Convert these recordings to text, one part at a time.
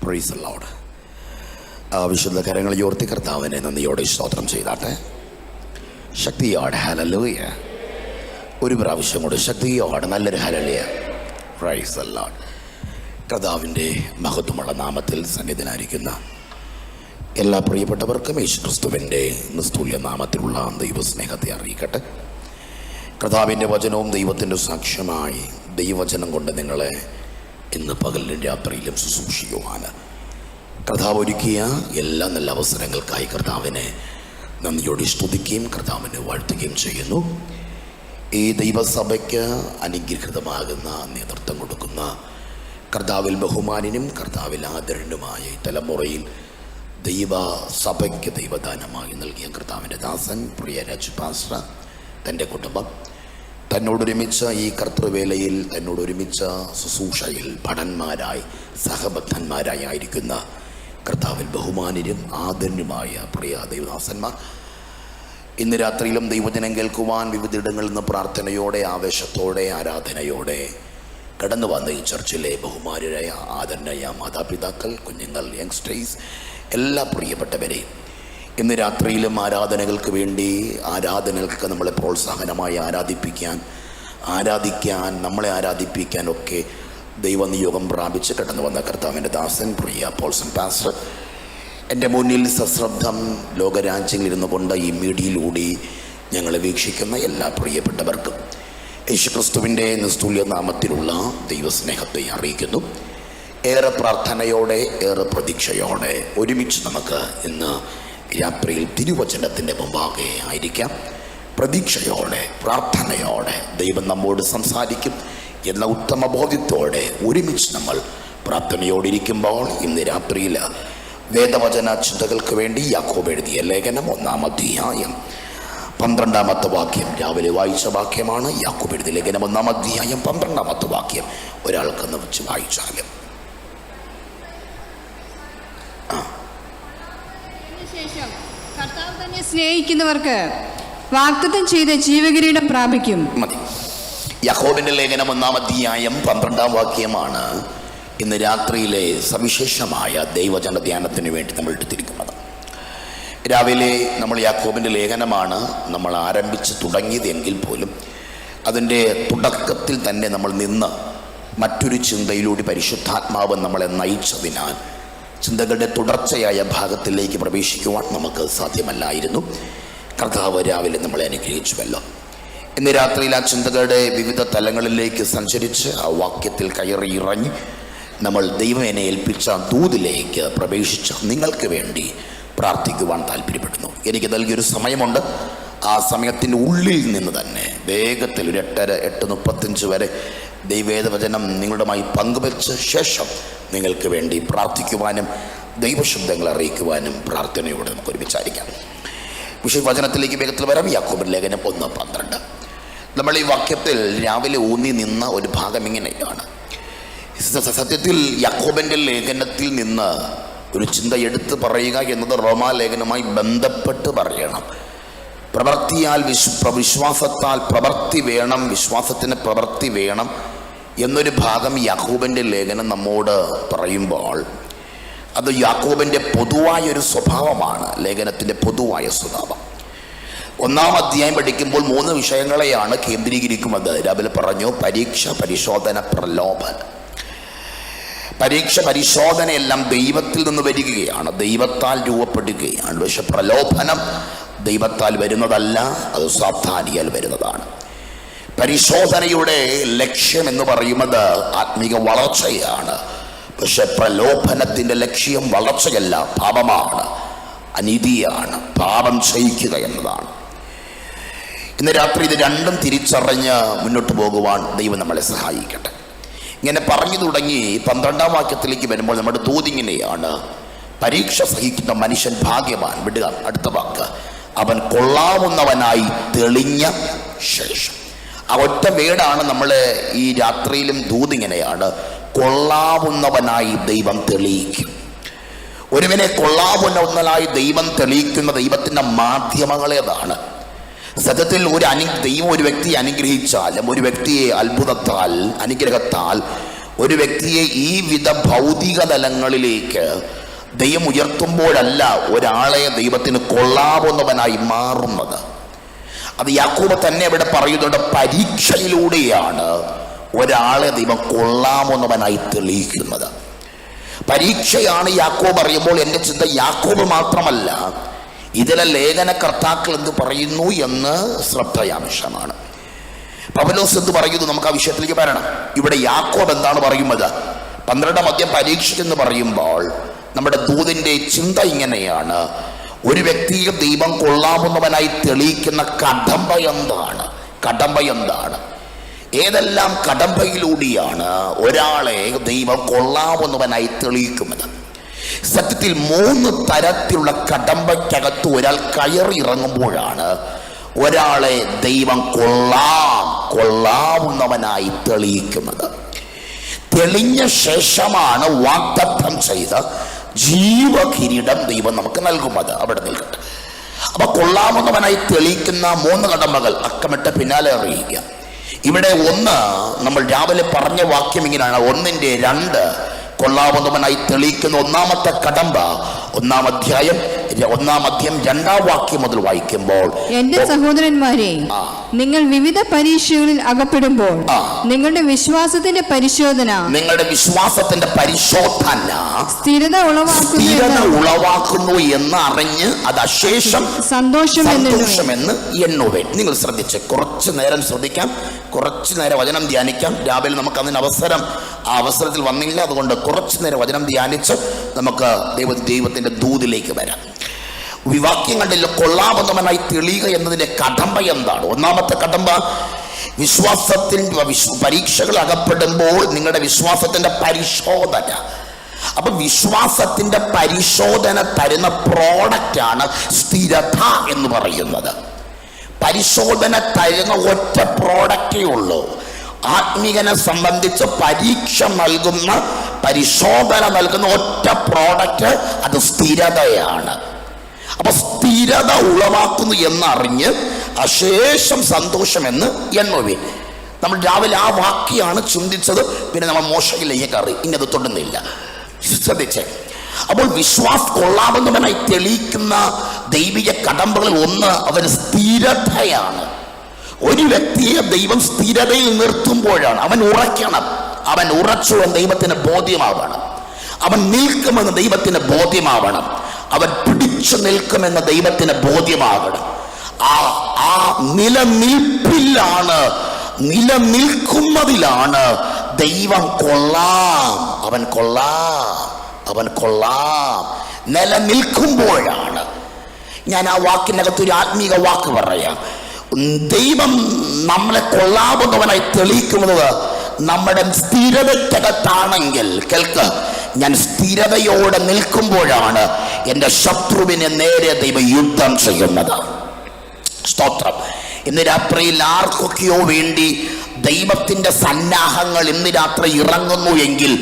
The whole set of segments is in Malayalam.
Praise the Lord. വിശുദ്ധ കരങ്ങൾ ഉയർത്തി കർത്താവിനെ നന്ദിയോടെ സ്തോത്രം ചെയ്താട്ടെ. ശക്തിയോടെ ഹല്ലേലൂയ. ഒരു പ്രാവശ്യം കൂടെ ശക്തിയോടെ നല്ലൊരു ഹല്ലേലൂയ. Praise the Lord. കർത്താവിൻ്റെ മഹത്വമുള്ള നാമത്തിൽ സന്നിധനായിരിക്കുന്ന എല്ലാ പ്രിയപ്പെട്ടവർക്കും യേശുക്രിസ്തുവിൻ്റെ നിസ്തുല്യ നാമത്തിലുള്ള ദൈവസ്നേഹത്തെ അറിയിക്കട്ടെ. കർത്താവിൻ്റെ വചനവും ദൈവത്തിൻ്റെ സാക്ഷ്യമായി ദൈവവചനം കൊണ്ട് നിങ്ങളെ ഇന്ന് പകലിലും രാത്രിയിലും ശുശ്രൂഷിക്കുവാൻ കർത്താവ് ഒരുക്കിയ എല്ലാ നല്ല അവസരങ്ങൾക്കായി കർത്താവിനെ നന്ദിയോടെ സ്തുതിക്കുകയും കർത്താവിനെ വാഴ്ത്തുകയും ചെയ്യുന്നു. ഈ ദൈവസഭയ്ക്ക് അനുഗ്രഹീതമാകുന്ന നേതൃത്വം കൊടുക്കുന്ന കർത്താവിൽ ബഹുമാനിനും കർത്താവിൽ ആദരനുമായ ഈ തലമുറയിൽ ദൈവസഭയ്ക്ക് ദൈവദാനമായി നൽകിയ കർത്താവിൻ്റെ ദാസൻ പ്രിയ രാജ് പാസ്റ്റർ, തൻ്റെ കുടുംബം, തന്നോടൊരുമിച്ച ഈ കർത്തൃവേലയിൽ തന്നോടൊരുമിച്ച ശുശ്രൂഷയിൽ ഭടന്മാരായി സഹബദ്ധന്മാരായി ആയിരിക്കുന്ന കർത്താവിൽ ബഹുമാനിനും ആദരനുമായ പ്രിയ ദൈവദാസന്മാർ, ഇന്ന് രാത്രിയിലും ദൈവജനം കേൾക്കുവാൻ വിവിധയിടങ്ങളിൽ നിന്ന് പ്രാർത്ഥനയോടെ ആവേശത്തോടെ ആരാധനയോടെ കടന്നു വന്ന ഈ ചർച്ചിലെ ബഹുമാനരായ ആദരണീയ മാതാപിതാക്കൾ, കുഞ്ഞുങ്ങൾ, യങ്സ്റ്റേഴ്സ്, എല്ലാ പ്രിയപ്പെട്ടവരെയും ഇന്ന് രാത്രിയിലും ആരാധനകൾക്ക് വേണ്ടി ആരാധനകൾക്ക് നമ്മളെ പ്രോത്സാഹനമായി ആരാധിക്കാൻ നമ്മളെ ആരാധിപ്പിക്കാനൊക്കെ ദൈവനിയോഗം പ്രാപിച്ച് കടന്നു വന്ന കർത്താവിൻ്റെ ദാസൻ പ്രിയ പോൾസൺ പാസ്റ്റർ, എൻ്റെ മുന്നിൽ സശ്രദ്ധം ലോകരാജ്യങ്ങളിലിരുന്നു കൊണ്ട് ഈ മീഡിയയിലൂടെ ഞങ്ങളെ വീക്ഷിക്കുന്ന എല്ലാ പ്രിയപ്പെട്ടവർക്കും യേശുക്രിസ്തുവിൻ്റെ നിസ്തുല്യ നാമത്തിലുള്ള ദൈവസ്നേഹത്തെ അറിയിക്കുന്നു. ഏറെ പ്രാർത്ഥനയോടെ ഏറെ പ്രതീക്ഷയോടെ ഒരുമിച്ച് നമുക്ക് ഇന്ന് രാത്രിയിൽ തിരുവചനത്തിൻ്റെ മുമ്പാകെ ആയിരിക്കാം. പ്രതീക്ഷയോടെ പ്രാർത്ഥനയോടെ ദൈവം നമ്മോട് സംസാരിക്കും എന്ന ഉത്തമ ബോധ്യത്തോടെ ഒരുമിച്ച് നമ്മൾ പ്രാർത്ഥനയോടിരിക്കുമ്പോൾ ഇന്ന് രാത്രിയിൽ വേദവചന ചിന്തകൾക്ക് വേണ്ടി യാക്കോബ് എഴുതിയ ലേഖനം 1-ാം അധ്യായം 12-ാമത്തെ വാക്യം രാവിലെ വായിച്ച വാക്യമാണ്. യാക്കോബ് എഴുതിയ ലേഖനം 1-ാം അധ്യായം 12-ാമത്തെ വാക്യം ഒരാൾക്കെന്ന് വെച്ച് വായിച്ചാലും ശേഷം കർത്താവ് തന്നെ സ്നേഹിക്കുന്നവർക്ക് വാഗ്ദത്തം ചെയ്ത ജീവകിരീടം പ്രാപിക്കും. മതി. യാക്കോബിന്റെ ലേഖനം 1-ാം അധ്യായം 12-ാം വാക്യമാണ് ഇന്ന് രാത്രിയിലെ സവിശേഷമായ ദൈവജന ധ്യാനത്തിന് വേണ്ടി നമ്മൾ എടുത്തിരിക്കുന്നത്. രാവിലെ നമ്മൾ യാക്കോബിന്റെ ലേഖനമാണ് നമ്മൾ ആരംഭിച്ച് തുടങ്ങിയത് എങ്കിൽ പോലും അതിൻ്റെ തുടക്കത്തിൽ തന്നെ നമ്മൾ നിന്ന് മറ്റൊരു ചിന്തയിലൂടെ പരിശുദ്ധാത്മാവ് നമ്മളെ നയിച്ചതിനാൽ ചിന്തകളുടെ തുടർച്ചയായ ഭാഗത്തിലേക്ക് പ്രവേശിക്കുവാൻ നമുക്ക് സാധ്യമല്ലായിരുന്നു. കർത്താവ് രാവിലെ നമ്മളെ അനുഗ്രഹിച്ചുവല്ലോ. ഇന്ന് രാത്രിയിൽ ആ ചിന്തകളുടെ വിവിധ തലങ്ങളിലേക്ക് സഞ്ചരിച്ച് ആ വാക്യത്തിൽ കയറി ഇറങ്ങി നമ്മൾ ദൈവം എന്നെ ഏൽപ്പിച്ച ദൂതിലേക്ക് പ്രവേശിച്ച് നിങ്ങൾക്ക് വേണ്ടി പ്രാർത്ഥിക്കുവാൻ താല്പര്യപ്പെടുന്നു. എനിക്ക് നൽകിയൊരു സമയമുണ്ട്. ആ സമയത്തിൻ്റെ ഉള്ളിൽ നിന്ന് തന്നെ വേഗത്തിൽ ഒരു 8:35 വരെ ദൈവവേദവചനം നിങ്ങളുമായി പങ്കുവെച്ച ശേഷം നിങ്ങൾക്ക് വേണ്ടി പ്രാർത്ഥിക്കുവാനും ദൈവശബ്ദങ്ങൾ അറിയിക്കുവാനും പ്രാർത്ഥനയോടെ നമുക്ക് ഒരുമിച്ചായിരിക്കാം. വിഷയവചനത്തിലേക്ക് വേഗത്തിൽ വരാം. യാക്കോബിന്റെ ലേഖനം 1:12. നമ്മൾ ഈ വാക്യത്തിൽ രാവിലെ ഊന്നി നിന്ന ഒരു ഭാഗം ഇങ്ങനെയാണ്. സത്യത്തിൽ യാക്കോബിന്റെ ലേഖനത്തിൽ നിന്ന് ഒരു ചിന്ത എടുത്ത് പറയുക എന്നത് റോമാലേഖനവുമായി ബന്ധപ്പെട്ട് പറയണം. പ്രവൃത്തിയാൽ വിശ്വാസത്താൽ പ്രവൃത്തി വേണം, വിശ്വാസത്തിന് പ്രവൃത്തി വേണം എന്നൊരു ഭാഗം യാക്കോബിൻ്റെ ലേഖനം നമ്മോട് പറയുമ്പോൾ അത് യാക്കോബിൻ്റെ പൊതുവായൊരു സ്വഭാവമാണ്. ലേഖനത്തിൻ്റെ പൊതുവായ സ്വഭാവം. 1-ാം അധ്യായം പഠിക്കുമ്പോൾ 3 വിഷയങ്ങളെയാണ് കേന്ദ്രീകരിക്കുന്നത്. രാവിലെ പറഞ്ഞു പരീക്ഷ, പരിശോധന, പ്രലോഭനം. പരീക്ഷ, പരിശോധനയെല്ലാം ദൈവത്തിൽ നിന്ന് വരികയാണ്, ദൈവത്താൽ രൂപപ്പെടുകയാണ്. പക്ഷെ പ്രലോഭനം ദൈവത്താൽ വരുന്നതല്ല, അത് സാത്താനിയാൽ വരുന്നതാണ്. പരിശോധനയുടെ ലക്ഷ്യം എന്ന് പറയുന്നത് ആത്മീക വളർച്ചയാണ്. പക്ഷെ പ്രലോഭനത്തിൻ്റെ ലക്ഷ്യം വളർച്ചയല്ല, പാപമാണ്, അനീതിയാണ്, പാപം ചെയ്യിക്കുക എന്നതാണ്. ഇന്ന് രാത്രി ഇത് രണ്ടും തിരിച്ചറിഞ്ഞ് മുന്നോട്ട് പോകുവാൻ ദൈവം നമ്മളെ സഹായിക്കട്ടെ. ഇങ്ങനെ പറഞ്ഞു തുടങ്ങി 12-ാം വാക്യത്തിലേക്ക് വരുമ്പോൾ നമ്മുടെ തോതിങ്ങനെയാണ്: പരീക്ഷ സഹിക്കുന്ന മനുഷ്യൻ ഭാഗ്യവാൻ. വിടുക. അടുത്ത വാക്ക്, അവൻ കൊള്ളാവുന്നവനായി തെളിഞ്ഞ ശേഷം. ആ ഒറ്റ വേടാണ് നമ്മൾ ഈ രാത്രിയിലും ദൂതിങ്ങനെയാണ്: കൊള്ളാവുന്നവനായി ദൈവം തെളിയിക്കും. ഒരുവനെ കൊള്ളാവുന്നവനായി ദൈവം തെളിയിക്കുന്ന ദൈവത്തിൻ്റെ മാധ്യമങ്ങളേതാണ്. സത്യത്തിൽ ദൈവം ഒരു വ്യക്തിയെ അനുഗ്രഹിച്ചാലും ഒരു വ്യക്തിയെ അത്ഭുതത്താൽ അനുഗ്രഹത്താൽ ഒരു വ്യക്തിയെ ഈ വിധ ഭൗതിക തലങ്ങളിലേക്ക് ദൈവം ഉയർത്തുമ്പോഴല്ല ഒരാളെ ദൈവത്തിന് കൊള്ളാവുന്നവനായി മാറുന്നത്. അത് യാക്കോബ് തന്നെ ഇവിടെ പറയുന്നുണ്ട്, പരീക്ഷയിലൂടെയാണ് ഒരാളെ ദൈവം കൊള്ളാവുന്നവനായി തെളിയിക്കുന്നത്. പരീക്ഷയാണ് യാക്കോബ് അറിയുമ്പോൾ എൻ്റെ ചിന്ത യാക്കോബ് മാത്രമല്ല, ഇതിലെ ലേഖനകർത്താക്കൾ എന്ത് പറയുന്നു എന്ന് ശ്രദ്ധയാംശമാണ്. പൗലോസ് എന്ത് പറയുന്നു, നമുക്ക് ആ വിഷയത്തിലേക്ക് വരണം. ഇവിടെ യാക്കോബ് എന്താണ് പറയുന്നത്? 12-ാം അധ്യായം പരീക്ഷയെന്ന് പറയുമ്പോൾ നമ്മുടെ ദൂതിൻ്റെ ചിന്ത ഇങ്ങനെയാണ്, ഒരു വ്യക്തിയെ ദൈവം കൊള്ളാവുന്നവനായി തെളിയിക്കുന്ന കടമ്പ എന്താണ്? ഏതെല്ലാം കടമ്പയിലൂടെയാണ് ഒരാളെ ദൈവം കൊള്ളാവുന്നവനായി തെളിയിക്കുന്നത്? സത്യത്തിൽ 3 തരത്തിലുള്ള കടമ്പയ്ക്കകത്ത് ഒരാൾ കയറി ഇറങ്ങുമ്പോഴാണ് ഒരാളെ ദൈവം കൊള്ളാവുന്നവനായി തെളിയിക്കുന്നത്. തെളിഞ്ഞ ശേഷമാണ് വാഗ്ദത്തം ചെയ്ത് ജീവകിരീടം ദൈവം നമുക്ക് നൽകുന്നത്. അവിടെ നിൽക്കട്ടെ. അപ്പൊ കൊള്ളാവുന്നവനായി തെളിയിക്കുന്ന 3 കടമ്പകൾ അക്കമിട്ട് പിന്നാലെ അറിയുക. ഇവിടെ 1 നമ്മൾ രാവിലെ പറഞ്ഞ വാക്യം ഇങ്ങനെയാണ്, 1-2 കൊള്ളാവുന്നവനായി തെളിയിക്കുന്ന ഒന്നാമത്തെ കടമ്പ 1-ാം അധ്യായം 2-ാം വാക്യം മുതൽ വായിക്കുമ്പോൾ, എന്റെ സഹോദരന്മാരെ, നിങ്ങൾ വിവിധ പരീക്ഷകളിൽ അകപ്പെടുമ്പോൾ നിങ്ങളുടെ വിശ്വാസത്തിന്റെ പരിശോധന സ്ഥിരത ഉളവാക്കുന്നു എന്ന് അറിഞ്ഞ് അത് അശേഷം സന്തോഷമെന്ന് എണ്ണുവേൻ. നിങ്ങൾ ശ്രദ്ധിച്ച് കുറച്ചു നേരം ശ്രദ്ധിക്കാം, കുറച്ചു നേരം വചനം ധ്യാനിക്കാം. രാവിലെ നമുക്ക് അതിന് അവസരത്തിൽ വന്നില്ല, അതുകൊണ്ട് കുറച്ചു നേരം വചനം ധ്യാനിച്ച് നമുക്ക് ദൈവത്തിന്റെ ദൂതിലേക്ക് വരാം. വാക്യങ്ങളിൽ കൊള്ളാവുന്നവനായി തെളിയുക എന്നതിന്റെ കടമ്പ എന്താണ്? ഒന്നാമത്തെ കടമ്പ പരീക്ഷകൾ അകപ്പെടുമ്പോൾ നിങ്ങളുടെ വിശ്വാസത്തിന്റെ പരിശോധന. അപ്പൊ വിശ്വാസത്തിന്റെ പരിശോധന തരുന്ന പ്രോഡക്റ്റാണ് സ്ഥിരത എന്ന് പറയുന്നത്. പരിശോധന തരുന്ന ഒറ്റ പ്രോഡക്റ്റേ ഉള്ളൂ. ആത്മീകനെ സംബന്ധിച്ച് പരിശോധന നൽകുന്ന ഒറ്റ പ്രോഡക്റ്റ് അത് സ്ഥിരതയാണ്. അപ്പൊ സ്ഥിരത ഉളവാക്കുന്നു എന്നറിഞ്ഞ് അശേഷം സന്തോഷമെന്ന് എണ്ണുവിൻ. നമ്മൾ രാവിലെ ആ വാക്യാണ് ചിന്തിച്ചത്, പിന്നെ നമ്മൾ മോശയിലേക്ക് കയറി, ഇനി അത് തൊടുന്നില്ല. ശ്രദ്ധിച്ചേ. അപ്പോൾ കൊള്ളാവുന്നവനായി തെളിയിക്കുന്ന ദൈവിക കടമ്പകളിൽ 1 അവന് സ്ഥിരതയാണ്. ഒരു വ്യക്തിയെ ദൈവം സ്ഥിരതയിൽ നിർത്തുമ്പോഴാണ് അവൻ ഉറയ്ക്കണം. അവൻ ഉറച്ചു എന്ന് ദൈവത്തിന് ബോധ്യമാവണം. അവൻ നിൽക്കുമെന്ന് ദൈവത്തിന് ബോധ്യമാവണം. അവൻ പിടിച്ചു നിൽക്കുമെന്ന് ദൈവത്തിന് ബോധ്യമാകണം. ആ നിലനിൽക്കുന്നതിലാണ് ദൈവം അവൻ കൊള്ളാം നിലനിൽക്കുമ്പോഴാണ്. ഞാൻ ആ വാക്കിനകത്ത് ഒരു ആത്മീക വാക്ക് പറയാം. ദൈവം നമ്മളെ കൊള്ളാവുന്നവനായി തെളിയിക്കുന്നത് നമ്മുടെ സ്ഥിരതയ്ക്കകത്താണെങ്കിൽ, കേൾക്ക്, ഞാൻ സ്ഥിരതയോടെ നിൽക്കുമ്പോഴാണ് എൻ്റെ ശത്രുവിനെ നേരെ ദൈവം യുദ്ധം ചെയ്യുന്നത്. സ്തോത്രം. ഇന്ന് രാത്രിയിൽ ആർക്കൊക്കെയോ വേണ്ടി ദൈവത്തിൻ്റെ സന്നാഹങ്ങൾ ഇന്ന് രാത്രി ഇറങ്ങുന്നു എങ്കിൽ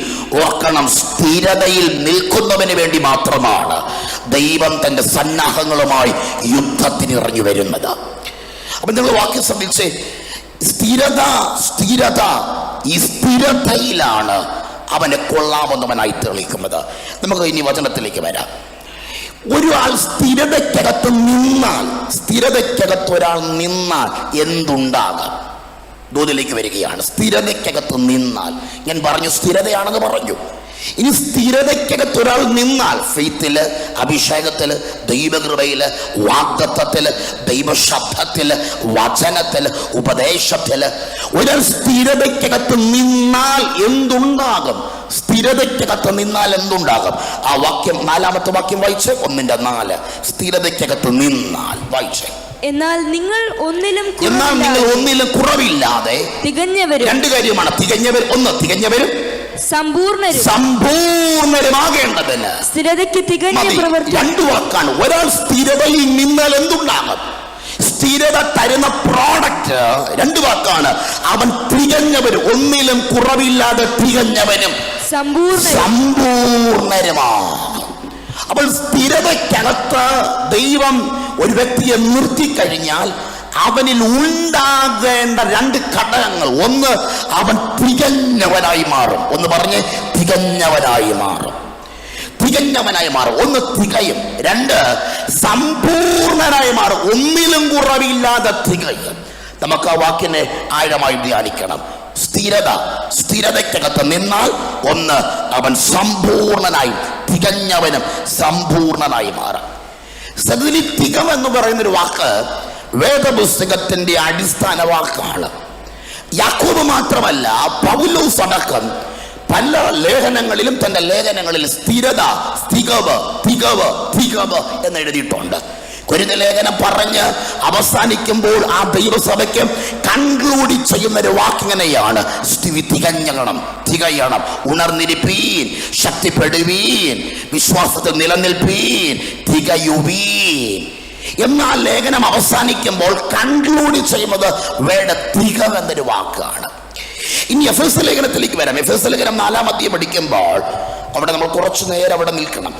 ഓർക്കണം, സ്ഥിരതയിൽ നിൽക്കുന്നവന് വേണ്ടി മാത്രമാണ് ദൈവം തൻ്റെ സന്നാഹങ്ങളുമായി യുദ്ധത്തിന് ഇറങ്ങി വരുന്നത്. അപ്പൊ നിങ്ങൾ വാക്യം ശ്രദ്ധിച്ച്, സ്ഥിരത ഈ സ്ഥിരതയിലാണ് അവനെ കൊള്ളാവുന്നവനായി തെളിയിക്കുന്നത്. നമുക്ക് ഇനി വചനത്തിലേക്ക് വരാം. ഒരാൾ സ്ഥിരതയ്ക്കകത്ത് ഒരാൾ നിന്നാൽ എന്തുണ്ടാകാം? ദൂതിലേക്ക് വരികയാണ്. സ്ഥിരതയ്ക്കകത്ത് നിന്നാൽ, ഞാൻ പറഞ്ഞു സ്ഥിരതയാണെന്ന് പറഞ്ഞു. ഇനി സ്ഥിരതയ്ക്കകത്ത് ഒരാൾ നിന്നാൽ, ഫെയ്ത്തില്, അഭിഷേകത്തില്, ദൈവകൃപയില്, വാഗ്ദത്തത്തില്, ദൈവശബ്ദത്തില്, വചനത്തില്, ഉപദേശത്തില് ഒരാൾ സ്ഥിരതയ്ക്കകത്ത് നിന്നാൽ എന്തുണ്ടാകും? സ്ഥിരതയ്ക്കകത്ത് നിന്നാൽ എന്തുണ്ടാകും? ആ വാക്യം 4-ാമത്തെ വാക്യം വായിച്ച് 1-4. സ്ഥിരതയ്ക്കകത്ത് നിന്നാൽ വായിച്ചേ. എന്നാൽ നിങ്ങൾ ഒന്നിലും കുറവില്ലാതെ തികഞ്ഞവരും. 2 കാര്യമാണ് തികഞ്ഞവർ. 1 തികഞ്ഞവരും സമ്പൂർണരുമാകേണ്ടതിന് സ്ഥിരതയ്ക്ക് തികഞ്ഞ പ്രവൃത്തി. 2 വാക്കാണ്. ഒരാൾ സ്ഥിരതയിൽ നിന്നാൽ എന്തുണ്ടാകും? സ്ഥിരത തരുന്ന പ്രോഡക്റ്റ് 2 വാക്കാണ്. അവൻ തികഞ്ഞവരും, ഒന്നിലും കുറവില്ലാതെ തികഞ്ഞവനും സമ്പൂർണരുമാകും. അപ്പോൾ സ്ഥിരതയ്ക്കകത്ത് ദൈവം ഒരു വ്യക്തിയെ നിർത്തിക്കഴിഞ്ഞാൽ അവനിൽ ഉണ്ടാകേണ്ട രണ്ട് ഘടകങ്ങൾ. ഒന്ന്, അവൻ തികഞ്ഞവനായി മാറും. ഒന്ന് പറഞ്ഞ്, തികഞ്ഞവനായി മാറും. തികഞ്ഞവനായി മാറും. ഒന്ന്, തികയും. രണ്ട്, സമ്പൂർണനായി മാറും. ഒന്നിലും കുറവില്ലാതെ തികയും. നമുക്ക് ആ വാക്കിനെ ആഴമായി ധ്യാനിക്കണം. സ്ഥിരത, സ്ഥിരതയ്ക്കകത്ത് നിന്നാൽ ഒന്ന്, അവൻ സമ്പൂർണനായി, തികഞ്ഞവനും സമ്പൂർണനായി മാറാം. സത്യത്തിൽ തികം എന്ന് പറയുന്നൊരു വാക്ക് വേദപുസ്തകത്തിന്റെ അടിസ്ഥാന വാക്കാണ്. യാക്കോബ് മാത്രമല്ല, പൗലോസ് അടക്കം പല ലേഖനങ്ങളിലും തന്റെ ലേഖനങ്ങളിൽ സ്ഥിരത, തികവ്, തികവ്, തികവ് എന്ന് എഴുതിയിട്ടുണ്ട്. കൊരിന്ത്യർ ലേഖനം പറഞ്ഞ് അവസാനിക്കുമ്പോൾ ആ ദൈവസഭയ്ക്ക് കൺക്ലൂഡ് ചെയ്യുന്ന ഒരു വാക്കിങ്ങനെയാണ്: തികഞ്ഞണം, തികയണം, ഉണർന്നിരിപ്പീൻ, ശക്തിപ്പെടുവീൻ, വിശ്വാസത്തിൽ നിലനിൽപ്പീൻ, തികയുവീൻ. എന്നാൽ ലേഖനം അവസാനിക്കുമ്പോൾ കൺക്ലൂഡ് ചെയ്യുന്നത് വേണ്ട തികവ് എന്നൊരു വാക്കാണ്. ഇനി എഫേസ്യ ലേഖനത്തിലേക്ക് വരാം. എഫേസ്യ ലേഖനം 4-ാം അധ്യായം പഠിക്കുമ്പോൾ അവിടെ നമ്മൾ കുറച്ചു നേരം അവിടെ നിൽക്കണം.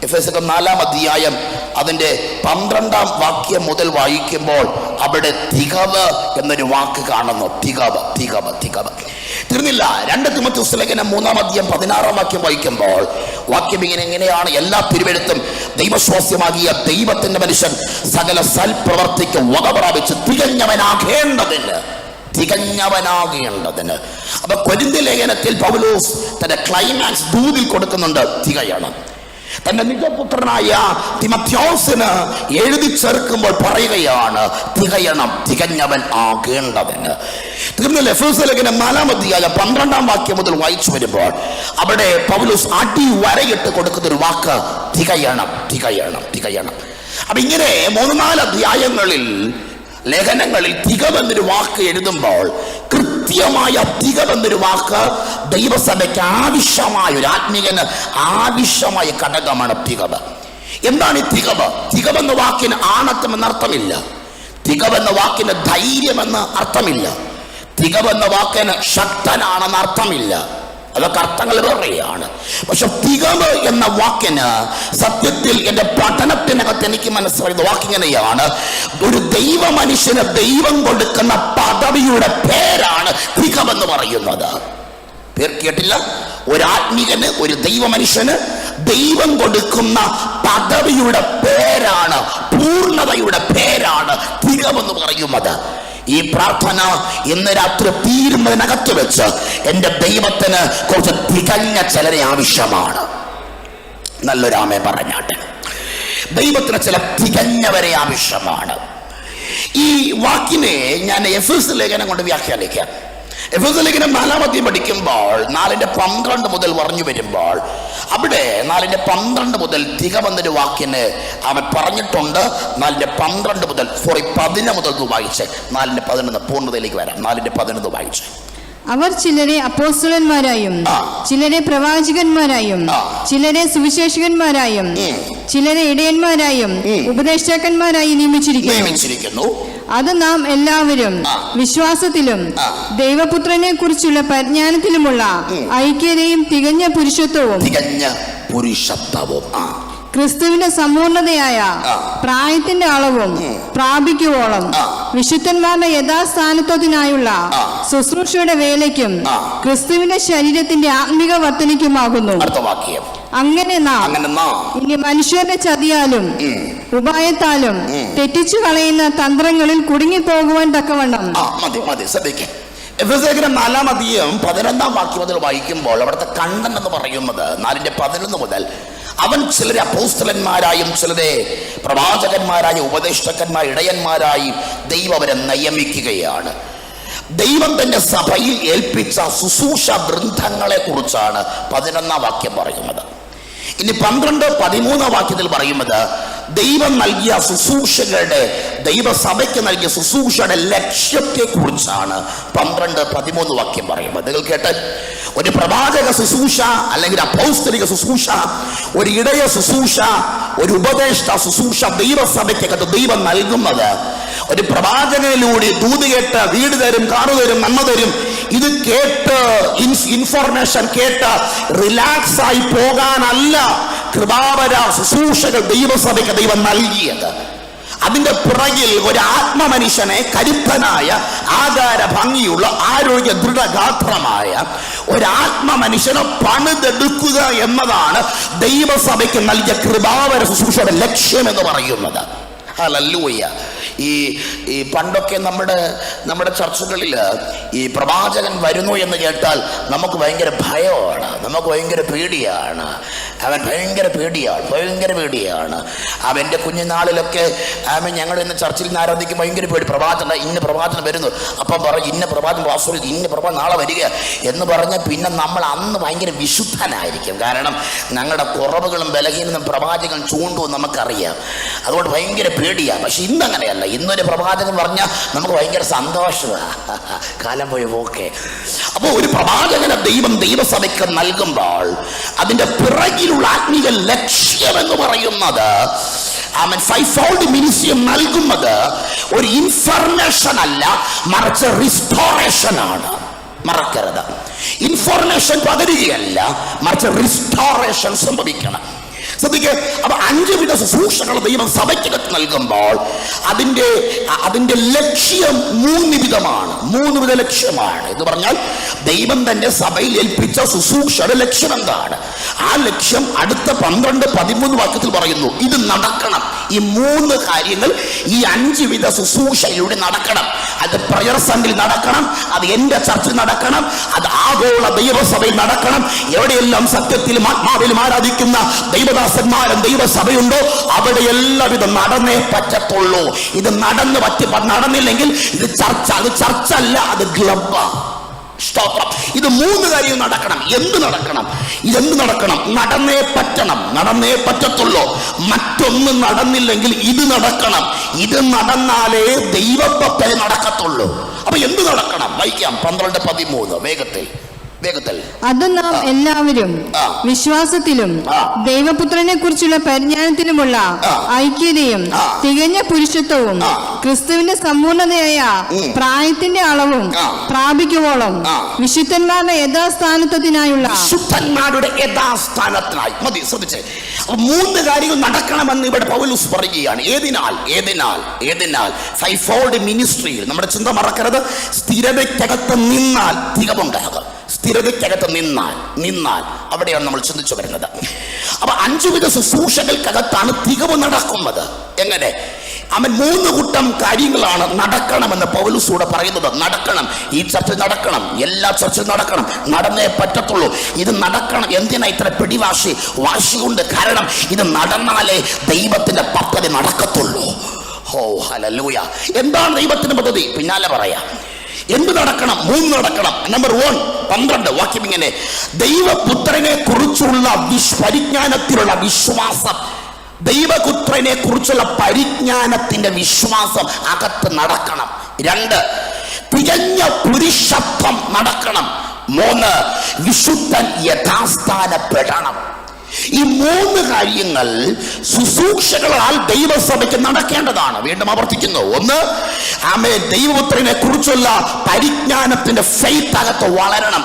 എഫേസ്യ 4-ാം അധ്യായം അതിൻ്റെ 12-ാം വാക്യം മുതൽ വായിക്കുമ്പോൾ അവിടെ തികവ് എന്നൊരു വാക്ക് കാണുന്നു. തികവ്, തികവ്, തികവ്. തീർന്നില്ല. 2 തിമോഥെയോസ് ലേഖനം 3-ാം അധ്യായം 16-ാം വാക്യം വായിക്കുമ്പോൾ വാക്യം എങ്ങനെയാണ്? എല്ലാ തിരുവെഴുത്തും ദൈവശ്വാസ്യമാകിയ ദൈവത്തിന്റെ മനുഷ്യൻ സകല സൽപ്രവർത്തിക്ക് വക പ്രാപിച്ച് തികഞ്ഞവനാകേണ്ടതിന്, തികഞ്ഞവനാകേണ്ടതിന്. അപ്പൊ കൊരിന്ത്യർ ലേഖനത്തിൽ പൗലോസ് തന്റെ ക്ലൈമാക്സ് ദൂതിൽ കൊടുക്കുന്നുണ്ട്: തികയണം. തന്റെ നിജപുത്രനായ തിമോഥെയോസിന് എഴുതി ചേർക്കുമ്പോൾ പറയുകയാണ്: തികയണം, തികഞ്ഞവൻ ആകേണ്ടതിന്. തീർന്നില്ല. എഫേസ്യ ലേഖനം 4-ാം അധ്യായം 12-ാം വാക്യം മുതൽ വായിച്ചു വരുമ്പോൾ അവിടെ പൗലോസ് അടി വരയിട്ട് കൊടുക്കുന്ന ഒരു വാക്ക് തികയണം, തികയണം, തികയണം. അപ്പൊ ഇങ്ങനെ 3-4 അധ്യായങ്ങളിൽ ലേഖനങ്ങളിൽ തികവെന്നൊരു വാക്ക് എഴുതുമ്പോൾ കൃത്യമായ തികവെന്നൊരു വാക്ക് ദൈവസഭയ്ക്ക് ആവശ്യമായ ഒരു ആത്മീയന് ആവശ്യമായ ഘടകമാണ് തികവ്. എന്താണ് ഈ തികവ്? തികവെന്ന വാക്കിന് ആണത്വം എന്നർത്ഥമില്ല. തികവെന്ന വാക്കിന് ധൈര്യമെന്ന് അർത്ഥമില്ല. തികവെന്ന വാക്കിന് ശക്തനാണെന്ന് അർത്ഥമില്ല. അതൊക്കെ അർത്ഥങ്ങൾ വേറെയാണ്. പക്ഷെ തികവ് എന്ന വാക്കിന് സത്യത്തിൽ എൻ്റെ പഠനത്തിനകത്ത് എനിക്ക് മനസ്സിലായത് വാക്കിങ്ങനെയാണ്: ഒരു ദൈവ മനുഷ്യന് ദൈവം കൊടുക്കുന്ന പദവിയുടെ പേരാണ് തികവെന്ന് പറയുന്നത്. പേർ കേട്ടില്ല? ഒരു ആത്മീകന്, ഒരു ദൈവ മനുഷ്യന് ദൈവം കൊടുക്കുന്ന പദവിയുടെ പേരാണ്, പൂർണ്ണതയുടെ പേരാണ് തികവെന്ന് പറയുന്നത്. ഈ പ്രാർത്ഥന ഇന്ന് രാത്രി തീരുന്നതിനകത്ത് വെച്ച് എൻ്റെ ദൈവത്തിന് കുറച്ച് തികഞ്ഞ ചിലരെ ആവശ്യമാണ്. നല്ലൊരു ആമേൻ പറഞ്ഞാട്ടെ. ദൈവത്തിന് ചില തികഞ്ഞവരെ ആവശ്യമാണ്. ഈ വാക്കിനെ ഞാൻ എഫേസ്യ ലേഖനം കൊണ്ട് വ്യാഖ്യാനിക്കാം. എഫേസ്യ ലേഖനം 4-ാം അധ്യായം പഠിക്കുമ്പോൾ 4:12 മുതൽ പറഞ്ഞു വരുമ്പോൾ അവിടെ 4:12 മുതൽ തികവെന്നൊരു വാക്കിന് അവൻ പറഞ്ഞിട്ടുണ്ട്. 4:12 മുതൽ 11 മുതൽ വായിച്ച് 4:11 പൂർണ്ണതയിലേക്ക് വരാം. 4:11 വായിച്ച്: അവർ ചിലരെ അപ്പോസ്തലന്മാരായും ചിലരെ പ്രവാചകന്മാരായും ചിലരെ സുവിശേഷകന്മാരായും ചിലരെ ഇടയന്മാരായും ഉപദേഷ്ടാക്കന്മാരായി നിയമിച്ചിരിക്കുന്നു. അത് നാം എല്ലാവരും വിശ്വാസത്തിലും ദൈവപുത്രനെ കുറിച്ചുള്ള പരിജ്ഞാനത്തിലുമുള്ള ഐക്യതയും തികഞ്ഞ പുരുഷത്വവും ക്രിസ്തുവിന്റെ സമ്പൂർണതയായ പ്രായത്തിന്റെ അളവും പ്രാപിക്കുവോളം വിശുദ്ധന്മാരുടെ യഥാസ്ഥാനത്വത്തിനായുള്ള ശുശ്രൂഷയുടെ വേലയ്ക്കും ക്രിസ്തുവിന്റെ ശരീരത്തിന്റെ ആത്മിക വർധനയ്ക്കുമാകുന്നു. അങ്ങനെ നാം ഇനി മനുഷ്യരുടെ ചതിയാലും ഉപായത്താലും തെറ്റിച്ചു കളയുന്ന തന്ത്രങ്ങളിൽ കുടുങ്ങിപ്പോകുവാൻ തക്കവണ്ണം. എഫേസ്യ ലേഖനം 4-ാം അധ്യായം 11-ാം വാക്യം മുതൽ വായിക്കുമ്പോൾ അവിടുത്തെ കണ്ടന്റ് എന്ന് പറയുന്നത് 4:11 മുതൽ അവൻ ചിലരെ അപ്പോസ്തലന്മാരായും ചിലരെ പ്രവാചകന്മാരായും ഉപദേഷ്ടാക്കന്മാർ ഇടയന്മാരായും ദൈവം അവരെ നിയമിക്കുകയാണ്. ദൈവം തന്റെ സഭയിൽ ഏൽപ്പിച്ച ശുശ്രൂഷ ഗ്രന്ഥങ്ങളെ കുറിച്ചാണ് 11-ാം വാക്യം പറയുന്നത്. ഇനി 12-13 വാക്യത്തിൽ പറയുന്നത് ദൈവം നൽകിയ ശുശ്രൂഷകളുടെ, ദൈവസഭയ്ക്ക് നൽകിയ ശുശ്രൂഷയുടെ ലക്ഷ്യത്തെ കുറിച്ചാണ് 12-13 വാക്യം പറയുന്നത്. നിങ്ങൾ കേട്ട്, ഒരു പ്രവാചക ശുശ്രൂഷ അല്ലെങ്കിൽ അപ്പോസ്തലിക ശുശ്രൂഷ, ഒരു ഇടയ ശുശ്രൂഷ, ഒരു ഉപദേഷ്ട ശുശ്രൂഷ ദൈവസഭയ്ക്കകത്ത് ദൈവം നൽകുന്നത് ഒരു പ്രവാചകനിലൂടെ ദൂത് കേട്ട് വീട് തരും, കാറ് തരും, നന്മ തരും. ഇത് കേട്ട് ഇൻഫർമേഷൻ കേട്ട് റിലാക്സ് ആയി പോകാനല്ല കൃപാവര ശുശ്രൂഷകൾ ദൈവസഭയ്ക്ക് ദൈവം നൽകിയത്. അതിന്റെ പിറകിൽ ഒരു ആത്മമനുഷ്യനെ കരുത്തനായ, ആകാര ഭംഗിയുള്ള, ആരോഗ്യ ദൃഢഗാത്രമായ ഒരാത്മമനുഷ്യനെ പണിതെടുക്കുക എന്നതാണ് ദൈവസഭയ്ക്ക് നൽകിയ കൃപാവര ശുശ്രൂഷയുടെ ലക്ഷ്യം എന്ന് പറയുന്നത്. ഹല്ലേലൂയ. ഈ പണ്ടൊക്കെ നമ്മുടെ ചർച്ചകളിൽ ഈ പ്രവാചകൻ വരുന്നു എന്ന് കേട്ടാൽ നമുക്ക് ഭയങ്കര ഭയമാണ്, നമുക്ക് ഭയങ്കര പേടിയാണ്. അവൻ ഭയങ്കര പേടിയാണ്. അവൻ്റെ കുഞ്ഞുനാളിലൊക്കെ ഞങ്ങൾ ഇന്ന് ചർച്ചിൽ നിന്ന് ആരാധിക്കും, ഭയങ്കര പേടി. ഇന്ന പ്രവാചകൻ വരുന്നു, അപ്പം പറയും ഇന്ന പ്രവാചകൻ വാസ്തുവിൽ ഇന്ന പ്രവാചകൻ നാളെ വരിക എന്ന് പറഞ്ഞ് പിന്നെ നമ്മൾ അന്ന് ഭയങ്കര വിശുദ്ധനായിരിക്കും. കാരണം ഞങ്ങളുടെ കുറവുകളും ബലഹീനതയും പ്രവാചകൻ ചൂണ്ടും നമുക്കറിയാം. അതുകൊണ്ട് ഭയങ്കര പേടിയാണ്. പക്ഷെ ഇന്നങ്ങനെയല്ല. ഇന്നൊരു പ്രവാചകൻ പറഞ്ഞാൽ നമുക്ക് ഭയങ്കര സന്തോഷമാണ്, കാലം പോയി പോക്കെ. അപ്പോൾ ഒരു പ്രവാചകനെ ദൈവസഭയ്ക്ക് നൽകുമ്പോൾ അതിന്റെ പിറകിലുള്ള ആത്മീയ ലക്ഷ്യം എന്ന് പറയുന്നത്, ഫൈവ്-ഫോൾഡ് മിനിസ്ട്രി നൽകുന്നത് ഒരു ഇൻഫർമേഷൻ അല്ല, മറിച്ച് റിസ്റ്റോറേഷൻ ആണ്. മറക്കരുത്, ഇൻഫർമേഷൻ പകരുകയല്ല, മറിച്ച് റിസ്റ്റോറേഷൻ സംഭവിക്കണം. ശ്രദ്ധിക്കുക. അപ്പൊ 5 വിധ ശുശ്രൂഷകൾ ദൈവം സഭയ്ക്കകത്ത് നൽകുമ്പോൾ അതിന്റെ ലക്ഷ്യം 3 വിധമാണ്. 3 വിധ ലക്ഷ്യമാണ് എന്ന് പറഞ്ഞാൽ ദൈവം തന്റെ സഭയിൽ ഏൽപ്പിച്ച ശുശ്രൂഷയുടെ ലക്ഷ്യം എന്താണ്? ആ ലക്ഷ്യം അടുത്ത 12-13 വാക്യത്തിൽ പറയുന്നു. ഇത് നടക്കണം. ഈ 3 കാര്യങ്ങൾ ഈ 5 വിധ ശുശ്രൂഷയിലൂടെ നടക്കണം. അത് പ്രയർ സെന്ററിൽ നടക്കണം, അത് എന്റെ ചർച്ചിൽ നടക്കണം, അത് ആഗോള ദൈവസഭയിൽ നടക്കണം. എവിടെയെല്ലാം സത്യത്തിലും ആത്മാവിലും ആരാധിക്കുന്ന ദൈവദാസന്മാരും ദൈവസഭയുണ്ടോ അവിടെ എല്ലാം ഇത് നടന്നേ പറ്റത്തുള്ളൂ. ഇത് നടന്നില്ലെങ്കിൽ ഇത് ചർച്ച അല്ല, അത് ക്ലബ്ബാ. സ്തോത്രം. ഇത് 3 കാര്യം നടക്കണം. എന്ത് നടക്കണം? നടന്നേ പറ്റത്തുള്ളൂ. മറ്റൊന്നും നടന്നില്ലെങ്കിൽ ഇത് നടക്കണം. ഇത് നടന്നാലേ ദൈവപ്പത്തെ നടക്കത്തുള്ളൂ. അപ്പൊ എന്ത് നടക്കണം? വായിക്കാം 12-13 വേഗത്തിൽ. അത് നാം എല്ലാവരും വിശ്വാസത്തിലും ദൈവപുത്രനെ കുറിച്ചുള്ള പരിജ്ഞാനത്തിലുമുള്ള ഐക്യതയും തികഞ്ഞ പുരുഷത്വവും ക്രിസ്തുവിന്റെ സമ്പൂർണതയായ പ്രായത്തിന്റെ അളവും പ്രാപിക്കുവോളം വിശുദ്ധന്മാരുടെ യഥാസ്ഥാനത്വത്തിനായുള്ള മതി. ശ്രദ്ധിച്ചേ, 3 കാര്യങ്ങൾ നടക്കണമെന്ന് ഇവിടെ പൗലോസ് പറയുകയാണ്. ഏതിനാൽ ഫൈവ്-ഫോൾഡ് മിനിസ്ട്രിയിൽ നമ്മുടെ ചിന്ത മറക്കരുത്. സ്ഥിരതയ്ക്കകത്ത് നിന്നാൽ തികവുണ്ടാകും. സ്ഥിരതയ്ക്കകത്ത് നിന്നാൽ അവിടെയാണ് നമ്മൾ ചിന്തിച്ചു വരുന്നത്. അപ്പൊ 5 വിധ ശുശ്രൂഷകൾക്കകത്താണ് തികവ് നടക്കുന്നത്. എങ്ങനെ? അവൻ 3 കൂട്ടം കാര്യങ്ങളാണ് നടക്കണമെന്ന് പൗലോസൂടെ പറയുന്നത്. നടക്കണം. ഈ ചർച്ച നടക്കണം, എല്ലാ ചർച്ചയും നടക്കണം, നടന്നേ പറ്റത്തുള്ളൂ. ഇത് നടക്കണം. എന്തിനാ ഇത്ര വാശി കൊണ്ട്? കാരണം ഇത് നടന്നാലേ ദൈവത്തിന്റെ പദ്ധതി നടക്കത്തുള്ളൂ. ഓ ഹല്ലേലൂയ. എന്താണ് ദൈവത്തിന്റെ പദ്ധതി? പിന്നാലെ പറയാം. എന്ത് നടക്കണം? 3 നടക്കണം. നമ്പർ 1 12 വാക്യം ഇങ്ങനെ: ദൈവപുത്രനെ കുറിച്ചുള്ള പരിജ്ഞാനത്തിലുള്ള വിശ്വാസം. ദൈവപുത്രനെ കുറിച്ചുള്ള പരിജ്ഞാനത്തിന്റെ വിശ്വാസം അകത്ത് നടക്കണം. 2 തികഞ്ഞ പുരുഷത്വം നടക്കണം. 3 വിശുദ്ധൻ യഥാസ്ഥാനപ്പെടണം. ഈ 3 കാര്യങ്ങൾ ശുശ്രൂഷകളാൽ ദൈവസഭയ്ക്ക് നടക്കേണ്ടതാണ്. വീണ്ടും ആവർത്തിക്കുന്നു. 1, ദൈവപുത്രനെ കുറിച്ചുള്ള പരിജ്ഞാനത്തിന്റെ ഫെയ്ത്ത് അകത്ത് വളരണം.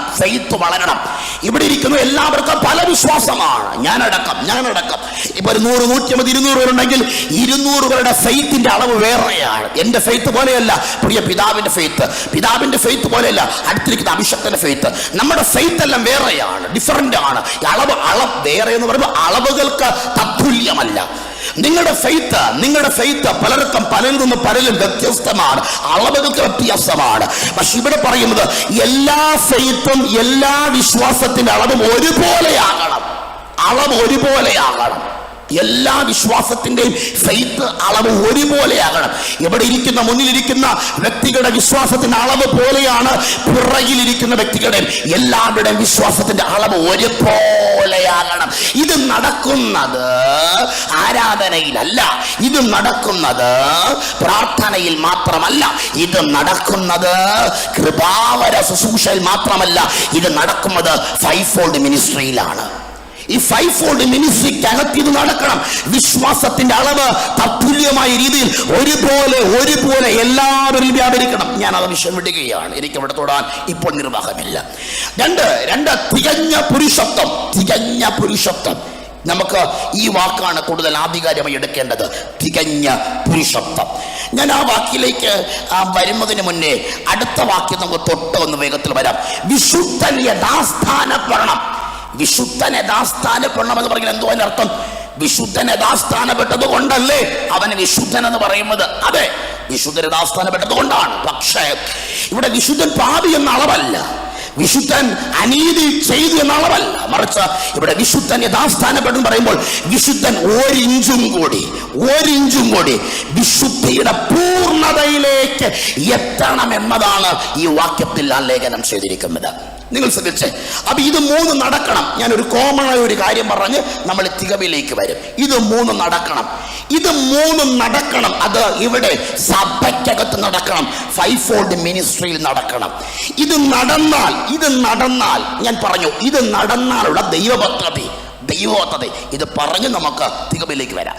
ഇവിടെ ഇരിക്കുന്ന എല്ലാവർക്കും പല വിശ്വാസമാണ്. ഞാനടക്കം ഇപ്പൊ 100, 150, 200 പേരുണ്ടെങ്കിൽ 200 പേരുടെ ഫെയ്ത്തിന്റെ അളവ് വേറെയാണ്. എന്റെ ഫെയ്ത്ത് പോലെയല്ല പ്രിയ പിതാവിന്റെ ഫെയ്ത്ത് പോലെയല്ല അടുത്തിരിക്കുന്ന അഭിഷക്തന്റെ ഫെയ്ത്ത്. നമ്മുടെ ഫെയ്ത്ത് എല്ലാം വേറെയാണ്, ഡിഫറന്റ് ആണ്. അളവ് വേറെ എന്ന് പറയുമ്പോൾ അളവുകൾക്ക് തത്തുല്യമല്ല. നിങ്ങളുടെ ഫെയ്ത്ത് പലരിൽ നിന്ന് പലരും വ്യത്യസ്തമാണ്, അളവുകൾക്ക് വ്യത്യാസമാണ്. പക്ഷെ ഇവിടെ പറയുന്നത് എല്ലാ ഫെയ്ത്തും എല്ലാ വിശ്വാസത്തിന്റെ അളവും ഒരുപോലെയാകണം. എല്ലാ വിശ്വാസത്തിന്റെയും ഫെയ്ത്ത് അളവ് ഒരുപോലെയാകണം. മുന്നിലിരിക്കുന്ന വ്യക്തികളുടെ വിശ്വാസത്തിന്റെ അളവ് പോലെയാണ് പിറകിലിരിക്കുന്ന വ്യക്തികളുടെയും എല്ലാവരുടെയും വിശ്വാസത്തിന്റെ അളവ് ഒരുപോലെയാകണം. ഇത് നടക്കുന്നത് ആരാധനയിലല്ല, ഇത് നടക്കുന്നത് പ്രാർത്ഥനയിൽ മാത്രമല്ല, ഇത് നടക്കുന്നത് കൃപാവര ശുശ്രൂഷയിൽ മാത്രമല്ല, ഇത് നടക്കുന്നത് ഫൈവ്-ഫോൾഡ് മിനിസ്ട്രിയിലാണ്. ഈ ഫൈവ്-ഫോൾഡ് മിനിസ്ട്രിക്കകത്ത് ഇത് നടക്കണം. വിശ്വാസത്തിന്റെ അളവ് തത്തുല്യമായ രീതിയിൽ ഒരുപോലെ എല്ലാവരും വ്യാപരിക്കണം. ഞാൻ അത് വിഷയം വിടുകയാണ്, എനിക്ക് അവിടെ തൊടാൻ ഇപ്പോൾ നിർവാഹമില്ല. 2 തികഞ്ഞ പുരുഷത്വം. നമുക്ക് ഈ വാക്കാണ് കൂടുതൽ ആധികാരികമായി എടുക്കേണ്ടത്, തികഞ്ഞ പുരുഷത്വം. ഞാൻ ആ വാക്കിലേക്ക് വരുന്നതിന് മുന്നേ അടുത്ത വാക്യം നമുക്ക് തൊട്ട് ഒന്ന് വേഗത്തിൽ വരാം. വിശുദ്ധൻ യഥാസ്ഥാനപ്പെടണം. വിശുദ്ധൻ യഥാസ്ഥാനപ്പെടണം എന്ന് പറഞ്ഞാൽ എന്തോ അതിന്റെ അർത്ഥം? വിശുദ്ധൻ യഥാസ്ഥാനപ്പെട്ടത് കൊണ്ടല്ലേ അവന് വിശുദ്ധൻ എന്ന് പറയുന്നത്? അതെ, വിശുദ്ധൻ യഥാസ്ഥാനപ്പെട്ടത് കൊണ്ടാണ്. പക്ഷേ ഇവിടെ വിശുദ്ധൻ പാപി എന്ന അളവല്ല, വിശുദ്ധൻ അനീതി ചെയ്തു എന്ന അളവല്ല, മറിച്ച് ഇവിടെ വിശുദ്ധൻ യഥാസ്ഥാനപ്പെട്ടെന്ന് പറയുമ്പോൾ വിശുദ്ധൻ ഒരിഞ്ചും കൂടി വിശുദ്ധിയുടെ പൂർണ്ണതയിലേക്ക് എത്തണം എന്നതാണ് ഈ വാക്യത്തിൽ ആലേഖനം ചെയ്തിരിക്കുന്നത്. നിങ്ങൾ ശ്രദ്ധിച്ചേ. അപ്പൊ ഇത് മൂന്ന് നടക്കണം. ഞാനൊരു കോമൺ ആയ ഒരു കാര്യം പറഞ്ഞ് നമ്മൾ തികവിലേക്ക് വരും. ഇത് മൂന്ന് നടക്കണം. അത് ഇവിടെ സഭയ്ക്കകത്ത് നടക്കണം, ഫൈവ് ഫോൾഡ് മിനിസ്ട്രിയിൽ നടക്കണം. ഇത് നടന്നാൽ ഞാൻ പറഞ്ഞു, ഇത് നടന്നാലുള്ള ദൈവ പദ്ധതി ഇത് പറഞ്ഞ് നമുക്ക് തികവിലേക്ക് വരാം.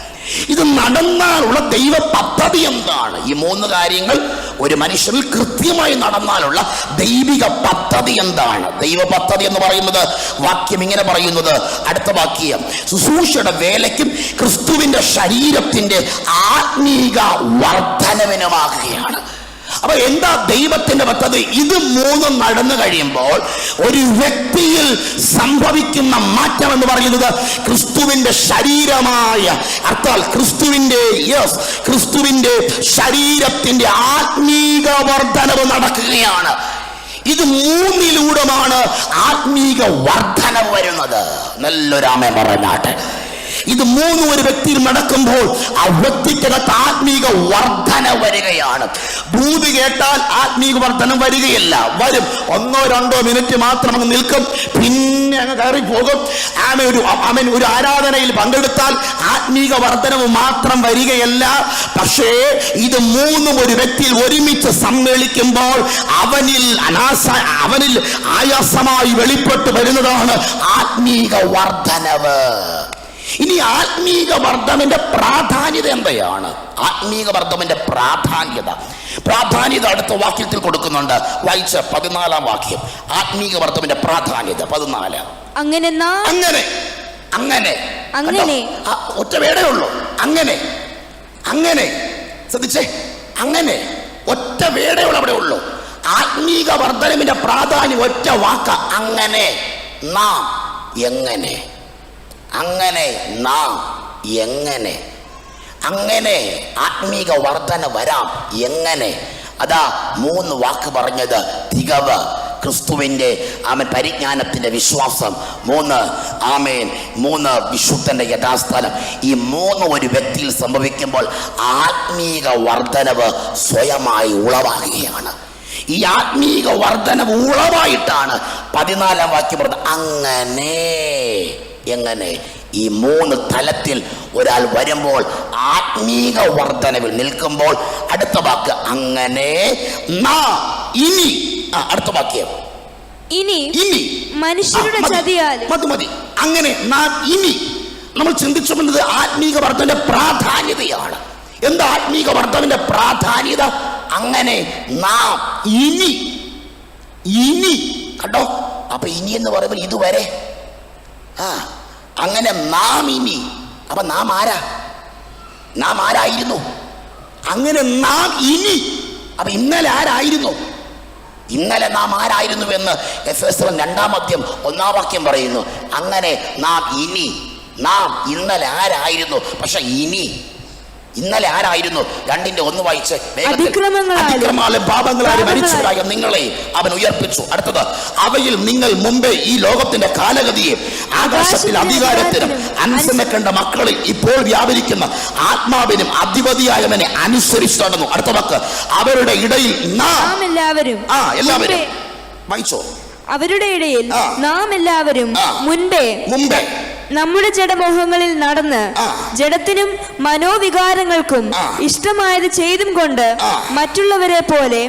ഇത് നടന്നാലുള്ള ദൈവ പദ്ധതി എന്താണ്? ഈ മൂന്ന് കാര്യങ്ങൾ ഒരു മനുഷ്യനിൽ കൃത്യമായി നടന്നാലുള്ള ദൈവിക പദ്ധതി എന്താണ്? ദൈവ പദ്ധതി എന്ന് പറയുന്നത് വാക്യം ഇങ്ങനെ പറയുന്നത്, അടുത്ത വാക്യം, ശുശ്രൂഷയുടെ വേലയ്ക്കും ക്രിസ്തുവിന്റെ ശരീരത്തിന്റെ ആത്മീക വർധനവിനുമാകുകയാണ്. അപ്പൊ എന്താ ദൈവത്തിന്റെ പദ്ധതി? ഇത് മൂന്നും നടന്നു കഴിയുമ്പോൾ ഒരു വ്യക്തിയിൽ സംഭവിക്കുന്ന മാറ്റം എന്ന് പറയുന്നത് ക്രിസ്തുവിന്റെ ശരീരമായ അർത്ഥാൽ ക്രിസ്തുവിന്റെ ശരീരത്തിന്റെ ആത്മീക വർധനവ് നടക്കുകയാണ്. ഇത് മൂന്നിലൂടെയാണ് ആത്മീക വർധനവ് വരുന്നത്. നല്ലൊരു ആമേൻ പറഞ്ഞാട്ടെ. ഇത് മൂന്നും ഒരു വ്യക്തിയിൽ നടക്കുമ്പോൾ ആ വ്യക്തിക്കകത്ത് ആത്മീക വർധന വരികയാണ്. ദൂത് കേട്ടാൽ ആത്മീക വർധനം വരികയില്ല, വരും. 1-2 മിനിറ്റ് മാത്രം അങ്ങ് നിൽക്കും, പിന്നെ അങ്ങ് കയറി പോകും. ഒരു ആരാധനയിൽ പങ്കെടുത്താൽ ആത്മീക വർധനവ് മാത്രം വരികയല്ല. പക്ഷേ ഇത് മൂന്നും ഒരു വ്യക്തിയിൽ ഒരുമിച്ച് സമ്മേളിക്കുമ്പോൾ അവനിൽ ആയാസമായി വെളിപ്പെട്ട് വരുന്നതാണ് ആത്മീക വർധനവ്. ഇനി ആത്മീക വർദ്ധനവിന്റെ പ്രാധാന്യത എന്താണ്? ആത്മീക വർദ്ധനവിന്റെ പ്രാധാന്യത അടുത്ത വാക്യത്തിൽ കൊടുക്കുന്നുണ്ട്. വായിച്ച 14-ാം വാക്യം, ആത്മീക വർദ്ധനവിന്റെ പ്രാധാന്യത 14. അങ്ങനെ ഒറ്റ വേടേ ഉള്ളൂ. അങ്ങനെ ശ്രദ്ധിച്ചേ, അങ്ങനെ ഒറ്റ വേടേ ഉള്ളൂ, അവിടെ ഉള്ളൂ. ആത്മീക വർദ്ധനവിന്റെ പ്രാധാന്യം ഒറ്റ വാക്ക, അങ്ങനെ നാം എങ്ങനെ, അങ്ങനെ ആത്മീക വർധന വരാം. എങ്ങനെ? അതാ 3 വാക്ക് പറഞ്ഞത്. തികവ്, ക്രിസ്തുവിന്റെ പരിജ്ഞാനത്തിന്റെ വിശ്വാസം, 3 വിശുദ്ധന്റെ യഥാസ്ഥാനം. ഈ 3 ഒരു വ്യക്തിയിൽ സംഭവിക്കുമ്പോൾ ആത്മീക വർധനവ് സ്വയമായി ഉളവാകുകയാണ്. ഈ ആത്മീക വർധനവ് ഉളവായിട്ടാണ് 14-ാം വാക്യം പറഞ്ഞത്. എങ്ങനെ ഈ 3 തലത്തിൽ ഒരാൾ വരുമ്പോൾ ആത്മീക വർധനവിൽ നിൽക്കുമ്പോൾ, അടുത്ത വാക്ക് അങ്ങനെ ഇനി, അടുത്ത വാക്യം ഇനി മനുഷ്യരുടെ ചതിയാൽ മതി. അങ്ങനെ നാം ഇനി, നമ്മൾ ചിന്തിച്ചുകൊണ്ടത് ആത്മീക വർധനയുടെ പ്രാധാന്യതയാണ്. എന്താ ആത്മീക വർധനവിന്റെ പ്രാധാന്യത? അങ്ങനെ നാം ഇനി കണ്ടോ. അപ്പൊ ഇനി എന്ന് പറയുമ്പോൾ ഇതുവരെ, അങ്ങനെ നാം ഇനി. അപ്പൊ നാം ആരായിരുന്നു? അങ്ങനെ നാം ഇനി. അപ്പൊ ഇന്നലെ ആരായിരുന്നു? ഇന്നലെ നാം ആരായിരുന്നു എന്ന് എഫെസ്യർ 2-ാം അധ്യായം 1-ാം വാക്യം പറയുന്നു. അങ്ങനെ നാം ഇന്നലെ ആരായിരുന്നു? പക്ഷെ ഇന്നലെ ആരായിരുന്നു? 2:1 വായിച്ച്, അതിക്രമങ്ങളാലും പാപങ്ങളാലും മരിച്ചവരായ നിങ്ങളെ അവൻ ഉയർപ്പിച്ചു. അടുത്തത്, അവയിൽ നിങ്ങൾ മുമ്പേ ഈ ലോകത്തിന്റെ കാലഗതിയെ ആകാശത്തിൽ അധികാരത്തിനും അനുസരണക്കേണ്ട മക്കളിൽ ഇപ്പോൾ വ്യാപരിക്കുന്ന ആത്മാവിനും അധിപതിയായവനെ അനുസരിച്ച് നടന്നു. അടുത്ത വാക്ക്, അവരുടെ ഇടയിൽ നാം എല്ലാവരും വായിച്ചോ. അവരുടെ ഇടയിൽ നാം എല്ലാവരും മുൻപേ നമ്മുടെ ജഡമോഹങ്ങളിൽ നടന്ന് ജഡത്തിനും മനോവികാരങ്ങൾക്കും ഇഷ്ടമായത് ചെയ്തും കൊണ്ട് മറ്റുള്ളവരെ പോലെ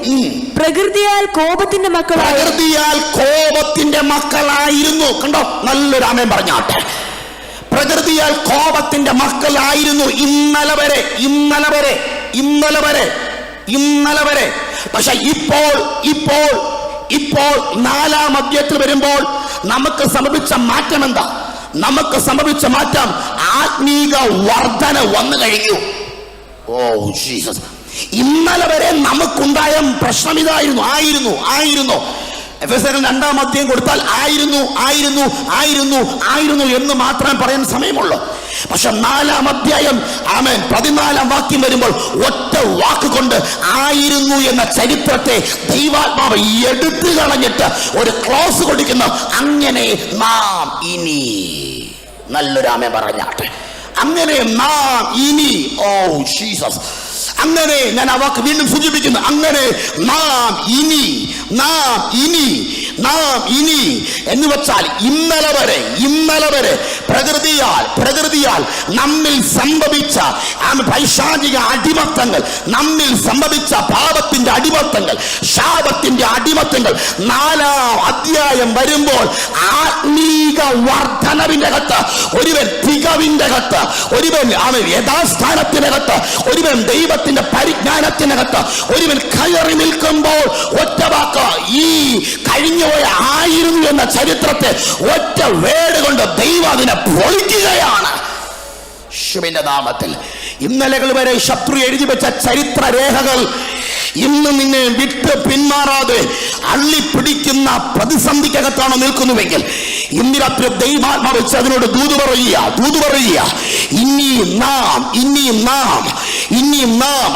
പ്രകൃതിയാൽ കോപത്തിന്റെ മക്കളായിരുന്നു. കണ്ടോ, നല്ലൊരു ആമേൻ പറഞ്ഞാട്ടെ. പ്രകൃതിയാൽ കോപത്തിന്റെ മക്കളായിരുന്നു ഇന്നലെ വരെ. പക്ഷെ ഇപ്പോൾ 4-ാം അധ്യായത്തിൽ വരുമ്പോൾ നമുക്ക് സംഭവിച്ച മാറ്റം എന്താ? നമുക്ക് സംഭവിച്ച മാറ്റം ആത്മീക വർധന വന്നു കഴിഞ്ഞു. Oh Jesus. ഇന്നലെ വരെ നമുക്കുണ്ടായ പ്രശ്നം ഇതായിരുന്നു. ആയിരുന്നു എഫെസ്യർ 2-ാം അധ്യായം കൊടുത്താൽ ആയിരുന്നു എന്ന് മാത്രമേ പറയാൻ സമയമുള്ളൂ. പക്ഷെ 4-ാം അധ്യായം 14-ാം വാക്യം വരുമ്പോൾ ഒറ്റ വാക്കുകൊണ്ട് ആയിരുന്നു എന്ന ചരിത്രത്തെ ദൈവാത്മാവ് എടുത്തു കളഞ്ഞിട്ട് ഒരു ക്ലോസ് കൊടുക്കുന്നു. അങ്ങനെ നാം ഇനി, നല്ലൊരു ആമേൻ പറഞ്ഞാട്ടെ, അങ്ങനെ നാം ഇനി, ഓ ജീസസ്, അങ്ങനെ ഞാൻ ആ വാക്ക് വീണ്ടും സൂചിപ്പിക്കുന്നു. അങ്ങനെ നാം ഇനി എന്ന് വെച്ചാൽ ഇന്നലെ വരെ പ്രകൃതിയാൽ നമ്മിൽ സംഭവിച്ച പൈശാചിക അടിമത്തങ്ങൾ, നമ്മിൽ സംഭവിച്ച പാപത്തിന്റെ അടിമത്തങ്ങൾ, ശാപത്തിന്റെ അടിമത്തങ്ങൾ 4-ാം അധ്യായം വരുമ്പോൾ ആത്മീക വർധനവിനകത്ത് ഒരുവൻ, തികവിൻ്റെകത്ത് ഒരുവൻ, യഥാസ്ഥാനത്തിനകത്ത് ഒരുവൻ, ദൈവത്തിന്റെ പരിജ്ഞാനത്തിനകത്ത് ഒരുവൻ കയറി നിൽക്കുമ്പോൾ ഒറ്റ വാക്ക്, ഈ കഴിഞ്ഞുപോയ ആയിരുന്നു എന്ന ചരിത്രത്തെ ഒറ്റ വേട് കൊണ്ട് ദൈവം അതിനെ പൊളിക്കുകയാണ്. യേശുവിന്റെ നാമത്തിൽ ഇന്നലകൾ വരെ ശത്രു എഴുതി വെച്ച ചരിത്ര രേഖകൾ ഇന്ന് നിന്നെ വിട്ട് പിന്മാറാതെ അള്ളിപ്പിടിക്കുന്ന പ്രതിസന്ധിക്കകത്താണ് നിൽക്കുന്നുവെങ്കിൽ ഇന്ന് രാത്രി ദൈവാത്മാവ് വെച്ച് അതിനോട് ദൂത് പറയുക. ഇനി നാം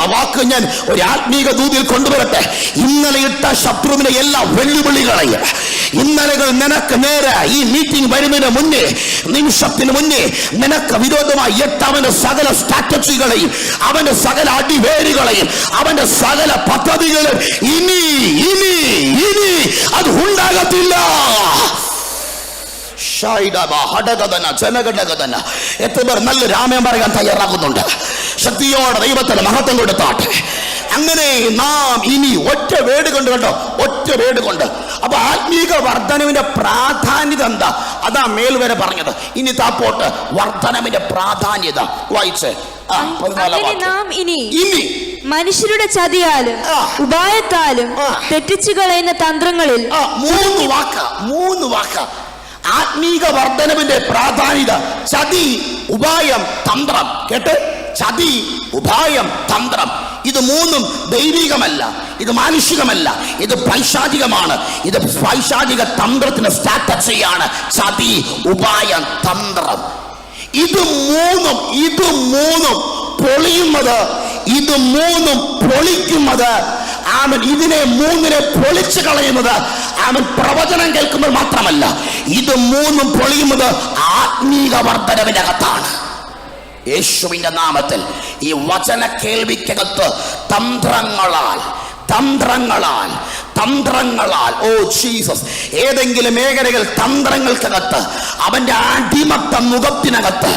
ആ വാക്ക് ഞാൻ ഒരു ആത്മീക ദൂതിൽ കൊണ്ടുവരട്ടെ. ഇന്നലെ ഇട്ട ശത്രുവിനെ എല്ലാ വെല്ലുവിളികളെയും, ഇന്നലകൾ നിനക്ക് നേരെ ഈ മീറ്റിംഗ് വരുന്നതിന് മുന്നേ, നിമിഷത്തിന് മുന്നേ നിനക്ക് വിരോധമായി അവന്റെ സകല സ്ട്രാറ്റജികളെയും, അവന്റെ സകല അടിവേരുകളെയും, അവന്റെ സകല പദ്ധതികളും ഇനി അത് ഉണ്ടാകത്തില്ല. എത്ര പേർ നല്ല രാമയം പറയാൻ തയ്യാറാകുന്നുണ്ട്? ശക്തിയോടെ ദൈവത്തിന് മഹത്വം കൊടുത്താട്ടെ. അങ്ങനെ നാം ഇനി, ഒറ്റ വേട് കൊണ്ട്, ഒറ്റ വേട് കൊണ്ട്. അപ്പൊ ആത്മീക വർധനവിന്റെ പ്രാധാന്യത എന്താ? അതാ മേൽവരെ പറഞ്ഞത്. ഇനി താപ്പോട്ട് വർധനവിന്റെ പ്രാധാന്യത വായിച്ച് നാം ഇനി മനുഷ്യരുടെ ചതിയാലും ഉപായത്താലും തെറ്റിച്ചു കളയുന്ന തന്ത്രങ്ങളിൽ, മൂന്ന് വാക്ക് ആത്മീക വർധനവിന്റെ പ്രാധാന്യത. ചതി, ഉപായം, തന്ത്രം. കേട്ട്, ചതി, ഉപായം, തന്ത്രം. ഇത് മൂന്നും ദൈവികമല്ല, ഇത് മാനുഷികമല്ല, ഇത് പൈശാചികമാണ്. ഇത് പൈശാചിക തന്ത്രത്തിന് സ്ട്രാറ്റജിയാണ്. ചതി, ഉപായം, തന്ത്രം. ഇത് മൂന്നും പൊളിക്കുന്നത് ഇതിനെ മൂന്നിനെ പൊളിച്ചു കളയുന്നത് പ്രവചനം കേൾക്കുമ്പോൾ മാത്രമല്ല, ഇത് മൂന്നും പൊളിയുന്നത് ആത്മീക വർധനവിന്റെ അകത്താണ്. യേശുവിന്റെ നാമത്തിൽ ഈ വചന കേൾവിക്കകത്ത് തന്ത്രങ്ങളാൽ ഓ ജീസസ്, ഏതെങ്കിലും മേഖലകൾ തന്ത്രങ്ങൾക്കകത്ത്, അവന്റെ അടിമത്ത മുഖത്തിനകത്ത്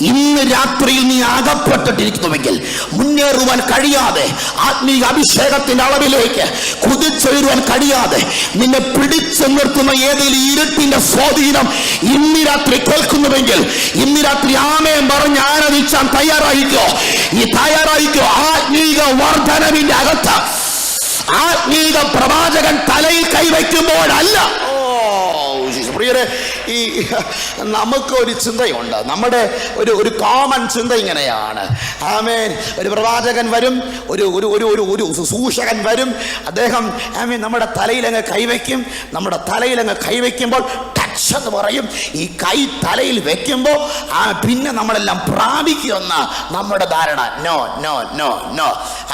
ഇന്ന് രാത്രിയിൽ നീ അകപ്പെട്ടിട്ടിരിക്കുന്നുവെങ്കിൽ, മുന്നേറുവാൻ കഴിയാതെ, ആത്മീയ അഭിഷേകത്തിന്റെ അളവിലേക്ക് കുതിച്ചുയരുവാൻ കഴിയാതെ നിന്നെ പിടിച്ചു നിർത്തുന്ന ഏതെങ്കിലും ഇരുട്ടിന്റെ സ്വാധീനം ഇന്ന് രാത്രി കേൾക്കുന്നുവെങ്കിൽ, ഇന്ന് രാത്രി ആമേൻ പറഞ്ഞ് ആരാധിച്ചാൻ തയ്യാറായിക്കോ. ആത്മീക വർധനവിന്റെ അകത്ത് ആത്മീക പ്രവാചകൻ തലയിൽ കൈവയ്ക്കുമ്പോഴല്ല. പ്രിയരെ, ഈ നമുക്കൊരു ചിന്തയുണ്ട്, നമ്മുടെ ഒരു കോമൺ ചിന്ത ഇങ്ങനെയാണ്. ആമേൻ, ഒരു പ്രവാചകൻ വരും, ഒരു ശുശ്രൂഷകൻ വരും, അദ്ദേഹം നമ്മുടെ തലയിലങ്ങ് കൈവയ്ക്കുമ്പോൾ ടച്ച് എന്ന് പറയും. ഈ കൈ തലയിൽ വെക്കുമ്പോൾ പിന്നെ നമ്മളെല്ലാം പ്രാപിക്കുമെന്ന നമ്മുടെ ധാരണ. നോ.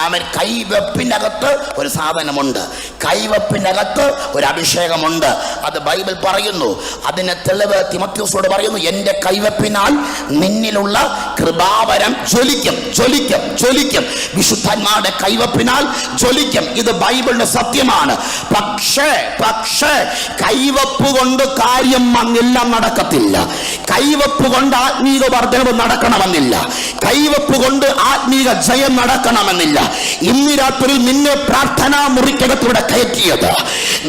ആമേൻ, കൈവെപ്പിനകത്ത് ഒരു സാധനമുണ്ട്, കൈവെപ്പിനകത്ത് ഒരു അഭിഷേകമുണ്ട്. അത് ബൈബിൾ പറയുന്നു. അതിന് തെളിവ് തിമോഥെയോസിനോട് പറയുന്നു, എന്റെ കൈവെപ്പിനാൽ നിന്നിലുള്ള കൃപാവരം ജ്വലിക്കും. വിശുദ്ധന്മാരുടെ കൈവെപ്പിനാൽ ജ്വലിക്കും. ഇത് ബൈബിളിന്റെ സത്യമാണ്. പക്ഷേ കൈവെപ്പ് കൊണ്ട് കാര്യം എല്ലാം നടക്കത്തില്ല. കൈവെപ്പ് കൊണ്ട് ആത്മീക വർദ്ധനവ് നടക്കണമെന്നില്ല. കൈവെപ്പ് കൊണ്ട് ആത്മീക ജയം നടക്കണമെന്നില്ല. ഇന്ന് രാത്രി നിന്നെ പ്രാർത്ഥനാ മുറിക്കകത്തൂടെ കയറ്റിയത്,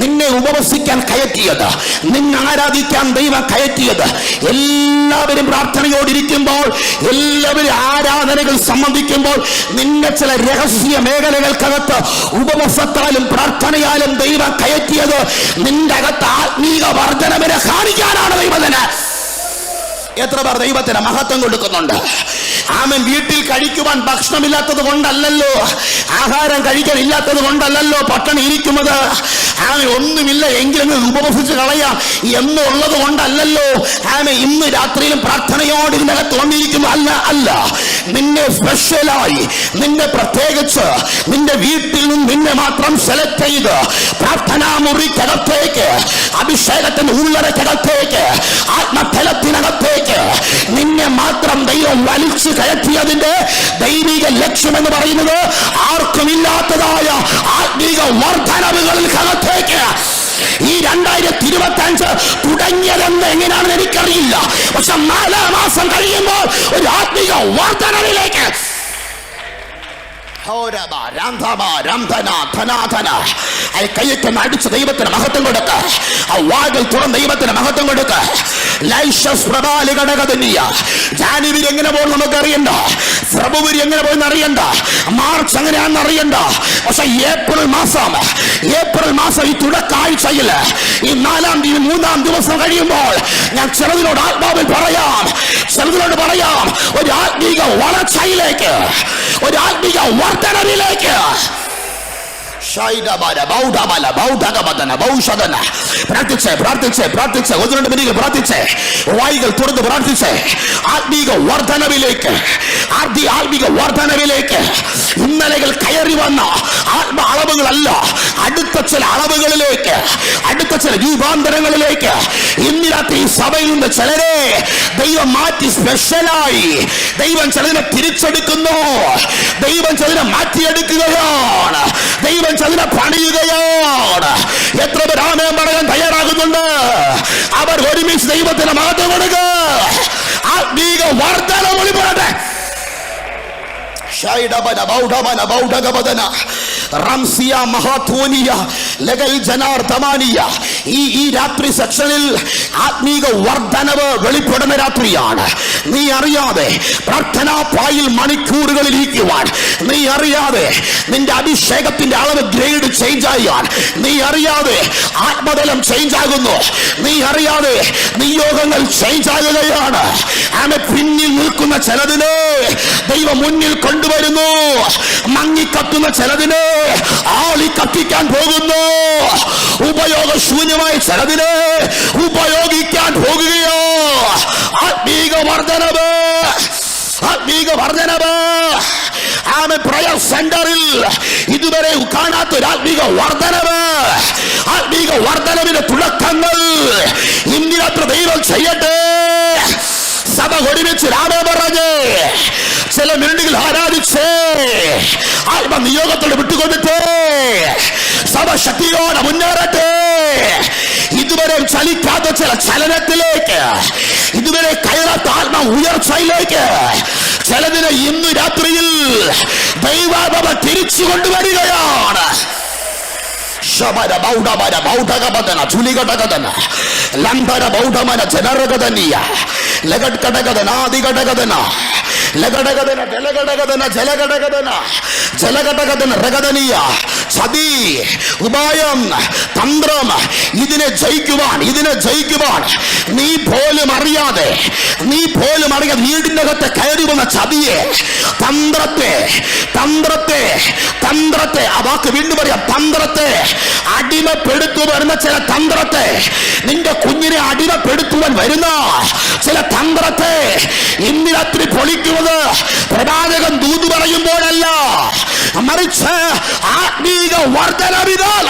നിന്നെ ഉപവസിക്കാൻ കയറ്റിയത്, നിന്നെ ആരാധിക്കാൻ ദൈവം കയറ്റിയത്, എല്ലാവരും പ്രാർത്ഥനയോടിരിക്കുമ്പോൾ, എല്ലാവരും ആരാധനകൾ സംബന്ധിക്കുമ്പോൾ, നിന്നെ ചില രഹസ്യ മേഖലകൾക്കകത്ത് ഉപവസത്താലും പ്രാർത്ഥനയാലും ദൈവം കയറ്റിയത് നിന്റെ അകത്ത് ആത്മീക വർധനവിനെ കാണിക്കാനാണ് ദൈവത്തിന്. എത്ര പേർ ദൈവത്തിന് മഹത്വം കൊടുക്കുന്നുണ്ട്? ആമേൻ. വീട്ടിൽ കഴിക്കുവാൻ ഭക്ഷണമില്ലാത്തത് കൊണ്ടല്ലല്ലോ, ആഹാരം കഴിക്കാൻ ഇല്ലാത്തത് കൊണ്ടല്ലല്ലോ പട്ടണി ഇരിക്കുന്നത്. ആമേൻ. ഒന്നുമില്ല എങ്കിലും ഉപവസിച്ച് കളയാം എന്നുള്ളത് കൊണ്ടല്ലല്ലോ ആമേൻ ഇന്ന് രാത്രിയിലും പ്രാർത്ഥനയോട് ഇതിനകത്ത് വന്നിരിക്കുന്നു. അല്ല, നിന്നെ സ്പെഷ്യലായി, നിന്നെ പ്രത്യേകിച്ച് നിന്റെ വീട്ടിൽ നിന്ന് നിന്നെ മാത്രം സെലക്ട് ചെയ്ത് പ്രാർത്ഥനാ മുറിക്കകത്തേക്ക്, അഭിഷേകത്തിന്റെ ഉള്ളറക്കകത്തേക്ക്, ആത്മതലത്തിനകത്തേക്ക് നിന്നെ മാത്രം ദൈവം വലിച്ചു കയറ്റിയതിന്റെ ദൈവിക ലക്ഷ്യം എന്ന് പറയുന്നത് ആർക്കുമില്ലാത്തതായ ആത്മീക വർധനവുകൾക്കകത്തേക്ക് ഈ 2025 തുടങ്ങിയതെന്ന് എങ്ങനെയാണെന്ന് എനിക്കറിയില്ല. പക്ഷെ 4 മാസം കഴിയുമ്പോൾ ഒരു ആത്മീക വർധനവിലേക്ക് കയ്യൊക്കെ അടിച്ച് ദൈവത്തിന് മഹത്വം കൊടുക്ക. ആ വാകൾ തുറന്ന് ദൈവത്തിന് മഹത്വം കൊടുക്ക. ജാനുവരി എങ്ങനെ പോകും നമുക്കറിയണ്ട, ഫെബ്രുവരി എങ്ങനെ പോയെന്ന് അറിയണ്ട, മാർച്ച് എങ്ങനെയാണെന്ന് അറിയണ്ട. പക്ഷെ ഏപ്രിൽ മാസം ഈ തുടക്കാഴ്ചയിൽ ഈ 4-ാം തീയതി 3-ാം ദിവസം കഴിയുമ്പോൾ ഞാൻ ചിലതിനോട് ആത്മാവിൽ പറയാം, ഒരു ആത്മീക വളർച്ചയിലേക്ക്, ഒരു ആത്മീക വർധനവിലേക്ക്. പ്രാർത്ഥിച്ച് 1-2 മിനിറ്റ് പ്രാർത്ഥിച്ച് വായികൾ തുറന്ന് പ്രാർത്ഥിച്ച് ആത്മീക വർധനവിലേക്ക് ഇന്നലകൾ കയറി വന്ന ആത്മ അളവുകളല്ല, അടുത്ത ചില അളവുകളിലേക്ക്, അടുത്ത ചില രൂപാന്തരങ്ങളിലേക്ക് ഇന്ന് രാത്രി ഈ സഭയിൽ നിന്ന് ചിലരെ ദൈവം മാറ്റി സ്പെഷ്യലായി. ദൈവം ചിലതിനെ തിരിച്ചെടുക്കുന്നു, ദൈവം ചിലതിനെ മാറ്റിയെടുക്കുകയാണ്, ദൈവം ചിലതിനെ പണിയുകയാണ്. എത്ര പേർ ആമേൻ പറയാൻ തയ്യാറാകുന്നുണ്ട്? അവർ ഒരുമിച്ച് ദൈവത്തിന് മഹത്വം കൊടുക്കുക. ആത്മീക വർധന വെളിപ്പെടട്ടെ. ഈ രാത്രി സെക്ഷനിൽ ആത്മീക വർധനവ് വെളിപ്പെടുന്ന രാത്രിയാണ്. നീ അറിയാതെ പ്രാർത്ഥനാ പായിൽ മണിക്കൂറുകളിൽ ഇരിക്കുവാൻ, നീ അറിയാതെ നിന്റെ അഭിഷേകത്തിന്റെ അളവ് ഗ്രേഡ് ചേഞ്ച് ആയാൽ, നീ അറിയാതെ ആത്മതലം ചേഞ്ച് ആകുന്നു, നീ അറിയാതെ നിയോഗങ്ങൾ ചേഞ്ച് ആകുകയാണ്. ആമേ. പിന്നിൽ നിൽക്കുന്ന ചിലതിനെ ദൈവം മുന്നിൽ കൊണ്ടുവരുന്നു. മങ്ങിക്കത്തുന്ന ചിലതിനെ ആളി കത്തിക്കാൻ പോകുന്നു. ഉപയോഗശൂന്യമായ ചിലതിനെ ഉപയോഗിക്കാൻ പോകുകയോ. ആത്മീക വർധനവ് ആമേ. പ്രയർ സെന്ററിൽ ഇതുവരെ കാണാത്തൊരു ആത്മീക വർധനവിന്റെ തുടക്കങ്ങൾ ഇന്നിരാത്രി ദൈവം ചെയ്യട്ടെ. സഭ ഒരുമിച്ച് രാമേ പറഞ്ഞ് ചില മിനിറ്റുകൾ ആരാധിച്ച് ആത്മനിയോഗത്തോട് വിട്ടുകൊടുത്ത് സഭ ശക്തിയോടെ മുന്നേറട്ടെ. ഇതുവരെ ചലിക്കാത്ത ചില ചലനത്തിലേക്ക്, ഇതുവരെ കയറാത്ത ആത്മ ഉയർച്ചയിലേക്ക് ചിലതിനെ ഇന്ന് രാത്രിയിൽ ദൈവാത്മ തിരിച്ചു കൊണ്ടുവരികയാണ്. ചതി, ഉപായം, തന്ത്രം, ഇതിനെ ജയിക്കുവാൻ നീ പോലും അറിയാതെ വീടിനകത്ത് കയറി വന്ന ചതിയെ, തന്ത്രത്തെ ആ വാക്ക് വീണ്ടും പറയാം, തന്ത്രത്തെ അടിമപ്പെടുത്തുവാൻ വരുന്ന ചില തന്ത്രത്തെ, നിന്റെ കുഞ്ഞിനെ അടിമപ്പെടുത്തുവാൻ വരുന്ന ചില തന്ത്രത്തെ ഇന്ന് രാത്രി പൊളിക്കുന്നത് പ്രവാചകൻ ദൂത് പറയുമ്പോഴല്ല, മറിച്ച് ആത്മീക വർധനവിനാൽ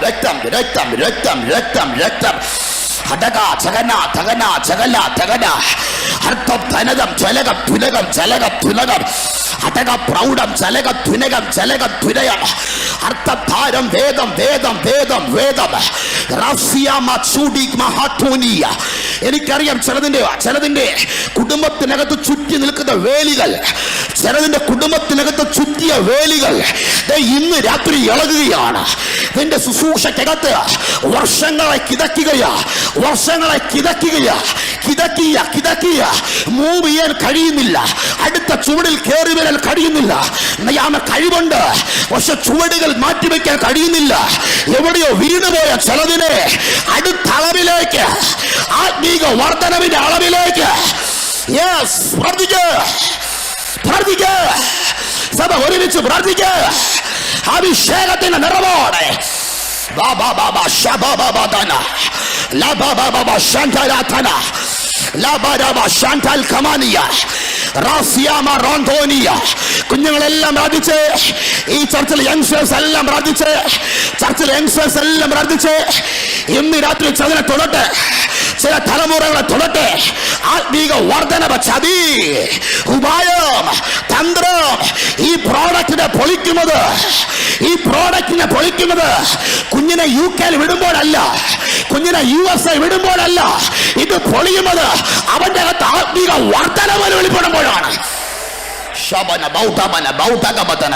രക്തം ഹടക ചകന തകന ചകല തകന അർത്ഥം ധനകം ചലകം തുലകം ചലകം തുലകം ഹടക പ്രൗഢം ചലകം തുനകം ചലകം തുനയം അർത്ഥധാരം വേദം വേദം വേദം വേദം എനിക്കറിയാം ചിലതിന്റെ കുടുംബത്തിനകത്ത് ചുറ്റി നിൽക്കുന്ന വേലികൾ, ചിലതിന്റെ കുടുംബത്തിനകത്ത് ചുറ്റിയ വേലികൾ ഇന്ന് രാത്രി ഇളകുകയാണ്. നിന്റെ ശുശ്രൂഷക്കകത്ത് വർഷങ്ങളെ കിതയ്ക്കുകയാ കിതക്കിയ മൂവ് ചെയ്യാൻ കഴിയുന്നില്ല, അടുത്ത ചുവടിൽ കയറി വരാൻ കഴിയുന്നില്ല. കഴിവുണ്ട്, പക്ഷെ ചുവടുകൾ മാറ്റിവെക്കാൻ കഴിയുന്നില്ല. എവിടെയോ വീണുപോയ ചിലതിനെ അടുത്ത അളവിലേക്ക്, ആത്മീക വർധനവിന്റെ അളവിലേക്ക് പ്രാർത്ഥിക്കുക. സഭ ഒരുമിച്ച് പ്രാർത്ഥിക്കുക. അഭിഷേകത്തിന്റെ നിറവോടെ കുഞ്ഞുങ്ങളെല്ലാം പ്രാർത്ഥിച്ച്, ഈ ചർച്ചിൽ യങ്സ്റ്റേഴ്സ് എല്ലാം പ്രാർത്ഥിച്ച്, ഇന്ന് രാത്രി ചതിനെ തൊടട്ടെ, ചില തലമുറകളെ തൊടട്ടെ. ആത്മീക വർധനവ, ചതി, ഉപായം, തന്ത്രം ഈ പ്രോഡക്റ്റിനെ പൊളിക്കുന്നത് കുഞ്ഞിനെ UK വിടുമ്പോഴല്ല, കുഞ്ഞിനെ USA വിടുമ്പോഴല്ല, ഇത് പൊളിയുന്നത് അവന്റെ അകത്ത് ആത്മീക വർധനവ വെളിപ്പെടുമ്പോഴാണ്. ശബന ബൗദ്ധമന ബൗദ്ധകമതന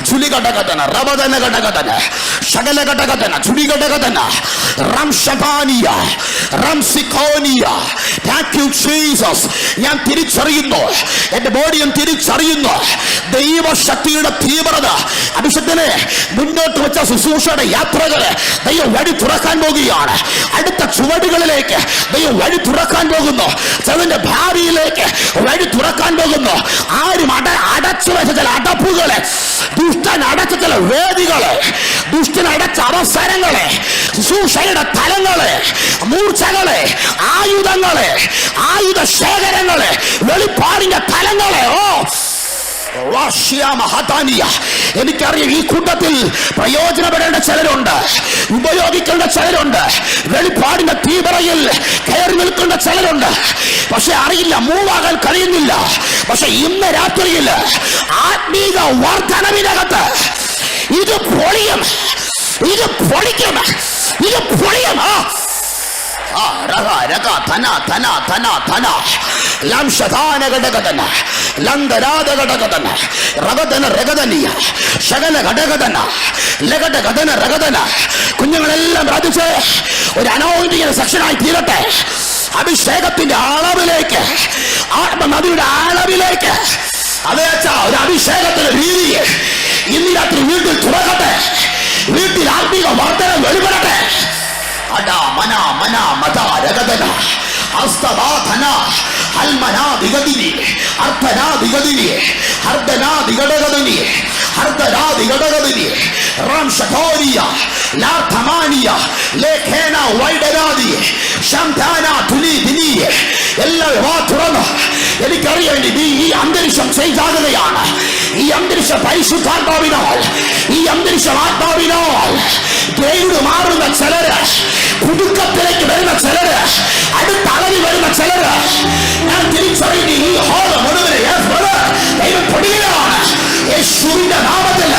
ചുലികടകതന റബദന ഗടകതന ശകലകടകതന ചുലികടകതന റംശപാനിയ റംസികോനിയ. Thank you Jesus. ഞാൻ തിരിച്ചറിയുന്നു, എന്റെ ബോഡിയും തിരിച്ചറിയുന്നു ദൈവശക്തിയുടെ തീവ്രത. അഭിഷേകത്തിനെ മുന്നോട്ട് വെച്ച ശുശ്രൂഷയുടെ യാത്രകളെ ദൈവം വഴി തുറക്കാൻ പോകുകയാണ്. അടുത്ത ചുവടുകളിലേക്ക് ദൈവം വഴി തുറക്കാൻ പോകുന്നു. അതിന്റെ ഭാവിയിലേക്ക് വഴി തുറക്കാൻ പോകുന്നു. ആരും അടച്ചു വെച്ച ചില അടപ്പുകളെ, ദുഷ്ടൻ അടച്ച ചില വേദികളെ, ദുഷ്ടൻ അടച്ച അവസരങ്ങളെ, ശുശ്രൂഷയുടെ തലങ്ങളെ, മൂർച്ചകളെ, ആയുധങ്ങളെ, ആയുധ ശേഖരങ്ങളെ, വെളിപ്പാടിന്റെ തലങ്ങളെ എനിക്കറിയാം. ഈ കൂട്ടത്തിൽ പ്രയോജനപ്പെടേണ്ട ചിലരുണ്ട്, ഉപയോഗിക്കേണ്ട ചിലരുണ്ട്, വെളിപ്പാടിന്റെ തീവ്രയിൽ കയറി നിൽക്കേണ്ട ചിലരുണ്ട്. പക്ഷെ അറിയില്ല, മൂവാകാൻ കഴിയുന്നില്ല. പക്ഷെ ഇന്ന് രാത്രിയിൽ ആത്മീക വർധനവിനകത്ത് ഇത് പൊളിയും. കുഞ്ഞുങ്ങളെല്ലാം പ്രാർത്ഥിച്ച് ഒരു അനോയിന്റിങ് സെക്ഷനായി തീരട്ടെ. അഭിഷേകത്തിന്റെ അളവിലേക്ക്, ആത്മനദിയുടെ അളവിലേക്ക്, അതേ ഒരു അഭിഷേകത്തിന്റെ രീതി ഇന്ന് രാത്രി വീട്ടിൽ തുറക്കട്ടെ. വീട്ടിൽ ആത്മീക വർധന വെളിപ്പെടട്ടെ. എനിക്കറിയാം ഈ അന്തരീക്ഷം ചെയ്താകുകയാണ്. ഈ അന്തരീക്ഷ പരിശുദ്ധാത്മാവിനാൽ, ഈ അന്തരീക്ഷം ആത്മാവിനാൽ ഗ്രേഡ് മാറുന്ന ചിലര്, പുതുക്കത്തിലേക്ക് വരുന്ന ചിലര്, അടുത്ത അളവിൽ വരുന്ന ചിലര്. ഞാൻ തിരിച്ചറിയുന്ന ഈ ഹോള് മുഴുവൻ ദൈവം പൊടിയാണ്. യേശുവിന്റെ നാമത്തിൽ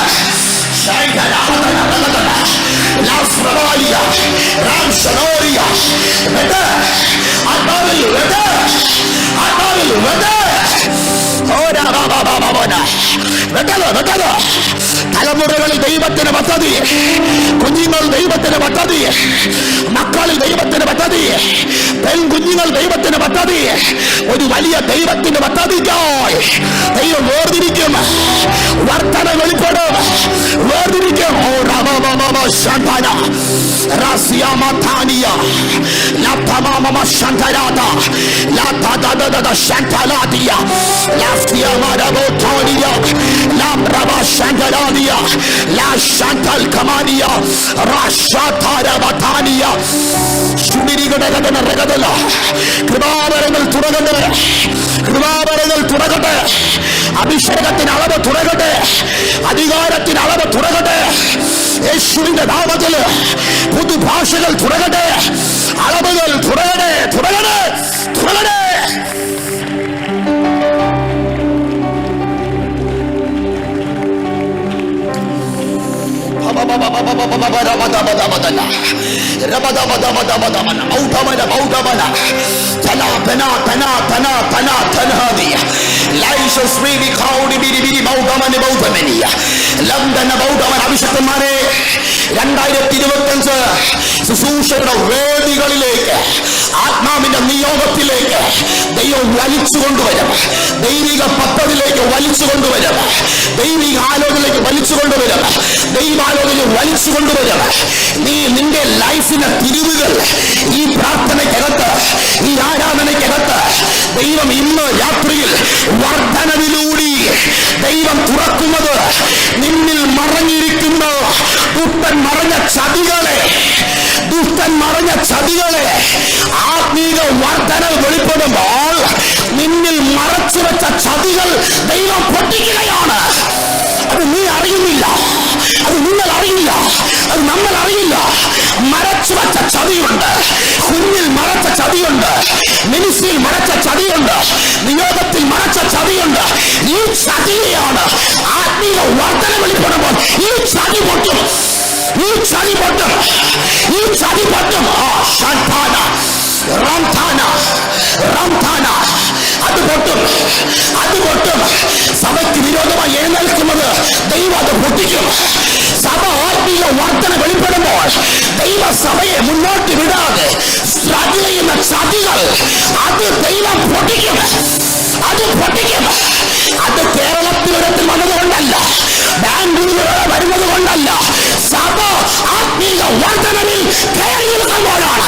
തലമുറകളിൽ ദൈവത്തിന് പദ്ധതി, കുഞ്ഞുങ്ങൾ ദൈവത്തിന് പദ്ധതി, മക്കളിൽ ദൈവത്തിന് പദ്ധതി, പെൺകുഞ്ഞുങ്ങൾ ദൈവത്തിന് പദ്ധതി, ഒരു വലിയ ദൈവത്തിന്റെ പദ്ധതിക്കായി ദൈവം വേർതിരിക്കും. വർധന വെളിപ്പെടും, വേർതിരിക്കും. കൃപാവരങ്ങൾ തുറകട്ടെ, കൃപാവരങ്ങൾ തുറകട്ടെ. അഭിഷേകത്തിന് അളവ് തുറകട്ടെ, അധികാരത്തിന് അളവ് തുറകട്ടെ. യേശുവിന്റെ നാമത്തിൽ പുതുഭാഷകൾ തുറകട്ടെ, അളവുകൾ തുറകട്ടെ, തുറകട്ടെ, തുറകട്ടെ. ലണ്ടൻ അബൌട്ട് അവൻ അഭിഷക്തന്മാരെ 2025 ശുശ്രൂഷയുടെ വേദികളിലേക്ക് ആത്മാവിന്റെ നിയോഗത്തിലേക്ക് ദൈവം വലിച്ചു കൊണ്ടുവരും. ദൈവിക പദ്ധതിയിലേക്ക് വലിച്ചു കൊണ്ടുവരും. ദൈവിക ആലോചനയിലേക്ക് വലിച്ചു കൊണ്ടുവരും. ദൈവാലോചനയിൽ വലിച്ചു കൊണ്ടുവരും. നീ നിന്റെ ലൈഫിന്റെ തിരിവുകൾ ഈ പ്രാർത്ഥനയ്ക്കകത്ത്, ഈ ആരാധനയ്ക്കകത്ത് ദൈവം ഇന്ന് രാത്രിയിൽ വർധനവിലൂടെ ദൈവം തുറക്കുന്നത് നിന്നിൽ മറഞ്ഞിരിക്കുന്ന ദുഷ്ടൻ മറഞ്ഞ ചതികളെ ആത്മീക വർധന വെളിപ്പെടുമ്പോൾ നിന്നിൽ മറച്ചു വെച്ച ചതികൾ ദൈവം പൊട്ടിക്കുകയാണ്. അത് നീ അറിയുന്നില്ല, അത് നിങ്ങൾ അറിയില്ല, അത് നമ്മൾ അറിയില്ല. മറച്ചു വെച്ച ചതിയുണ്ട്, കുഞ്ഞിൽ മറച്ച ചതിയുണ്ട്, മിനിസ്ട്രിയിൽ മറച്ച ചതിയുണ്ട്, നിയോഗത്തിൽ മറച്ച ചതിയുണ്ട്. ഈ ചതിയെയാണ് ആത്മീയ വർധന വെളിപ്പെടുമ്പോൾ ഈ ചതി പൊട്ടും, ഈ ചതി പൊട്ടും, ഈ ചതി പൊട്ടും. അത് പൊട്ടും, അത് പൊട്ടും. സഭയ്ക്ക് വിരോധമായി എഴുന്നേൽക്കുന്നത് ദൈവം അത് പൊട്ടിക്കും. സഭ ആത്മീയ വർധന വെളിപ്പെടുമ്പോൾ ദൈവസഭയെ മുന്നോട്ട് വിടാതെ സ്ട്രഗിൾ ചെയ്യുന്ന ചതികൾ അത് ദൈവം പൊട്ടിക്കും, അത് പൊട്ടിക്കും. അത് കേരളത്തിലൊരത്തിൽ വന്നതുകൊണ്ടല്ല, ബാംഗ്ലൂർ വരുന്നത് കൊണ്ടല്ല, സഭ ആത്മീയ വർധനയിൽ കയറി നിൽക്കുമ്പോഴാണ്.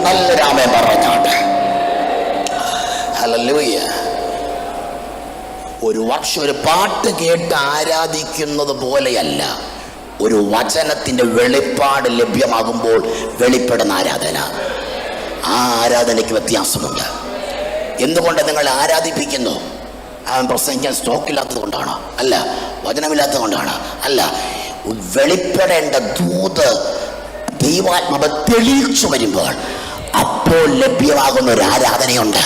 നല്ലൊരാമേ പറഞ്ഞാട്ടെ. ഹല്ലേലൂയ. ഒരു വർഷം ഒരു പാട്ട് കേട്ട് ആരാധിക്കുന്നത് പോലെയല്ല, ഒരു വചനത്തിന്റെ വെളിപ്പാട് ലഭ്യമാകുമ്പോൾ വെളിപ്പെടുന്ന ആരാധന. ആ ആരാധനയ്ക്ക് വ്യത്യാസമുണ്ട്. എന്തുകൊണ്ട് നിങ്ങൾ ആരാധിപ്പിക്കുന്നു? അവൻ പ്രസംഗിക്കാൻ സ്റ്റോക്കില്ലാത്തത് കൊണ്ടാണോ? അല്ല. വചനമില്ലാത്തത് കൊണ്ടാണ്? അല്ല. വെളിപ്പെടേണ്ട ദൂത് ദൈവാത്മാവ് തെളിയിച്ചു വരുമ്പോൾ അപ്പോൾ ലഭ്യമാകുന്ന ഒരു ആരാധനയുണ്ട്.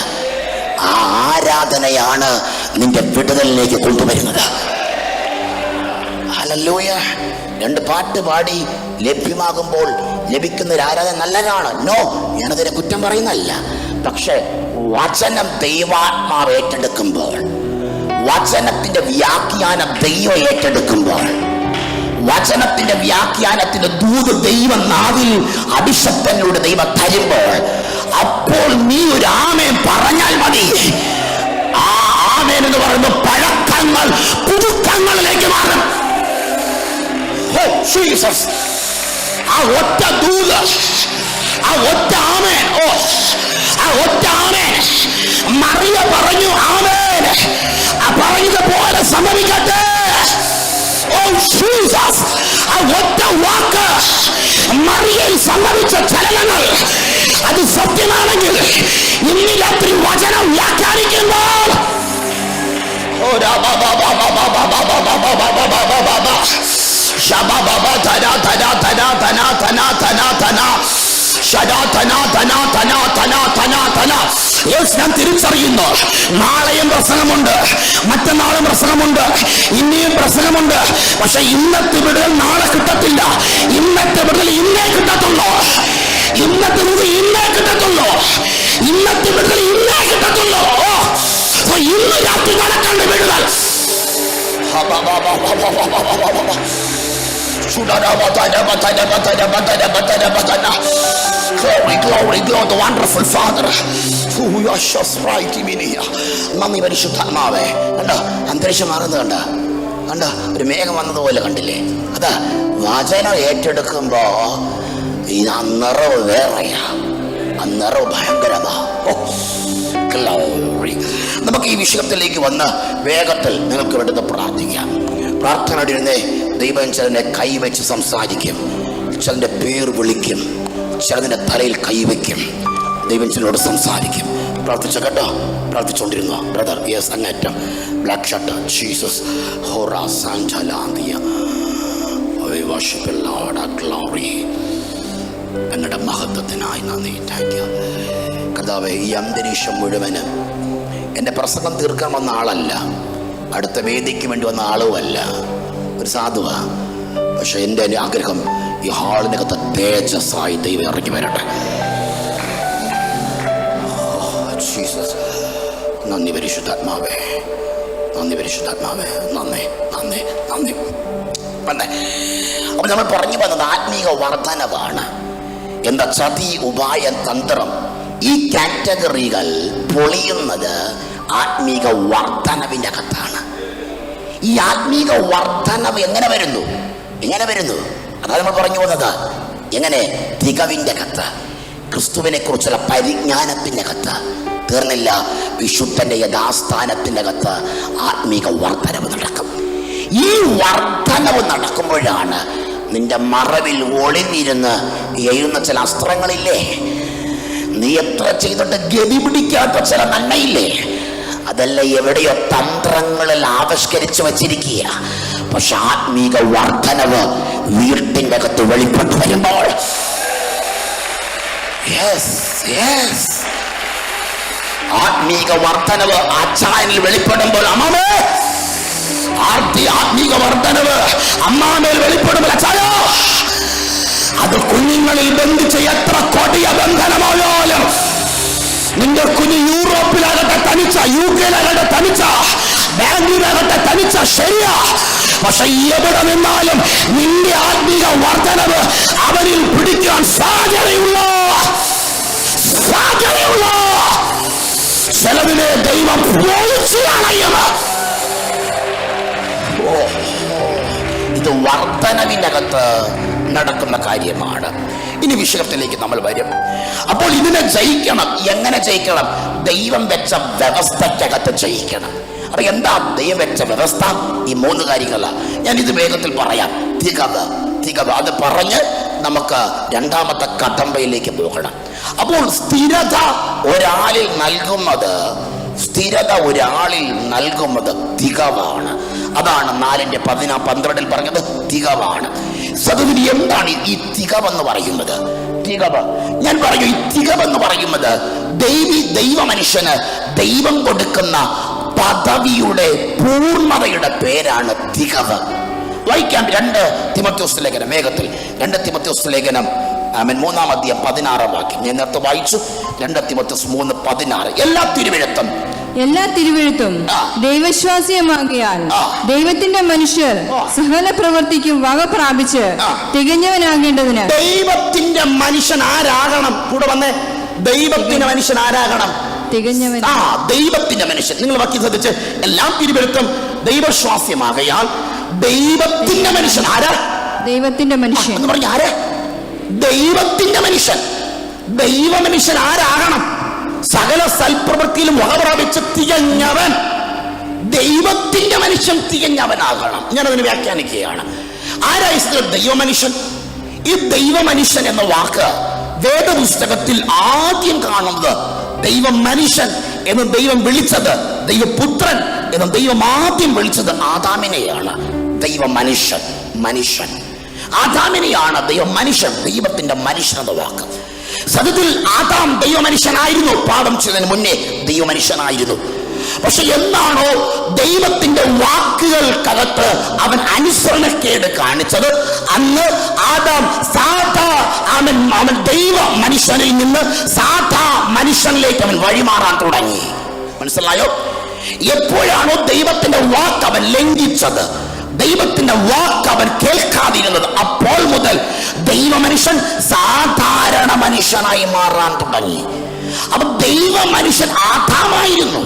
ആ ആരാധനയാണ് നിന്റെ വിടുതലിലേക്ക് കൊണ്ടുവരുന്നത്. ഹല്ലേലൂയ. 2 പാട്ട് പാടി ലഭ്യമാകുമ്പോൾ ലഭിക്കുന്ന ഒരു ആരാധന നല്ലതാണ്. നോ, ഞാനതിനെ കുറ്റം പറയുന്നല്ല. പക്ഷെ വചനം ദൈവാത്മാവ് ഏറ്റെടുക്കുമ്പോൾ, വചനത്തിന്റെ വ്യാഖ്യാനം ദൈവം ഏറ്റെടുക്കുമ്പോൾ, വചനത്തിന്റെ വ്യാഖ്യാനത്തിന്റെ ദൂത് ദൈവം നാവിൽ അഭിഷക്തനിലൂടെ ദൈവം തരുമ്പോൾ, അപ്പോൾ നീ ഒരു ആമേൻ പറഞ്ഞാൽ മതി. ആ ആമേൻ എന്ന് പറയുമ്പോൾ പഴക്കങ്ങൾ പുതുക്കങ്ങളിലേക്ക് മാറും. ആ ഒറ്റ ദൂത്, ആ ഒറ്റ ആമേൻ, ആ ഒറ്റ ആമേൻ. മറിയ പറഞ്ഞു ആമേൻ, പറഞ്ഞതുപോലെ സംഭവിക്കട്ടെ. ആ ഒറ്റ വാക്ക് മറിയയിൽ സംഭവിച്ച ചലനങ്ങൾ അത് സത്യമാണെങ്കിൽ ഇന്ന് രാത്രി വചനം വ്യാഖ്യാനിക്കുമ്പോൾ ഞാൻ തിരിച്ചറിയുന്നു. നാളെയും പ്രസംഗമുണ്ട്, മറ്റന്നാളും പ്രസംഗമുണ്ട്, ഇനിയും പ്രസംഗമുണ്ട്. പക്ഷെ ഇന്നത്തെ വിടുതൽ നാളെ കിട്ടത്തില്ല. ഇന്നത്തെ വിടുതൽ ഇന്നേ കിട്ടത്തുള്ളൂ. ഇന്നത്തെ വിടുതൽ ഇന്നേ കിട്ടത്തുള്ളൂ. ഇന്നത്തെ വിടുതൽ ഇന്നേ കിട്ടത്തുള്ളൂ. ഇന്ന് രാത്രി നടക്കേണ്ട വിടുതൽ. Glory, the wonderful Father. You are just right in here. നന്ദി പരിശുദ്ധാത്മാവേ. കണ്ടോ അന്തരീക്ഷം മാറുന്നത് കണ്ടോ? കണ്ടോ ഒരു മേഘം വന്നതുപോലെ കണ്ടില്ലേ? അതാ വചനം ഏറ്റെടുക്കുമ്പോ ഈ അന്നറവ് വേറെയാ, അന്നറവ് ഭയങ്കരമാ. നമുക്ക് ഈ വിഷയത്തിലേക്ക് വന്ന് വേഗത്തിൽ നിങ്ങൾക്ക് വേണ്ടത് പ്രാർത്ഥിക്കാം. പ്രാർത്ഥനയുടെ ദൈവം ചിലനെ കൈവച്ച് സംസാരിക്കും, ചിലന്റെ പേർ വിളിക്കും, ചിലതിന്റെ തലയിൽ കൈവയ്ക്കും. ദൈവം ചിലനോട് സംസാരിക്കും. പ്രാർത്ഥിച്ച കേട്ടോ, പ്രാർത്ഥിച്ചുകൊണ്ടിരുന്നു ബ്രദർ. യെസ്, അങ്ങേറ്റം ബ്ലാക്ക് ഷർട്ട്. ജീസസ് ഹോറാ സാഞ്ചലാന്തിയ ഗ്ലോറി. അങ്ങയുടെ മഹത്വത്തിനായി നന്ദി. താങ്ക് യു കർത്താവേ. ഈ അന്തരീക്ഷം മുഴുവന് എൻ്റെ പ്രസംഗം തീർക്കാൻ വന്ന ആളല്ല, അടുത്ത വേദിക്ക് വേണ്ടി വന്ന ആളുമല്ല, ഒരു സാധുവാ. പക്ഷെ എൻ്റെ ആഗ്രഹം ഈ ഹാളിനകത്ത് തേജസ്സായി ദൈവം ഇറങ്ങി വരട്ടെ. ജീസസ്, നന്ദി പരിശുദ്ധാത്മാവേ, നന്ദി പരിശുദ്ധാത്മാവേ, നന്ദി നന്ദി നന്ദി നന്ദി. അപ്പൊ നമ്മൾ പറഞ്ഞു വന്നത് ആത്മീക വർധനവാണ്. എന്താ? ചതി, ഉപായം, തന്ത്രം, ഈ കാറ്റഗറികൾ പൊളിയുന്നത് ആത്മീക വർധനവിൻ്റെ അകത്താണ്. ഈ ആത്മീക വർധനവ് എങ്ങനെ വരുന്നു? അതാണ് നമ്മൾ പറഞ്ഞു പോകുന്നത്. എങ്ങനെ? തികവിൻ്റെ അകത്ത്, ക്രിസ്തുവിനെ കുറിച്ചുള്ള പരിജ്ഞാനത്തിൻ്റെ അകത്ത്. തീർന്നില്ല, വിശുദ്ധന്റെ യഥാസ്ഥാനത്തിൻ്റെ അകത്ത് ആത്മീക വർധനവ് നടക്കും. ഈ വർധനവ് നടക്കുമ്പോഴാണ് നിന്റെ മറവിൽ ഒളിഞ്ഞിരുന്ന് എഴുന്ന ചില അസ്ത്രങ്ങളില്ലേ, നീ എത്ര ചെയ്തിട്ട് ഗതി പിടിക്കാത്ത ചില നന്മയില്ലേ, അതല്ല എവിടെയോ തന്ത്രങ്ങളിൽ ആവിഷ്കരിച്ചു വച്ചിരിക്കുക. പക്ഷെ ആത്മീക വർധനവ് വീട്ടിൻ്റെ അകത്ത് വെളിപ്പെട്ടു വരുമ്പോൾ, ആത്മീക വർധനവ് അച്ചായനിൽ വെളിപ്പെടുമ്പോൾ, ആത്മീക വർധനവ് അമ്മാമേൽ വെളിപ്പെടുമ്പോൾ, അച്ചായ അത് കുഞ്ഞുങ്ങളിൽ ബന്ധിച്ച എത്ര കൊടിയ ബന്ധനമായാലും, നിന്റെ കുഞ്ഞ് യൂറോപ്പിലാകട്ടെ തനിച്ച, UK-യിലാകട്ടെ തനിച്ച, ബാംഗ്ലൂരിലാകട്ടെ തനിച്ച, ശരിയാ. പക്ഷെ എവിടെ നിന്നാലും നിന്റെ ആത്മീക വർധനവ് അവരിൽ പിടിക്കാൻ സാധ്യതയുള്ള ചിലതിനെ ദൈവം ഇത് വർധനവിൻ്റെ അകത്ത് നടക്കുന്ന കാര്യമാണ്. ഇനി വിഷയത്തിലേക്ക് നമ്മൾ വരും. അപ്പോൾ ഇതിനെ ജയിക്കണം. എങ്ങനെ ജയിക്കണം? ദൈവം വെച്ച വ്യവസ്ഥക്കകത്ത് ജയിക്കണം. അപ്പൊ എന്താ ദൈവം വെച്ച വ്യവസ്ഥ? ഈ 3 കാര്യങ്ങളാണ്. ഞാൻ ഇത് വേഗത്തിൽ പറയാം. തികവ്, അത് പറഞ്ഞ് നമുക്ക് രണ്ടാമത്തെ കടമ്പയിലേക്ക് പോകണം. അപ്പോൾ സ്ഥിരത ഒരാളിൽ നൽകുന്നത് തികവാണ്. അതാണ് 4:12 പറഞ്ഞത്, തികവാണ്. സത്യത്തിൽ എന്താണ് ഈ തികവെന്ന് പറയുന്നത്? ഞാൻ പറയൂ, ഈ തികവെന്ന് പറയുന്നത് ദൈവ മനുഷ്യന് ദൈവം കൊടുക്കുന്ന പദവിയുടെ പൂർണ്ണതയുടെ പേരാണ് തികവ്. വായിക്കാം 2 തിമോഥെയോസ് ലേഖനം, വേഗത്തിൽ 2 തിമോഥെയോസ് ലേഖനം 3:16 ഞാൻ നേരത്തെ വായിച്ചു. 2 തിമോഥെയോസ് 3:16. എല്ലാ തിരുവെഴുത്തും ദൈവശ്വാസ്യമാകിയാൽ ദൈവത്തിന്റെ മനുഷ്യർ സകല പ്രവൃത്തിക്കും വക പ്രാപിച്ച് തികഞ്ഞവനാകേണ്ടതിന്. ദൈവത്തിന്റെ മനുഷ്യൻ ആരാകണം? കൂടെ വന്നേ. ദൈവത്തിന്റെ മനുഷ്യൻ ആരാകണം? തികഞ്ഞവൻ. ദൈവത്തിന്റെ മനുഷ്യൻ. നിങ്ങൾ വാക്യം ശ്രദ്ധിച്ച്, എല്ലാം തിരുവെഴുത്തും ദൈവശ്വാസ്യമാകയാൽ ദൈവത്തിന്റെ മനുഷ്യൻ ആരാ? ദൈവത്തിന്റെ മനുഷ്യൻ എന്ന് പറഞ്ഞ ആരാ? ദൈവത്തിന്റെ മനുഷ്യൻ. ദൈവ മനുഷ്യൻ ആരാകണം? സകല സൽപ്രവൃത്തിയിലും വക പ്രാപിച്ച് തികഞ്ഞവൻ. ദൈവത്തിന്റെ മനുഷ്യൻ തികഞ്ഞവനാകണം. ഞാനതിന് വ്യാഖ്യാനിക്കുകയാണ്. ആരായി ദൈവ മനുഷ്യൻ? ഈ ദൈവ മനുഷ്യൻ എന്ന വാക്ക് വേദപുസ്തകത്തിൽ ആദ്യം കാണുന്നത് ദൈവ മനുഷ്യൻ എന്ന് ദൈവം വിളിച്ചത്, ദൈവപുത്രൻ എന്ന് ദൈവം ആദ്യം വിളിച്ചത് ആദാമിനെയാണ്. ദൈവ മനുഷ്യൻ ആദാമിനെയാണ് ദൈവ മനുഷ്യൻ, ദൈവത്തിന്റെ മനുഷ്യൻ എന്ന വാക്ക്. സത്യത്തിൽ ആദാം ദൈവ മനുഷ്യനായിരുന്നു. പാപം ചെയ്തതിന് മുന്നേ ദൈവ മനുഷ്യനായിരുന്നു. പക്ഷെ എന്നാണോ ദൈവത്തിന്റെ വാക്കുകൾക്കകത്ത് അവൻ അനുസരണക്കേട് കാണിച്ചത്, അന്ന് ആദാം അവൻ ദൈവ മനുഷ്യനിൽ നിന്ന് സാധാ മനുഷ്യനിലേക്ക് അവൻ വഴിമാറാൻ തുടങ്ങി. മനസ്സിലായോ? എപ്പോഴാണോ ദൈവത്തിന്റെ വാക്ക് അവൻ ലംഘിച്ചത്, ദൈവത്തിന്റെ വാക്ക് അവൻ കേൾക്കാതിരുന്നത്, അപ്പോൾ മുതൽ ദൈവ മനുഷ്യൻ സാധാരണ മനുഷ്യനായി മാറാൻ തുടങ്ങി. അപ്പൊ ദൈവ മനുഷ്യൻ ആദാമായിരുന്നു.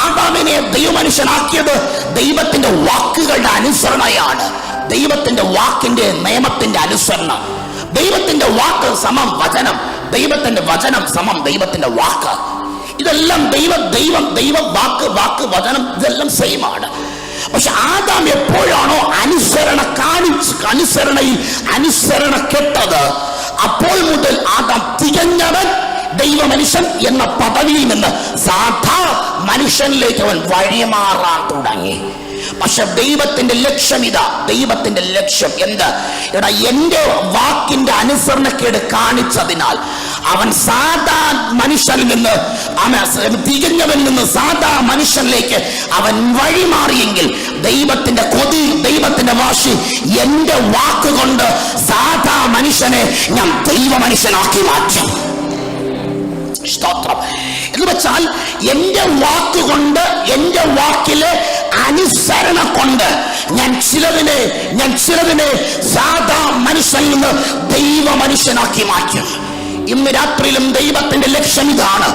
ആദാമിനെ ദൈവ മനുഷ്യനാക്കിയത് ദൈവത്തിന്റെ വാക്കുകളുടെ അനുസരണയാണ്. ദൈവത്തിന്റെ വാക്കിന്റെ നിയമത്തിന്റെ അനുസരണം. ദൈവത്തിന്റെ വാക്ക് സമം വചനം, ദൈവത്തിന്റെ വചനം സമം ദൈവത്തിന്റെ വാക്ക്. ഇതെല്ലാം ദൈവ വാക്ക് വചനം ഇതെല്ലാം സെയിമാണ്. പക്ഷെ ആദാം എപ്പോഴാണോ അനുസരണ കെട്ടത്, അപ്പോൾ മുതൽ ആദാം തികഞ്ഞവൻ ദൈവ മനുഷ്യൻ എന്ന പദവിയിൽ നിന്ന് സാധാ മനുഷ്യനിലേക്ക് അവൻ വഴിമാറാൻ തുടങ്ങി. പക്ഷെ ദൈവത്തിന്റെ ലക്ഷ്യം ഇതാ. ദൈവത്തിന്റെ ലക്ഷ്യം എന്ത്? എന്റെ വാക്കിന്റെ അനുസരണക്കേട് കാണിച്ചതിനാൽ അവൻ സാധാ മനുഷ്യനിൽ നിന്ന് തികഞ്ഞവനിൽ നിന്ന് സാധാ മനുഷ്യനിലേക്ക് അവൻ വഴിമാറിയെങ്കിൽ ദൈവത്തിന്റെ കൊതി, ദൈവത്തിന്റെ വാശി, എന്റെ വാക്കുകൊണ്ട് സാധാ മനുഷ്യനെ ഞാൻ ദൈവ മനുഷ്യനാക്കി മാറ്റും. സ്തോത്രം. എന്ന് വെച്ചാൽ എന്റെ വാക്കുകൊണ്ട്, എന്റെ വാക്കിലെ അനുസരണ കൊണ്ട് ഞാൻ ചിലതിനെ സാധാ മനുഷ്യനിൽ നിന്ന് ദൈവ മനുഷ്യനാക്കി മാറ്റും. ഇന്ന് രാത്രിയിലും ദൈവത്തിന്റെ ലക്ഷ്യം ഇതാണ്,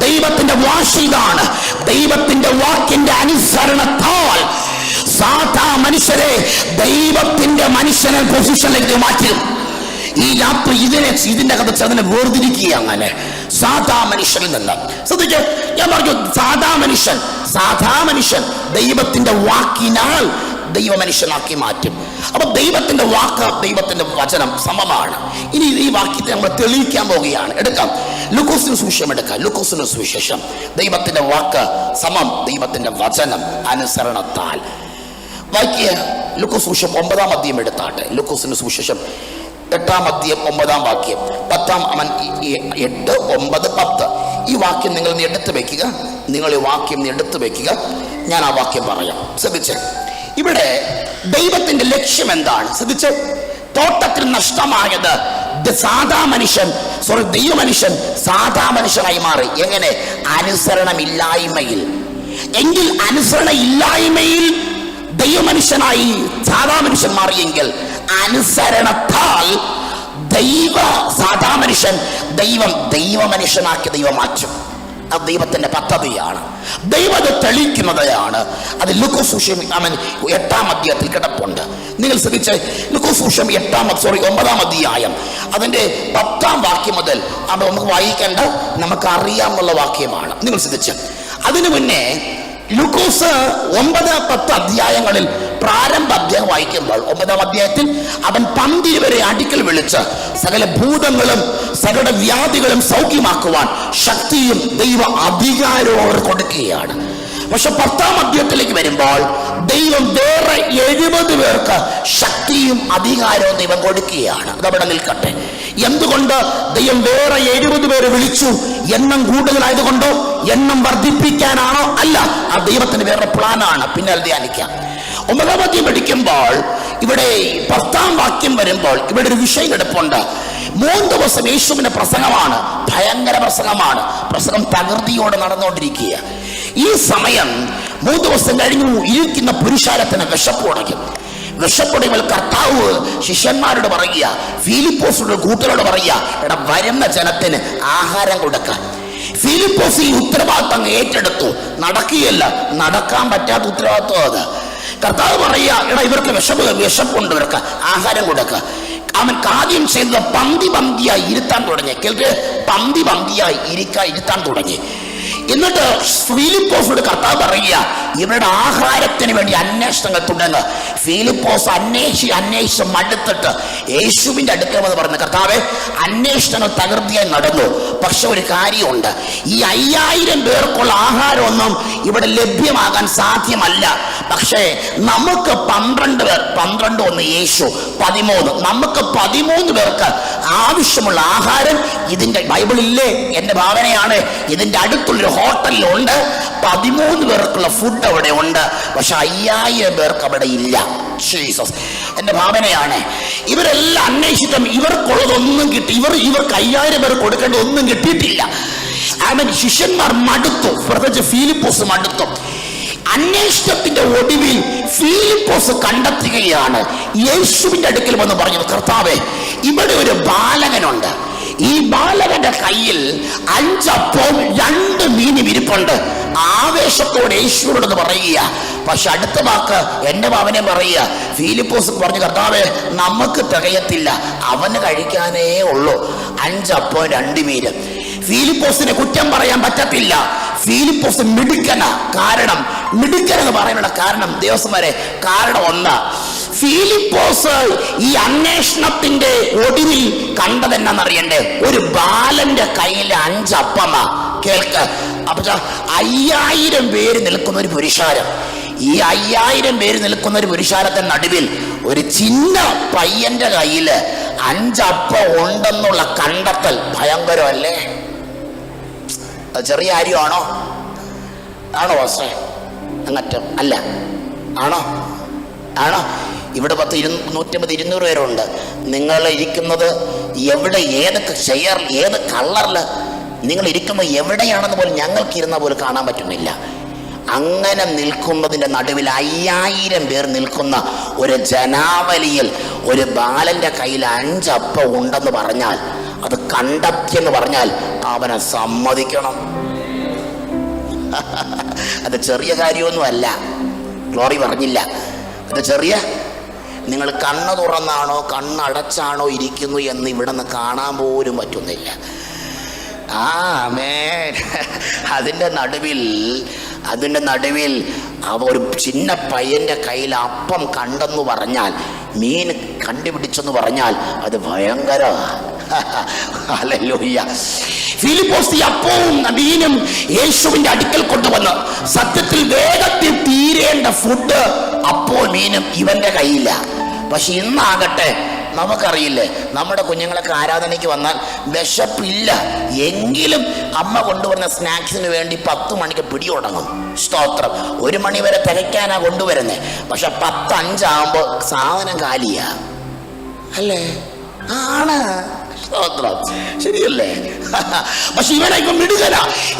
ദൈവത്തിന്റെ വാശി ഇതാണ്. ദൈവത്തിന്റെ വാക്കിന്റെ അനുസരണത്താൽ സാധാ മനുഷ്യരെ ദൈവത്തിന്റെ മനുഷ്യനെ പൊസിഷനിലേക്ക് മാറ്റും. ഈ രാത്രി ഇതിന്റെ അകത്ത് അതിനെ വേർതിരിക്കുക. അങ്ങനെ സാധാ മനുഷ്യനിൽ നിന്ന് ശ്രദ്ധിക്കുക. ഞാൻ പറഞ്ഞു സാധാ മനുഷ്യൻ ദൈവത്തിന്റെ വാക്കിനാൽ ദൈവ മനുഷ്യനാക്കി മാറ്റും. അപ്പൊ ദൈവത്തിന്റെ വാക്ക്, ദൈവത്തിന്റെ വചനം സമമാണ്. ഇനി ഈ വാക്യത്തെ നമ്മൾ തെളിയിക്കാൻ പോവുകയാണ്. എടുക്കാം, ലൂക്കോസിന് സുവിശേഷം എടുക്കാം. ലൂക്കോസിന് സുവിശേഷം ദൈവത്തിന്റെ വാക്ക് സമം ദൈവത്തിന്റെ വചനം അനുസരണത്താൽ. വാക്യ ലൂക്കോസ് സുവിശേഷം 9-ാം അധ്യായം എടുത്താട്ടെ. ലൂക്കോസിന് സുവിശേഷം 8-ാം അധ്യായം 9-ാം വാക്യം, 8, 9, 10. ഈ വാക്യം നിങ്ങൾ എടുത്തു വെക്കുക. നിങ്ങൾ ഈ വാക്യം എടുത്തു വെക്കുക. ഞാൻ ആ വാക്യം പറയാം. ശ്രദ്ധിച്ച്, ഇവിടെ ദൈവത്തിന്റെ ലക്ഷ്യം എന്താണ്? ശ്രദ്ധിച്ച്, തോട്ടത്തിൽ നഷ്ടമായത് ദൈവ മനുഷ്യൻ സാധാ മനുഷ്യനായി മാറി. എങ്ങനെ? അനുസരണമില്ലായ്മയിൽ. എങ്കിൽ അനുസരണ ഇല്ലായ്മയിൽ ദൈവമനുഷ്യനായി സാധാ മനുഷ്യൻ മാറിയെങ്കിൽ അനുസരണത്താൽ സാധാ മനുഷ്യൻ ദൈവ മനുഷ്യനാക്കി ദൈവം മാറ്റും. അത് ദൈവത്തിന്റെ പദ്ധതിയാണ്. ദൈവം തെളിയിക്കുന്നതാണ്. അത് ലൂക്കോസ് സുവിശേഷം 8-ാം അധ്യായത്തിൽ കിടപ്പുണ്ട്. നിങ്ങൾ ശ്രദ്ധിച്ച്, ലൂക്കോസ് സുവിശേഷം 9-ാം അധ്യായം അതിന്റെ 10-ാം വാക്യം മുതൽ നമുക്ക് വായിക്കേണ്ട, നമുക്ക് അറിയാമെന്നുള്ള വാക്യമാണ്. നിങ്ങൾ ശ്രദ്ധിച്ച്, അതിനു മുന്നേ ലൂക്കോസ് 9, 10 അധ്യായങ്ങളിൽ പ്രാരംഭ അധ്യായം വായിക്കുമ്പോൾ 9-ാം അധ്യായത്തിൽ അവൻ 12 വരെ അടുക്കൽ വിളിച്ച് സകല ഭൂതങ്ങളും സകല വ്യാധികളും സൗഖ്യമാക്കുവാൻ ശക്തിയും ദൈവ അധികാരവും അവർ കൊടുക്കുകയാണ്. പക്ഷെ 10-ാം അധ്യായത്തിലേക്ക് വരുമ്പോൾ ദൈവം വേറെ 70 പേർക്ക് ശക്തിയും അധികാരവും ദൈവം കൊടുക്കുകയാണ്. അതവിടെ നിൽക്കട്ടെ. എന്തുകൊണ്ട് ദൈവം വേറെ 70 പേരെ വിളിച്ചു? എണ്ണം കൂടുതലായതുകൊണ്ടോ, എണ്ണം വർദ്ധിപ്പിക്കാനാണോ? അല്ല, ആ ദൈവത്തിന് വേറെ പ്ലാനാണ്. പിന്നെ അത് ധ്യാനിക്കാം. 9-ാം അധ്യായം പഠിക്കുമ്പോൾ ഇവിടെ 10-ാം വാക്യം വരുമ്പോൾ ഇവിടെ ഒരു വിഷയം എടുപ്പുണ്ട്. 3 ദിവസം യേശുവിന്റെ പ്രസംഗമാണ്. ഭയങ്കര പ്രസംഗമാണ്. പ്രസംഗം തകൃതിയോടെ നടന്നുകൊണ്ടിരിക്കുക. ഈ സമയം 3 ദിവസം കഴിഞ്ഞു ഇരിക്കുന്ന പുരുഷാരത്തിന് വിശപ്പുടങ്ങിയപ്പോൾ കർത്താവ് ശിഷ്യന്മാരോട് പറയുക, ഫിലിപ്പോസിന്റെ കൂട്ടരോട് പറയുക, എടാ വരുന്ന ജനത്തിന് ആഹാരം കൊടുക്കാൻ. ഫിലിപ്പോസ് ഈ ഉത്തരവാദിത്തം ഏറ്റെടുത്തു. നടക്കുകയല്ല, നടക്കാൻ പറ്റാത്ത ഉത്തരവാദിത്വം അത്. കർത്താവ് പറയുക, എടാ ഇവർക്ക് വിശപ്പുണ്ട്, ഇവർക്ക് ആഹാരം കൊടുക്കുക. അവൻ ആദ്യം ചെയ്തത് പന്തിയായി ഇരുത്താൻ തുടങ്ങി. പന്തിയായി ഇരുത്താൻ തുടങ്ങി. എന്നിട്ട് ഫിലിപ്പോസോട് കർത്താവ് പറയുക, ഇവരുടെ ആഹാരത്തിന് വേണ്ടി അന്വേഷണങ്ങൾ തുടങ്ങുക. ഫിലിപ്പോസ് അന്വേഷിച്ച് മടുത്തിട്ട് യേശുവിന്റെ അടുക്കൽ വന്ന് പറഞ്ഞു, കർത്താവെ, അന്വേഷണങ്ങൾ തകൃതിയായി നടന്നു. പക്ഷെ ഒരു കാര്യമുണ്ട്, ഈ 5000 പേർക്കുള്ള ആഹാരമൊന്നും ഇവിടെ ലഭ്യമാകാൻ സാധ്യമല്ല. പക്ഷേ നമുക്ക് 12 പേർ, 12 1 യേശു 13, നമുക്ക് 13 പേർക്ക് ആവശ്യമുള്ള ആഹാരം ഇതിന്റെ ബൈബിളില്ലേ, എന്റെ ഭാവനയാണ്, ഇതിന്റെ അടുത്തുള്ളൊരു ഹോട്ടലിലുണ്ട്. 13 പേർക്കുള്ള ഫുഡ് അവിടെ ഉണ്ട്. പക്ഷെ 5000 പേർക്ക് അവിടെ ഇല്ല. ജീസസ്, എന്റെ ഭാവനയാണ്. ഇവരെല്ലാം അന്വേഷിച്ചിട്ടും ഇവർക്കുള്ളതൊന്നും കിട്ടി. ഇവർക്ക് 5000 പേർ കൊടുക്കേണ്ട ഒന്നും കിട്ടിയിട്ടില്ല. ശിഷ്യന്മാർ മടുത്തു. പ്രത്യേകിച്ച് ഫിലിപ്പോസ് മടുത്തു. അന്വേഷണത്തിന്റെ ഒടുവിൽ ഫിലിപ്പോസ് കണ്ടെത്തുകയാണ്. യേശുവിന്റെ അടുക്കൽ വന്ന് പറഞ്ഞു, കർത്താവേ, ഇവിടെ ഒരു ബാലകനുണ്ട്. ഈ ബാലകന്റെ കയ്യിൽ 5 അപ്പവും 2 മീനും ഇരിപ്പുണ്ട്. ആവേശത്തോടെ യേശുവിനോട് പറയുക. പക്ഷെ അടുത്ത വാക്ക് എന്റെ ഭാവനെ പറയുക. ഫിലിപ്പോസ് പറഞ്ഞു, കർത്താവേ, നമുക്ക് തികയത്തില്ല, അവന് കഴിക്കാനേ ഉള്ളൂ 5 അപ്പവും 2 മീനും. ഫിലിപ്പോസിനെ കുറ്റം പറയാൻ പറ്റത്തില്ല. ഫിലിപ്പോസ് മിടുക്കനെന്ന് പറയാനുള്ള കാരണം ദിവസം വരെ കാരണം ഒന്ന്, ഫിലിപ്പോസ് ഈ അന്വേഷണത്തിന്റെ ഒടുവിൽ കണ്ടതെന്നറിയണ്ടേ, ഒരു ബാലന്റെ കയ്യിൽ 5 അപ്പമാ. കേൾക്ക്, അപ്പൊ 5000 പേര് നിൽക്കുന്ന ഒരു പുരുഷാരം. ഈ 5000 പേര് നിൽക്കുന്ന ഒരു പുരുഷാരത്തിന്റെ നടുവിൽ ഒരു ചിന്ന പയ്യന്റെ കയ്യില് 5 അപ്പം ഉണ്ടെന്നുള്ള കണ്ടെത്തൽ ഭയങ്കരമല്ലേ? അത് ചെറിയ കാര്യമാണോ? ആണോ പാസ്റ്ററെ? അങ്ങറ്റം അല്ല. ആണോ? ഇവിടെ 150-200 പേരുണ്ട്. നിങ്ങൾ ഇരിക്കുന്നത് എവിടെ, ഏത് ചെയർ, ഏത് കളറിൽ നിങ്ങൾ ഇരിക്കുന്നത് എവിടെയാണെന്ന് പോലും ഞങ്ങൾക്ക് ഇരുന്ന പോലും കാണാൻ പറ്റുന്നില്ല. അങ്ങനെ നിൽക്കുന്നതിൻ്റെ നടുവിൽ 5000 പേർ നിൽക്കുന്ന ഒരു ജനാവലിയിൽ ഒരു ബാലൻ്റെ കയ്യിൽ 5 അപ്പം ഉണ്ടെന്ന് പറഞ്ഞാൽ, അത് കണ്ടെത്തിയെന്ന് പറഞ്ഞാൽ അവനെ സമ്മതിക്കണം. അത് ചെറിയ കാര്യമൊന്നുമല്ല. ഗ്ലോറി പറഞ്ഞില്ല അത് ചെറിയ. നിങ്ങൾ കണ്ണ് തുറന്നാണോ കണ്ണടച്ചാണോ ഇരിക്കുന്നു എന്ന് ഇവിടെ നിന്ന് കാണാൻ പോലും പറ്റുന്നില്ല. ആമേൻ. അതിൻ്റെ നടുവിൽ ഒരു ചിന്ന പയ്യൻ്റെ കയ്യിൽ അപ്പം കണ്ടെന്ന് പറഞ്ഞാൽ, മീൻ കണ്ടുപിടിച്ചെന്ന് പറഞ്ഞാൽ അത് ഭയങ്കര. ഹല്ലേലൂയ. ഫിലിപ്പോസ് ഈ അപ്പവും മീനും യേശുവിന്റെ അടുക്കൽ കൊണ്ടുവന്ന്, സത്യത്തിൽ വേഗത്തിൽ തീരേണ്ട ഫുഡ് അപ്പോൾ മീനും ഇവന്റെ കയ്യില്ല. പക്ഷെ ഇന്നാകട്ടെ നമുക്കറിയില്ലേ, നമ്മുടെ കുഞ്ഞുങ്ങളൊക്കെ ആരാധനയ്ക്ക് വന്നാൽ വിശപ്പില്ല എങ്കിലും അമ്മ കൊണ്ടുവരുന്ന സ്നാക്സിന് വേണ്ടി 10 മണിക്ക് പിടി തുടങ്ങും. സ്തോത്രം. 1 മണി വരെ തികയ്ക്കാനാ കൊണ്ടുവരുന്നേ. പക്ഷെ 10:05 ആകുമ്പോൾ സാധനം കാലിയാ അല്ലേ? ആണ്. സ്തോത്രം. ശരിയല്ലേ? പക്ഷെ ഇവനൊക്കെ മിടുകല.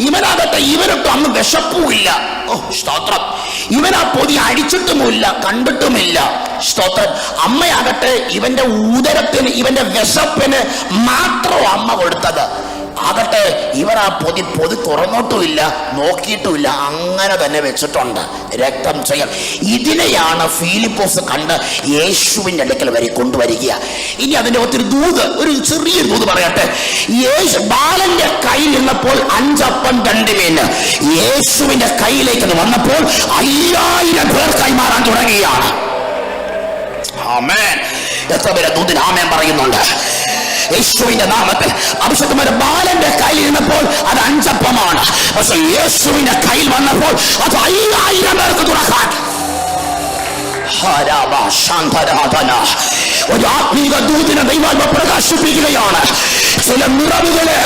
ഇവനാകട്ടെ ഇവനൊട്ടും അന്ന് വിശപ്പുമില്ല. ഓ സ്തോത്രം. ഇവനാ പൊതി അടിച്ചിട്ടുമില്ല, കണ്ടിട്ടുമില്ല. സ്തോത്രം. അമ്മയാകട്ടെ ഇവന്റെ ഉദരത്തിന്, ഇവന്റെ വിശപ്പിന് മാത്രം അമ്മ കൊടുത്തത്. ആകട്ടെ ഇവർ ആ പൊതി തുറന്നിട്ടുമില്ല, നോക്കിയിട്ടുമില്ല, അങ്ങനെ തന്നെ വെച്ചിട്ടുണ്ട്. രക്തം ചെയ്യാൻ. ഇതിനെയാണ് ഫിലിപ്പോസ് കണ്ട് യേശുവിൻ്റെ അടുക്കൽ വരെ കൊണ്ടുവരിക. ഇനി അതിൻ്റെ ഒത്തിരി ഒരു ചെറിയൊരു ദൂത് പറയട്ടെ. ബാലന്റെ കയ്യിൽ നിന്നപ്പോൾ 5 അപ്പം 2 മീൻ യേശുവിന്റെ കയ്യിലേക്ക് വന്നപ്പോൾ 5000 പേർ കൈമാറാൻ തുടങ്ങിയാണ്. ആമേൻ. എത്ര പേരെ ദൂതിന് ആമേൻ പറയുന്നുണ്ട്? യേശുവിന്റെ നാമത്തിൽ. അഭിഷേകമായ ബാലന്റെ കയ്യിൽ നിന്നപ്പോൾ അത് 5 അപ്പമാണ്. പക്ഷെ യേശുവിന്റെ കയ്യിൽ വന്നപ്പോൾ അത് 5000 പേർക്ക് തുറക്കാൻ. ഒരു ആത്മീക ദൂതിനെ ദൈവാത്മ പ്രകാശിപ്പിക്കുകയാണ്. ചില നിറവുകളെ,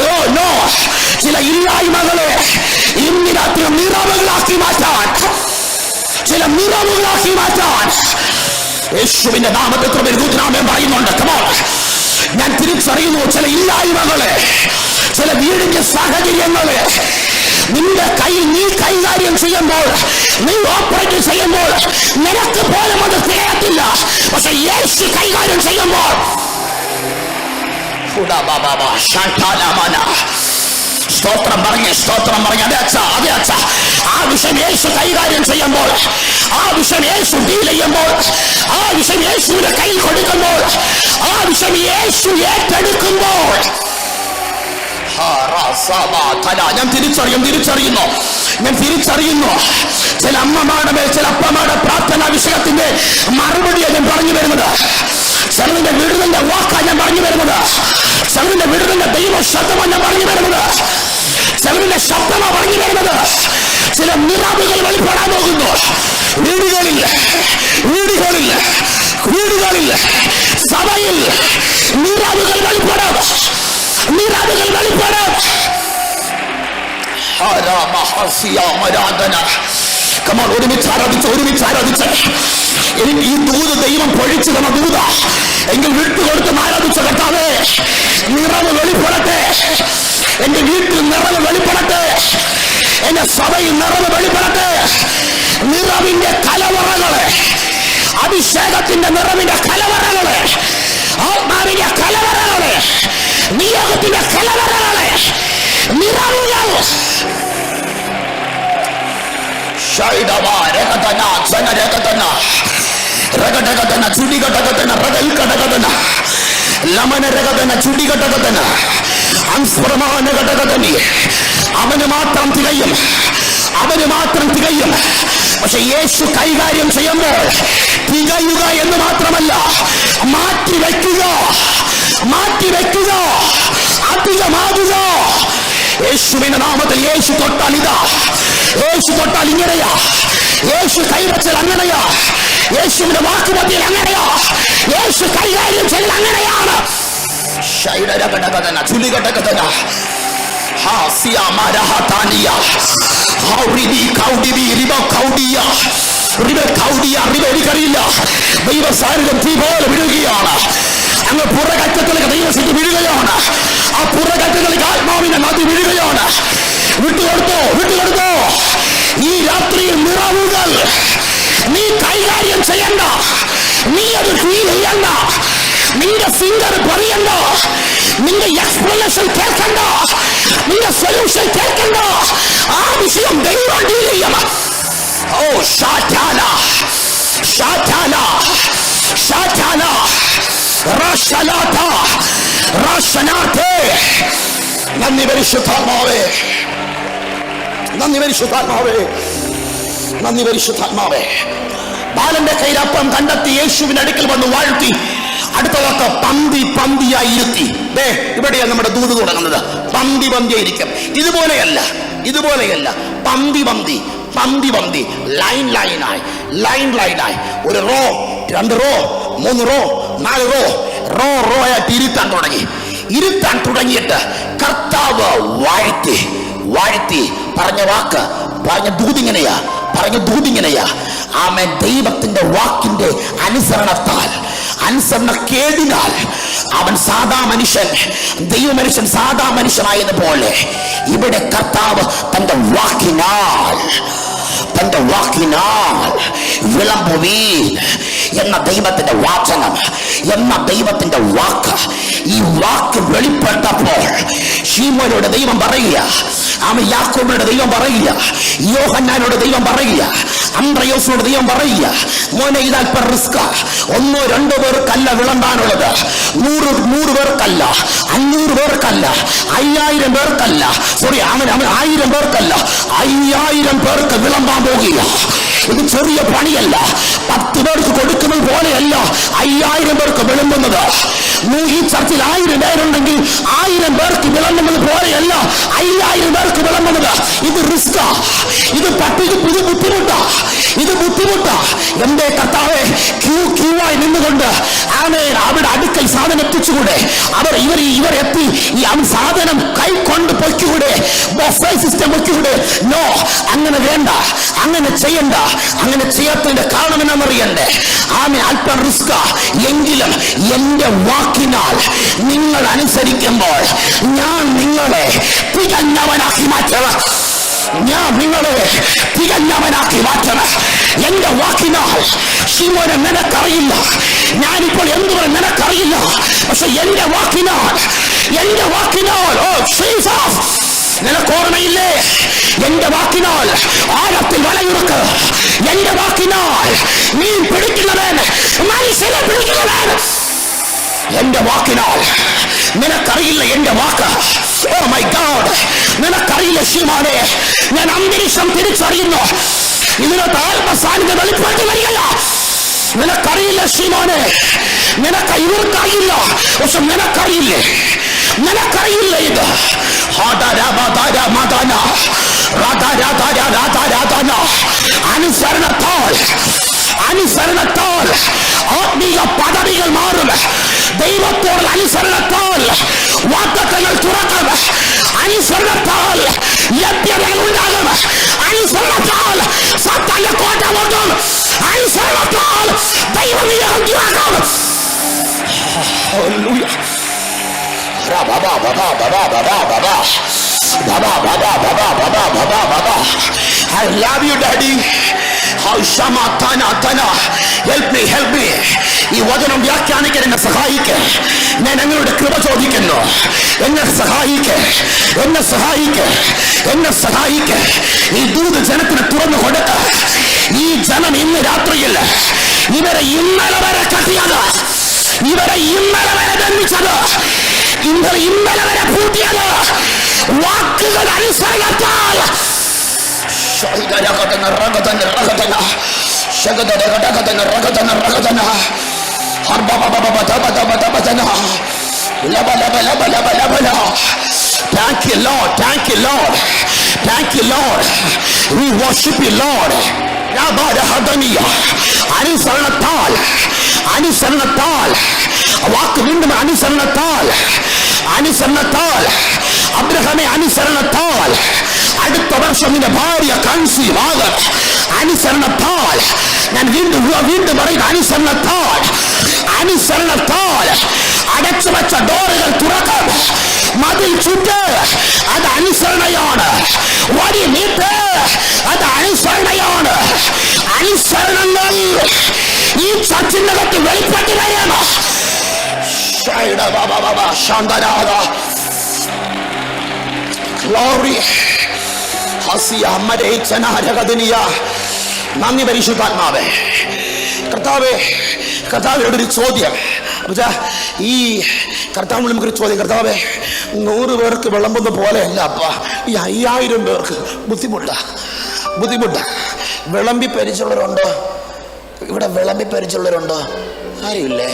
ചില ഇല്ലായ്മകളെ ഇന്ന് രാത്രി നിറവുകളാക്കി മാറ്റാൻ, യേശുവിന്റെ നാമത്തിൽ ദൂതനാമം പറയുന്നുണ്ട്. ഞാൻ തിരിച്ചറിയുന്നു, ചില ഇല്ലായ്മകളെ, ചില വീടിന്റെ സാഹചര്യങ്ങളെ നിന്റെ കയ്യിൽ നീ കൈകാര്യം ചെയ്യുമ്പോൾ, നീ ഓപ്പറേറ്റ് ചെയ്യുമ്പോൾ നിനക്ക് പോലും അത് തികയത്തില്ല. പക്ഷെ യേശു കൈകാര്യം ചെയ്യുമ്പോൾ സ്തോത്രം പറഞ്ഞ് അതെ അച്ഛ. ആ വിഷയം യേശു കൈകാര്യം ചെയ്യുമ്പോൾ, ആ വിഷയം യേശു ഡീൽ ചെയ്യുമ്പോൾ, ആ വിഷയം യേശുവിന്റെ കയ്യിൽ കൊടുക്കുമ്പോൾ, ആ വിഷയം യേശു ഏറ്റെടുക്കുമ്പോൾ ഞാൻ തിരിച്ചറിയുന്നു. ചില അമ്മമാരുടെ, ചില അപ്പമാരുടെ പ്രാർത്ഥനാ വിഷയത്തിന്റെ മറുപടിയാണ് ഞാൻ പറഞ്ഞു വരുന്നത്. ചിലതിന്റെ വിടുതലിന്റെ വാക്കാണ് ഞാൻ പറഞ്ഞു വരുന്നത്. ചിലതിന്റെ വിടുതലിന്റെ ദൈവ ശബ്ദമാണ് ഞാൻ പറഞ്ഞു വരുന്നത്. ചിലതിന്റെ ശബ്ദമാണ് പറഞ്ഞു വരുന്നത്. ചില നിറവുകൾ വെളിപ്പെടാൻ പോകുന്നു. വീടുകളിൽ സഭയിൽ നിറവുകൾ വെളിപ്പെടാം. ഒരുമിച്ച് ആരാധിച്ച് എനിക്ക് ഈ ദൂത് ദൈവം പൊഴിച്ചു തന്ന ദൂത എങ്കിൽ വിട്ടുകൊടുത്ത് ആരാധിച്ച കർത്താവേ, നിറവ് വെളിപ്പെടട്ടെ. എന്റെ വീട്ടിൽ നിറവ് വെളിപ്പെടട്ടെ. എന്റെ സഭയിൽ നിറവ് വെളിപ്പെടട്ടെ. നിറവിന്റെ കലവറകളെ, അഭിഷേകത്തിന്റെ നിറവിന്റെ കലവറകളെ, ആത്മാവിന്റെ കലവറകളെ, നിയോഗത്തിന്റെ കലവറകളെ, നിറവുകൾ അവന് മാത്രം തികയും. പക്ഷെ യേശു കൈകാര്യം ചെയ്യുമ്പോൾ തികയുക എന്ന് മാത്രമല്ല, മാറ്റിവെക്കുക, അധികമാകുക. യേശുവിന്റെ നാമത്തിൽ യേശു തൊട്ടാൽ ഇതാ, യേശു തൊട്ടാൽ ഇങ്ങനെയാ, യേശു കൈവച്ചാൽ അങ്ങനെയാ, യേശുവിന്റെ വാക്കുമതിയിൽ അങ്ങനെയാ, യേശു കൈകാര്യം ചെയ്യൽ അങ്ങനെയാണ്. ദൈവ സാന്നിധ്യം തീ പോലെ വിടുകയാണ്. അങ്ങ് പുറകറ്റത്തിലേക്ക് ദൈവശക്തി വീഴുകയാണ്. ആ പുറകറ്റത്തിലേക്ക് ആത്മാവിന്റെ നദി വീഴുകയാണ്. വിട്ടുകൊടുത്തോ. ഈ രാത്രിയിൽ നിറവുകൾ നീ കൈകാര്യം ചെയ്യണ്ട, നീ അത് ഫീൽ ചെയ്യണ്ട, നിന്റെ സിംഗർ പറയണ്ട, നിന്റെ എക്സ്പ്ലനേഷൻ കേൾക്കണ്ട, നിന്റെ സൊല്യൂഷൻ കേൾക്കണ്ട. ആ വിഷയം ദൈവം ഡീൽ ചെയ്യണം. ഓ ഷാറ്റാല നന്ദി പരിശുദ്ധാത്മാവേ, നന്ദി പരിശുദ്ധാത്മാവേ. ബാലന്റെ കയ്യിൽ അപ്പം കണ്ടെത്തി യേശുവിന്റെ അടുക്കൽ വന്ന് വാഴ്ത്തി. അടുത്ത വാക്ക് പന്തിയായി ഇരുത്തി. ഇവിടെയാണ് നമ്മുടെ ദൂത് തുടങ്ങുന്നത്. പന്തിയായിരിക്കും. ഇതുപോലെയല്ല പന്തി ലൈനായി ഒരു റോ, 2 റോ, 3 റോ, 4 റോ ആയിട്ട് ഇരുത്താൻ തുടങ്ങിയിട്ട് കർത്താവ് വാഴ്ത്തി പറഞ്ഞ ദൂതിങ്ങനെയാ. ആമേൻ. ദൈവത്തിന്റെ വാക്കിന്റെ അനുസരണക്കേടിനാൽ അവൻ സാധാ മനുഷ്യൻ, ദൈവമനുഷ്യൻ സാധാ മനുഷ്യനായതുപോലെ ഇവിടെ കർത്താവ് തന്റെ വാക്കിനാൽ വിളമ്പുവീൻ എന്ന ദൈവത്തിന്റെ വാചനം, ദൈവത്തിന്റെ വാക്ക്. ഈ വാക്ക് വെളിപ്പെട്ടപ്പോൾ ശീമോനോട് ദൈവം പറയുക, യാക്കോബിനോട് ദൈവം പറയുക, യോഹന്നാനോട് ദൈവം പറയുക, അന്ത്രയോസിനോട് ദൈവം പറയുക, മോനെ ഇതൽപ്പം റിസ്ക. 1-2 പേർക്കല്ല വിളമ്പാനുള്ളത്. 100 പേർക്കല്ല, 500 പേർക്കല്ല, 5000 പേർക്കല്ല, 1000 പേർക്കല്ല, 5000 പേർക്ക് വിളമ്പാൻ പോകുക. ഇത് ചെറിയ പണിയല്ല. 10 പേർക്ക് കൊടുക്കുന്നത് പോലെയല്ല 5000 പേർക്ക് വിളമ്പുന്നത്. ഈ ചർച്ചിൽ 1000 പേരുണ്ടെങ്കിൽ 1000 പേർക്ക് വിളമ്പുന്നത് പോലെയല്ല 5000 പേർക്ക് വിളമ്പുന്നത്. ഇത് റിസ്കാ, ഇത് ബുദ്ധിമുട്ടാ. എന്റെ കർത്താവേ, ക്യൂവായി നിന്നുകൊണ്ട് അവിടെ അടുക്കൽ സാധനം എത്തിച്ചുകൂടെ? ഇവരെത്തി സാധനം കൈക്കൊണ്ട് പൊയ്ക്കൂടെ? ബൊഫേ സിസ്റ്റം പൊയ്ക്കൂടെ? നോ, അങ്ങനെ വേണ്ട, അങ്ങനെ ചെയ്യണ്ട. അങ്ങനെ ചെയ്യാത്തതിന്റെ കാരണം എന്നറിയണ്ടേ? അല്പം റിസ്ക. എങ്കിലും എന്റെ വാക്കിനാൽ നിങ്ങൾ അനുസരിക്കുമ്പോൾ ഞാൻ നിങ്ങളെ തികഞ്ഞവനാക്കി മാറ്റണം. എന്റെ വാക്കിനാൽ. ശിമോനെ, നിനക്കറിയില്ല ഞാനിപ്പോൾ എന്തുകൊണ്ട് നിനക്കറിയില്ല, പക്ഷെ എന്റെ വാക്കിനാൽ ഓ ജീസസ്, നിനക്കോർമ്മയില്ലേ? എന്റെ വാക്കിനാൽ ആഴത്തിൽ വലയുറക്ക്. എന്റെ വാക്കിനാൽ മീൻ പിടിക്കുന്നവൻ മനുഷ്യനെ പിടിക്കുന്നവൻ. എന്റെ വാക്കിനാൽ. നിനക്കറിയില്ല എന്റെ വാക്ക്. ഓ മൈ ഗോഡ്, നിനക്കറിയില്ല ശീമോനെ, ഞാൻ അന്തരീക്ഷം തിരിച്ചറിയുന്നു. ഇതിനകത്ത് ആത്മസാന്നിധ്യം വെളിപ്പെട്ട് വരികയില്ല. നിനക്കറിയില്ല ശീമോനെ, ഇവർക്കറിയില്ല, പക്ഷെ നിനക്കറിയില്ലേ ഇത്. അനുസരണത്താൽ ആത്മീയ പദവികൾ മാറും. ദൈവത്തോട് അനുസരണത്താൽ വാഗ്ദത്തങ്ങൾ തുറക്കും. അനുസരണത്താൽ ലഭ്യതകൾ ഉണ്ടാകും. അനുസരണത്താൽ സാത്താന്റെ കോട്ട പൊട്ടും. അനുസരണത്താൽ ദൈവം തുറക്കും. I love you, Daddy. Help me. ഈ വചനം വ്യാഖ്യാനിക്കാൻ എന്നെ സഹായിക്കേ. ഞാൻ ഞങ്ങളുടെ കൃപ ചോദിക്കുന്നു. എന്നെ സഹായിക്കേ. ഈ ദൂത് ജനത്തിന് തുറന്നു കൊടുക്ക. ഈ ജനം ഇന്ന് രാത്രിയിൽ ഇവരെ ഇന്നലെ വരെ കത്തിയത്, ഇവരെ ഇന്നലെ വരെ ബന്ധിച്ചത്, ഇന്നലെ വരെ പൂട്ടിയത് വാക്കുകൾ അനുസരണത്താൽ. Thank you, Lord. We worship you, Lord. അനുസരണത്താൽ അനുസരണത്താൽ, വാക്ക് വീണ്ടും അനുസരണത്താൽ, അനുസരണത്താൽ അബ്രഹാമേ, അനുസരണത്താൽ അടുത്ത വർഷം നിന്റെ ഭാര്യ കൺസീവ് ആകും. അനുസരണത്താൽ, ഞാൻ വീണ്ടും പറയുന്ന അനുസരണത്താൽ, അനുസരണത്താൽ അടച്ചു വെച്ച ഡോറുകൾ തുറക്കും. മതിൽ ചുറ്റ്, അത് അനുസരണയാണ്. വടി നീട്ട്, അത് അനുസരണയാണ്. അനുസരണങ്ങൾ ഈ ചർച്ചിനകത്ത് വെളിപ്പെട്ട് വരണം. നന്ദി പരിശുദ്ധാത്മാവേ. കർത്താവിനോടൊരു ചോദ്യം. ഈ കർത്താവിനോട് നമുക്കൊരു ചോദ്യം. കർത്താവേ, 100 പേർക്ക് വിളമ്പുന്ന പോലെയല്ല അപ്പ, ഈ 5000 പേർക്ക് ബുദ്ധിമുട്ടാ. വിളമ്പി പരിചയമുള്ളവരുണ്ടോ ഇവിടെ? വിളമ്പി പരിചയമുള്ളവരുണ്ടോ? ആരുമില്ലേ?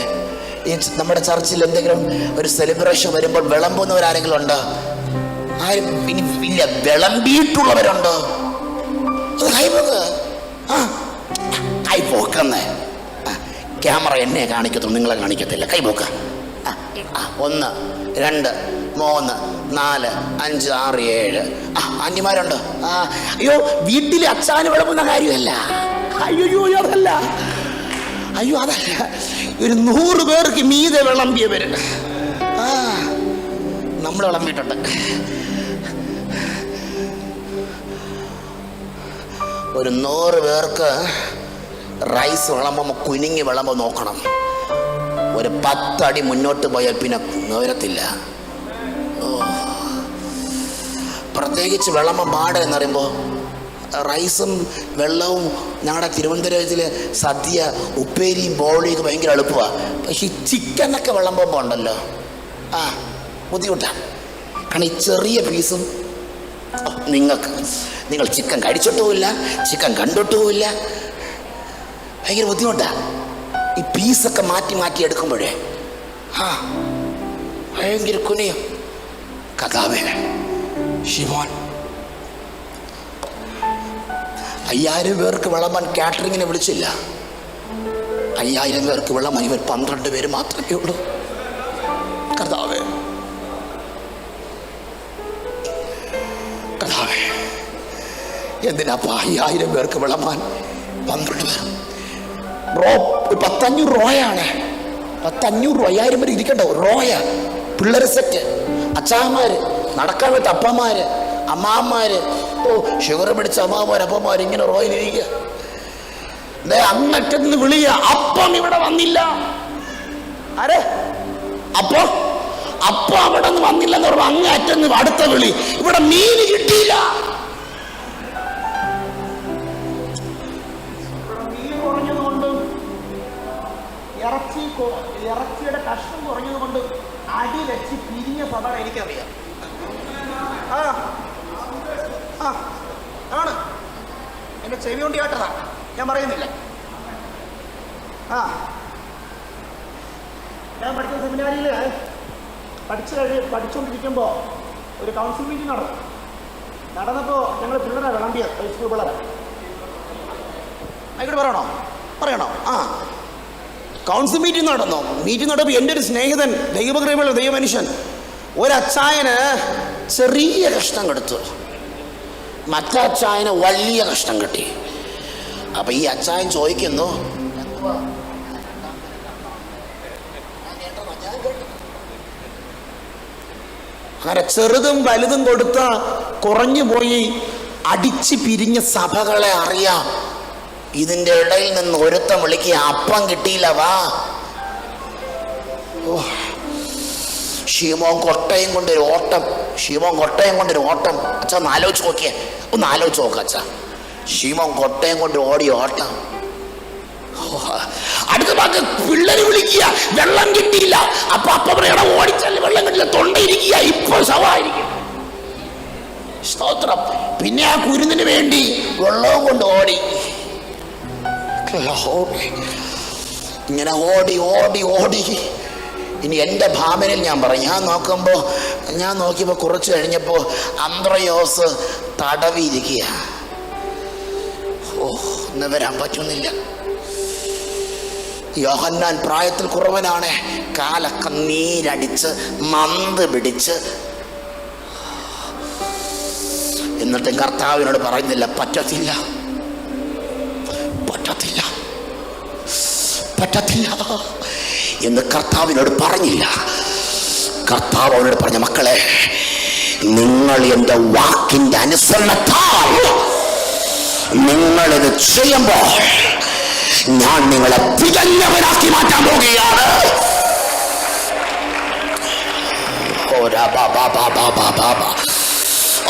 ഈ നമ്മുടെ ചർച്ചിൽ എന്തെങ്കിലും ഒരു സെലിബ്രേഷൻ വരുമ്പോൾ വിളമ്പുന്നവരാരെങ്കിലും ഉണ്ടോ? ആരും ഇല്ല. വിളമ്പിയിട്ടുള്ളവരുണ്ടോ? കൈപോക്കുന്നേ. ക്യാമറ എന്നെ കാണിക്കത്തുള്ളൂ, നിങ്ങളെ കാണിക്കത്തില്ല. കൈപോക്ക. 1 2 3 4 5 6 7. ആന്റിമാരുണ്ടോ? അയ്യോ, വീട്ടിലെ അച്ഛന് വിളമ്പുന്ന കാര്യമല്ല. അയ്യോ അതല്ല. ഒരു 100 പേർക്ക് മീതെ വിളമ്പിയവര് നമ്മൾ വിളമ്പിയിട്ടുണ്ട്. ഒരു 100 പേർക്ക് റൈസ് വിളമ്പുമ്പോൾ കുനിങ്ങി വിളമ്പോ നോക്കണം. ഒരു 10 അടി മുന്നോട്ട് പോയാൽ പിന്നെ നോരത്തില്ല. പ്രത്യേകിച്ച് വിളമ്പം പാട് എന്ന് പറയുമ്പോൾ റൈസും വെള്ളവും ഞങ്ങളുടെ തിരുവനന്തപുരത്തിലെ സദ്യ ഉപ്പേരിയും ബോളിയൊക്കെ ഭയങ്കര എളുപ്പമാണ്. പക്ഷെ ഈ ചിക്കനൊക്കെ വിളമ്പുമ്പോൾ ഉണ്ടല്ലോ ബുദ്ധിമുട്ടാണ്. കാരണം ഈ ചെറിയ പീസും നിങ്ങൾ ചിക്കൻ കഴിച്ചിട്ടുമില്ല, ചിക്കൻ കണ്ടിട്ടുമില്ല, ഭയങ്കര ബുദ്ധിമുട്ടാണ്. ഈ പീസൊക്കെ മാറ്റി എടുക്കുമ്പോഴേ ഭയങ്കര കുനിയും. കഥാവേ, ശിവോൻ 5000 പേർക്ക് വിളമ്പാൻ കാറ്ററിങ്ങിനെ വിളിച്ചില്ല. 5000 പേർക്ക് വിളമ്പാൻ ഇവർ 12 പേര് മാത്രമേ ഉള്ളൂ. കഥാവേ, എന്തിനാ 5000 പേർക്ക് വിളമ്പാൻ 12 പേർ? റോ 10500 റോയാണ്. 10500 രൂപ, 5000 പേര് ഇരിക്കണ്ടോ? റോയ, പിള്ളേർ സെറ്റ്, അച്ചാമാര്, നടക്കാൻ പറ്റ അപ്പന്മാര്, അമ്മാമ്മമാര്, ഷുഗർ പിടിച്ച അമ്മാമാര്, അപ്പന്മാര് ഇങ്ങനെ റോയിലിരിക്കുക. അങ്ങറ്റത്ത് നിന്ന് വിളിയ, അപ്പം ഇവിടെ വന്നില്ല. ആരെ? അപ്പം അവിടെ നിന്ന് വന്നില്ല എന്ന് പറയുമ്പോ അങ്ങറ്റന്ന് അടുത്ത വിളി, ഇവിടെ മീൻ കിട്ടിയില്ല. ഇറച്ചിയുടെ കഷ്ണം കുറഞ്ഞത് കൊണ്ട് അടി വെച്ച് പിരിഞ്ഞ സഭ എനിക്കറിയാം. ആണ് എന്റെ ചെവി കൊണ്ട് കേട്ടതാ, ഞാൻ പറയുന്നില്ല. ഞാൻ പഠിച്ച സെമിനാരിയിൽ പഠിച്ചുകൊണ്ടിരിക്കുമ്പോൾ ഒരു കൗൺസിൽ മീറ്റിംഗ് നടന്നപ്പോൾ ഞങ്ങൾ പിള്ളേരെ വിളമ്പിയത്, ഹൈസ്കൂൾ പിള്ളേരെ. ആയിക്കോട്ടെ, പറയണോ? കൗൺസിൽ മീറ്റിംഗ് നടന്നപ്പോൾ എൻ്റെ ഒരു സ്നേഹിതൻ, ദൈവകൃപയുള്ള ദൈവമനുഷ്യൻ, ഒരച്ചായന് ചെറിയ കഷ്ണം കൊടുത്തു, മറ്റച്ചായന് വലിയ കഷ്ണം കിട്ടി. അപ്പൊ ഈ അച്ചായൻ ചോദിക്കുന്നു, അങ്ങനെ ചെറുതും വലുതും കൊടുത്ത കുറഞ്ഞു പോയി അടിച്ച് പിരിഞ്ഞ സഭകളെ അറിയാം. ഇതിന്റെ ഇടയിൽ നിന്ന് ഒരുത്തം വിളിക്കുക, അപ്പം കിട്ടിയില്ല, വാ. ഷീമോൻ കൊട്ടയും കൊണ്ടൊരു ഓട്ടം. അച്ഛാ ഒന്ന് ആലോചിച്ച് നോക്ക അച്ഛാ. ഷീമോൻ കൊട്ടയും കൊണ്ട് ഓടിയ ഓട്ടം. അടുത്ത ഭാഗത്ത് പിള്ളേര് വിളിക്കുക, വെള്ളം കിട്ടിയില്ല. അപ്പൊ പറയണം, ഓടിച്ചല്ലേ, വെള്ളം കിട്ടില്ല, തൊണ്ടയിരിക്കുക, ഇപ്പോൾ ശവമായിരിക്കും. സ്തോത്രം. പിന്നെ ആ കുരുന്നിന് വേണ്ടി വെള്ളവും കൊണ്ട് ഓടി, ഇങ്ങനെ ഓടി. ഇനി എൻ്റെ ഭാവനയിൽ ഞാൻ പറയും, ഞാൻ നോക്കിയപ്പോൾ കുറച്ച് കഴിഞ്ഞപ്പോൾ അന്ത്രയോസ് തടവിയിരിക്കുക. ഇന്ന് വരാൻ പറ്റുന്നില്ല. യോഹന്നാൻ പ്രായത്തിൽ കുറവനാണ്, കാലൊക്കെ നീരടിച്ച് മന്ത് പിടിച്ച്. എന്നിട്ടും കർത്താവിനോട് പറയുന്നില്ല, പറ്റത്തില്ല പറ്റത്തില്ല പറ്റത്തില്ല എന്ന് കർത്താവിനോട് പറഞ്ഞില്ല. കർത്താവ് അവനോട് പറഞ്ഞ, മക്കളെ, നിങ്ങൾ എൻ്റെ വാക്കിൻ്റെ അനുസരണത്താൽ നിങ്ങളിത് ചെയ്യുമ്പോൾ ഞാൻ നിങ്ങളെ തികഞ്ഞവനാക്കി മാറ്റാൻ പോവുകയാണ്.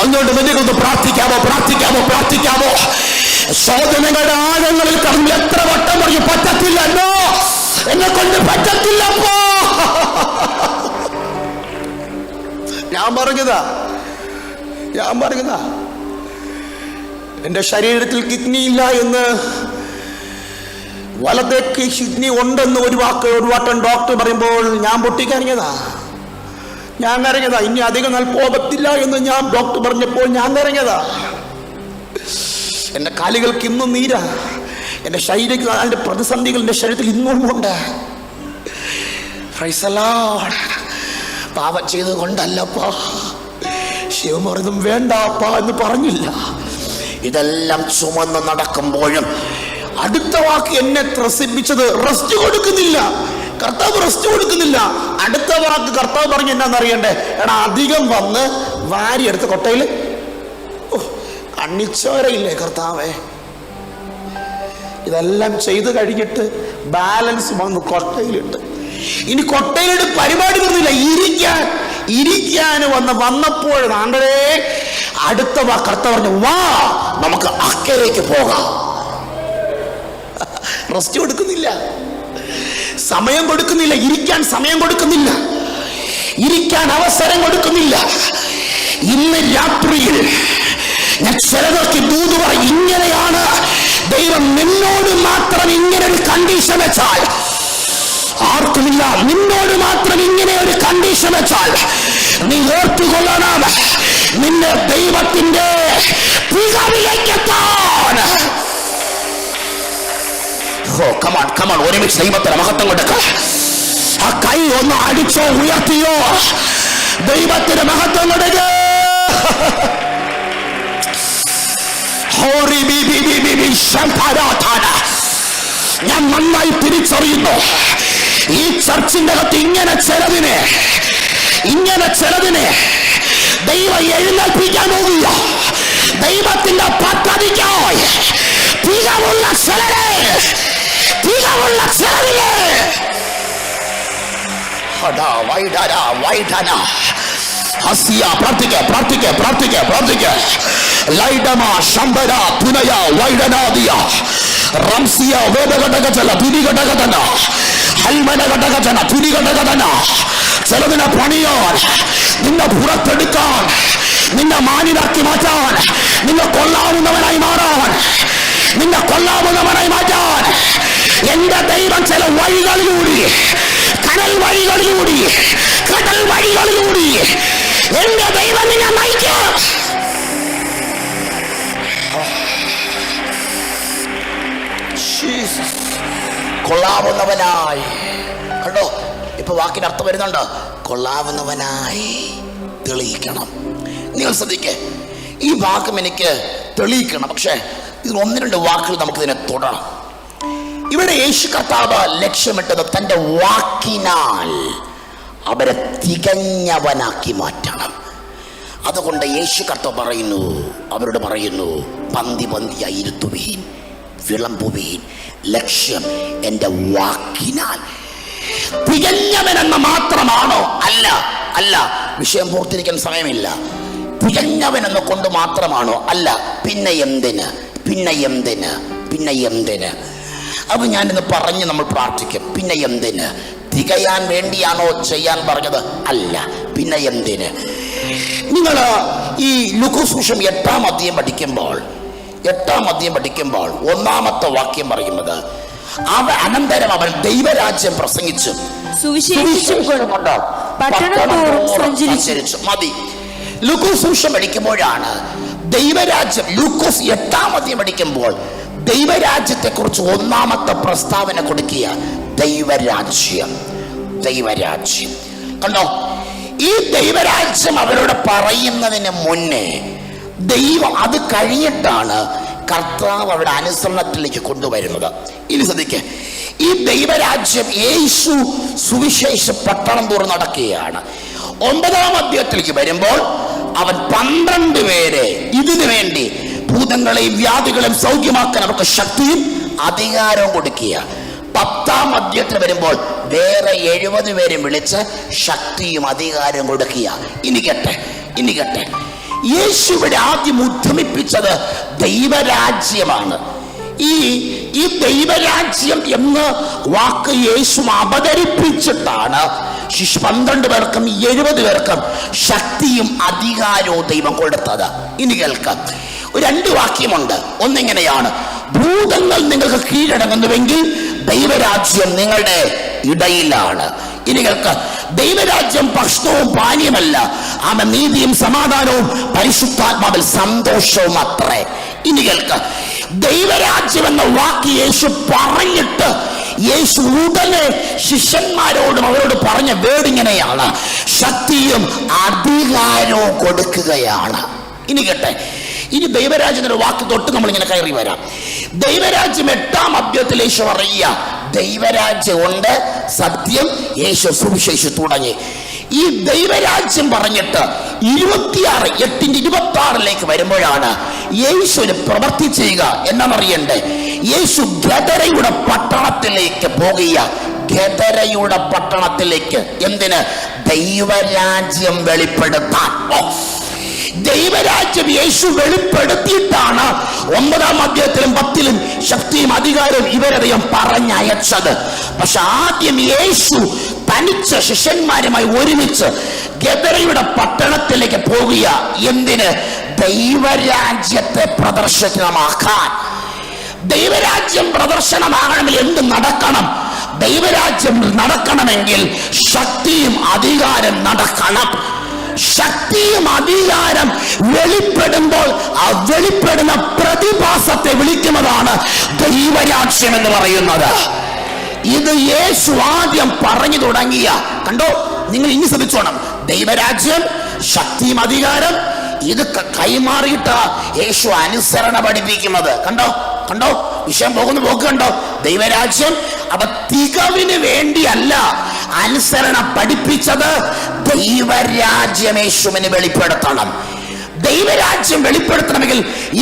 അതുകൊണ്ട് നിങ്ങൾക്കൊന്ന് പ്രാർത്ഥിക്കാമോ? ശോധനകളുടെ ആഴങ്ങളിൽ കടന്ന് എത്ര വട്ടം പറഞ്ഞു, പറ്റത്തില്ലല്ലോ, എന്നെ കൊണ്ട് പറ്റത്തില്ലപ്പോ. ഞാൻ പറഞ്ഞതാ എന്റെ ശരീരത്തിൽ കിഡ്നി ഇല്ല എന്ന്, വലത്തേക്ക് കിഡ്നി ഉണ്ടെന്ന് ഒരു വട്ടം ഡോക്ടർ പറയുമ്പോൾ ഞാൻ പൊട്ടിക്കരഞ്ഞതാ. ഇനി അധികം നാൾ പോകത്തില്ല എന്ന് ഞാൻ ഡോക്ടർ പറഞ്ഞപ്പോൾ ഞാൻ കരഞ്ഞതാ. എന്റെ കാലുകൾക്ക് ഇന്നും നീരാ, എന്റെ ശരീരത്തിൽ അതിന്റെ പ്രതിസന്ധികൾ എന്റെ ശരീരത്തിൽ ഇന്നും ഉണ്ട്. പാപം ചെയ്ത് കൊണ്ടല്ലപ്പാ, ശിവം പറയുന്നതും വേണ്ടപ്പാ എന്ന് പറഞ്ഞില്ല. ഇതെല്ലാം ചുമന്ന് നടക്കുമ്പോഴും അടുത്ത വാക്ക് എന്നെ ത്രസിപ്പിച്ചത്, റെസ്റ്റ് കൊടുക്കുന്നില്ല കർത്താവ്, റെസ്റ്റ് കൊടുക്കുന്നില്ല. അടുത്ത വാക്ക് കർത്താവ് പറഞ്ഞു എന്നാന്നറിയണ്ടേ? എടാ, അധികം വന്ന് വാരിയെടുത്ത് കൊട്ടയിൽ അണ്ണിച്ചോരയില്ലേ കർത്താവേ. ഇതെല്ലാം ചെയ്തു കഴിഞ്ഞിട്ട് ബാലൻസ് വന്ന് കൊട്ടയിലിട്ട്. ഇനി കൊട്ടയിലിട്ട് പരിപാടി വന്നില്ല, ഇരിക്കാൻ വന്നപ്പോൾ ആണ്ടേ അടുത്ത വാക്ക് കർത്താവ് പറഞ്ഞു, വാ നമുക്ക് അക്കരയ്ക്ക് പോകാം. റെസ്റ്റ് കൊടുക്കുന്നില്ല, സമയം കൊടുക്കുന്നില്ല, ഇരിക്കാൻ സമയം കൊടുക്കുന്നില്ല, ഇരിക്കാൻ അവസരം കൊടുക്കുന്നില്ല. ഇന്ന് രാത്രിയിൽ ഞാൻ ചിലതൊക്കെ ദൂത് പറയും, ഇങ്ങനെയാണ് ദൈവം നിന്നോട് മാത്രം ഇങ്ങനെ ഒരു കണ്ടീഷൻ വെച്ചാൽ ആർക്കുമില്ല. നിന്നോട് മാത്രം ഇങ്ങനെ ഒരു കണ്ടീഷൻ വെച്ചാൽ നീ ഓർത്തുകൊള്ളണം, നിന്നെ ദൈവത്തിന്റെ പിതാവിലേക്കെത്താൻ. ഒരുമിച്ച് ദൈവത്തിന് മഹത്വം കൊടുക്ക. ആ കൈ ഒന്ന് അടിച്ചോ ഉയർത്തിയോ ദൈവത്തിന് മഹത്വം കൊടുക്ക. ഞാൻ നന്നായി തിരിച്ചറിയുന്നു, ഈ ചർച്ചിന്റെ അകത്ത് ഇങ്ങനെ ചിലതിനെ ദൈവം എഴുന്നേൽപ്പിക്കാൻ പോകില്ല. ദൈവത്തിന്റെ പദ്ധതിക്കായി തികവുള്ള ചിലതിനെ പ്രാർത്ഥിക്ക. ലൈഡമ ശംബര തുനയ വൈഡനാദിയ റംസിയ വേദഘടകജല തുരിഘടകതന ഹൽമനഘടകജന തുരിഘടകതന. ചിലതിനെ പണിയാൻ, നിന്നെ പുറത്തെടുക്കാൻ, നിന്നെ മാനിനാക്കി മാറ്റാൻ, നിന്നെ കൊല്ലാവുന്നവനായി മാറാൻ, നിന്നെ കൊല്ലാവുന്നവനായി മാറ്റാൻ എന്റെ ദൈവം ചില വഴികളിലൂടെ, കടൽ വഴികളിലൂടെ എന്റെ ദൈവം നിന്നെ നയിക്കും. കൊള്ളാവുന്നവനായി. കണ്ടോ, ഇപ്പൊ വാക്കിന് അർത്ഥം വരുന്നുണ്ട്. കൊള്ളാവുന്നവനായി തെളിയിക്കണം. നിങ്ങൾ ശ്രദ്ധിക്കേ, ഈ വാക്കും എനിക്ക് തെളിയിക്കണം. പക്ഷെ ഇതിൽ ഒന്ന് രണ്ട് വാക്കുകൾ നമുക്കിതിനെ തുടരണം. ഇവിടെ യേശു കർത്താവ് ലക്ഷ്യമിട്ടത് തൻ്റെ വാക്കിനാൽ അവരെ തികഞ്ഞവനാക്കി മാറ്റണം. അതുകൊണ്ട് യേശു കർത്താവ് പറയുന്നു, അവരോട് പറയുന്നു, പന്തിയായി ഇരുത്തുവീൻ, വിളമ്പുവീൻ. ലക്ഷ്യം എൻ്റെ വാക്കിനാൽ. തികഞ്ഞവനെന്ന് മാത്രമാണോ? അല്ല. വിഷയം പൂർത്തിരിക്കാൻ സമയമില്ല. തികഞ്ഞവനെന്ന് കൊണ്ട് മാത്രമാണോ? അല്ല. പിന്നെ എന്തിന്? അത് ഞാനിന്ന് പറഞ്ഞ് നമ്മൾ പ്രാർത്ഥിക്കും. പിന്നെ എന്തിന്? തികയാൻ വേണ്ടിയാണോ ചെയ്യാൻ പറഞ്ഞത്? അല്ല. പിന്നെ എന്തിന്? നിങ്ങൾ ഈ ലൂക്കോസ് സുവിശേഷം 8-ാം അധ്യായം പഠിക്കുമ്പോൾ 1-ാമത്തെ വാക്യം പറയുന്നത്, അനന്തരം അവൻ ദൈവരാജ്യം പ്രസംഗിച്ചു മതി. ലൂക്കോസ് സുവിശേഷം പഠിക്കുമ്പോഴാണ് ദൈവരാജ്യം, ലൂക്കോസ് 8-ാം അധ്യായം പഠിക്കുമ്പോൾ ദൈവരാജ്യത്തെക്കുറിച്ച് ഒന്നാമത്തെ പ്രസ്താവന കൊടുക്കുക. ദൈവരാജ്യം. ദൈവരാജ്യം കണ്ടോ? ഈ ദൈവരാജ്യം അവരോട് പറയുന്നതിന് മുന്നേ ദൈവം അത് കഴിഞ്ഞിട്ടാണ് കർത്താവ് അവിടെ അനുസരണത്തിലേക്ക് കൊണ്ടുവരുന്നത്. ഇനി ശ്രദ്ധിക്കുക, ഈ ദൈവരാജ്യം യേശു സുവിശേഷ പട്ടണം തോറും നടക്കുകയാണ്. 9-ാം അധ്യായത്തിലേക്ക് വരുമ്പോൾ അവൻ 12 പേരെ ഇതിനു വേണ്ടി ഭൂതങ്ങളെയും വ്യാധികളെയും സൗഖ്യമാക്കാൻ അവർക്ക് ശക്തിയും അധികാരവും കൊടുക്കുക. 10-ാം അധ്യായത്തിൽ വരുമ്പോൾ വേറെ 70 പേരെ വിളിച്ച് ശക്തിയും അധികാരവും കൊടുക്കുക. ഇനി കേട്ടെ, യേശു ഇവിടെ ആദ്യം ഉദ്യമിപ്പിച്ചത് ദൈവരാജ്യമാണ്. ഈ ദൈവരാജ്യം എന്ന വാക്ക് യേശു അവതരിപ്പിച്ചിട്ടാണ് 12 പേർക്കും 70 പേർക്കും ശക്തിയും അധികാരവും ദൈവം കൊടുത്തത്. ഇനി കേൾക്കാം, 2 വാക്യമുണ്ട്. ഒന്നിങ്ങനെയാണ്: ഭൂതങ്ങൾ നിങ്ങൾക്ക് കീഴടങ്ങുന്നുവെങ്കിൽ ദൈവരാജ്യം നിങ്ങളുടെ ഇടയിലാണ്. ഇനി കേൾക്കാം, ദൈവരാജ്യം ഭക്ഷണവും പാനീയമല്ല, ആമേൻ, നീതിയും സമാധാനവും പരിശുദ്ധാത്മാവിൽ സന്തോഷവും അത്രേ. ഇനി കേൾക്കാം, ദൈവരാജ്യം എന്ന വാക്ക് യേശു പറഞ്ഞിട്ട് യേശു ഉടനെ ശിഷ്യന്മാരോടും അവരോട് പറഞ്ഞ വേർഡ് ഇങ്ങനെയാണ്: ശക്തിയും അധികാരവും കൊടുക്കുകയാണ്. ഇനി കേട്ടെ, ഇനി ദൈവരാജ്യം എന്ന വാക്ക് തൊട്ട് നമ്മൾ ഇങ്ങനെ കയറി വരാം. ദൈവരാജ്യം 8-ാം അധ്യായത്തിൽ യേശു പറയുക, ദൈവരാജ്യം ഉണ്ട്, സത്യം, യേശു സുവിശേഷം തുടങ്ങി. ഈ ദൈവരാജ്യം പറഞ്ഞിട്ട് 8:26 വരുമ്പോഴാണ് യേശു ഒരു പ്രവൃത്തി ചെയ്യുക. എന്നാണെന്നറിയണ്ടേ? യേശു ഗദരയുടെ പട്ടണത്തിലേക്ക് പോകുക. ഗദരയുടെ പട്ടണത്തിലേക്ക് എന്തിന്? ദൈവരാജ്യം വെളിപ്പെടുത്താൻ. ദൈവരാജ്യം യേശു വെളിപ്പെടുത്തിയിട്ടാണ് 9-ാം അധ്യായത്തിലും 10-ലും ശക്തിയും അധികാരവും ഇവരധികം പറഞ്ഞയച്ചത്. പക്ഷെ ആദ്യം യേശു തനിച്ച് ശിഷ്യന്മാരുമായി ഒരുമിച്ച് ഗദരയുടെ പട്ടണത്തിലേക്ക് പോകുക. എന്തിന്? ദൈവരാജ്യത്തെ പ്രദർശനമാക്കാൻ. ദൈവരാജ്യം പ്രദർശനമാകണമെങ്കിൽ എന്ത് നടക്കണം? ദൈവരാജ്യം നടക്കണമെങ്കിൽ ശക്തിയും അധികാരം നടക്കണം. ശക്തിയും അധികാരം വെളിപ്പെടുമ്പോൾ ആ വെളിപ്പെടുന്ന പ്രതിഭാസത്തെ വിളിക്കുന്നതാണ് ദൈവരാജ്യം എന്ന് പറയുന്നത്. ഇത് യേശു ആദ്യം പറഞ്ഞു തുടങ്ങിയ. കണ്ടോ? നിങ്ങൾ ഇനി ശ്രദ്ധിച്ചോണം. ദൈവരാജ്യം, ശക്തിയും അധികാരം, ഇത് കൈമാറിയിട്ട് യേശു അനുസരണ പഠിപ്പിക്കുന്നത്. കണ്ടോ? വിഷയം പോകുന്ന പോക്ക് കണ്ടോ? ദൈവരാജ്യം അവ തികവിന് വേണ്ടിയല്ല അനുസരണ പഠിപ്പിച്ചത്. ദൈവരാജ്യം യേശുവിന് വെളിപ്പെടുത്തണം. ദൈവരാജ്യം വെളിപ്പെടുത്തണമെങ്കിൽ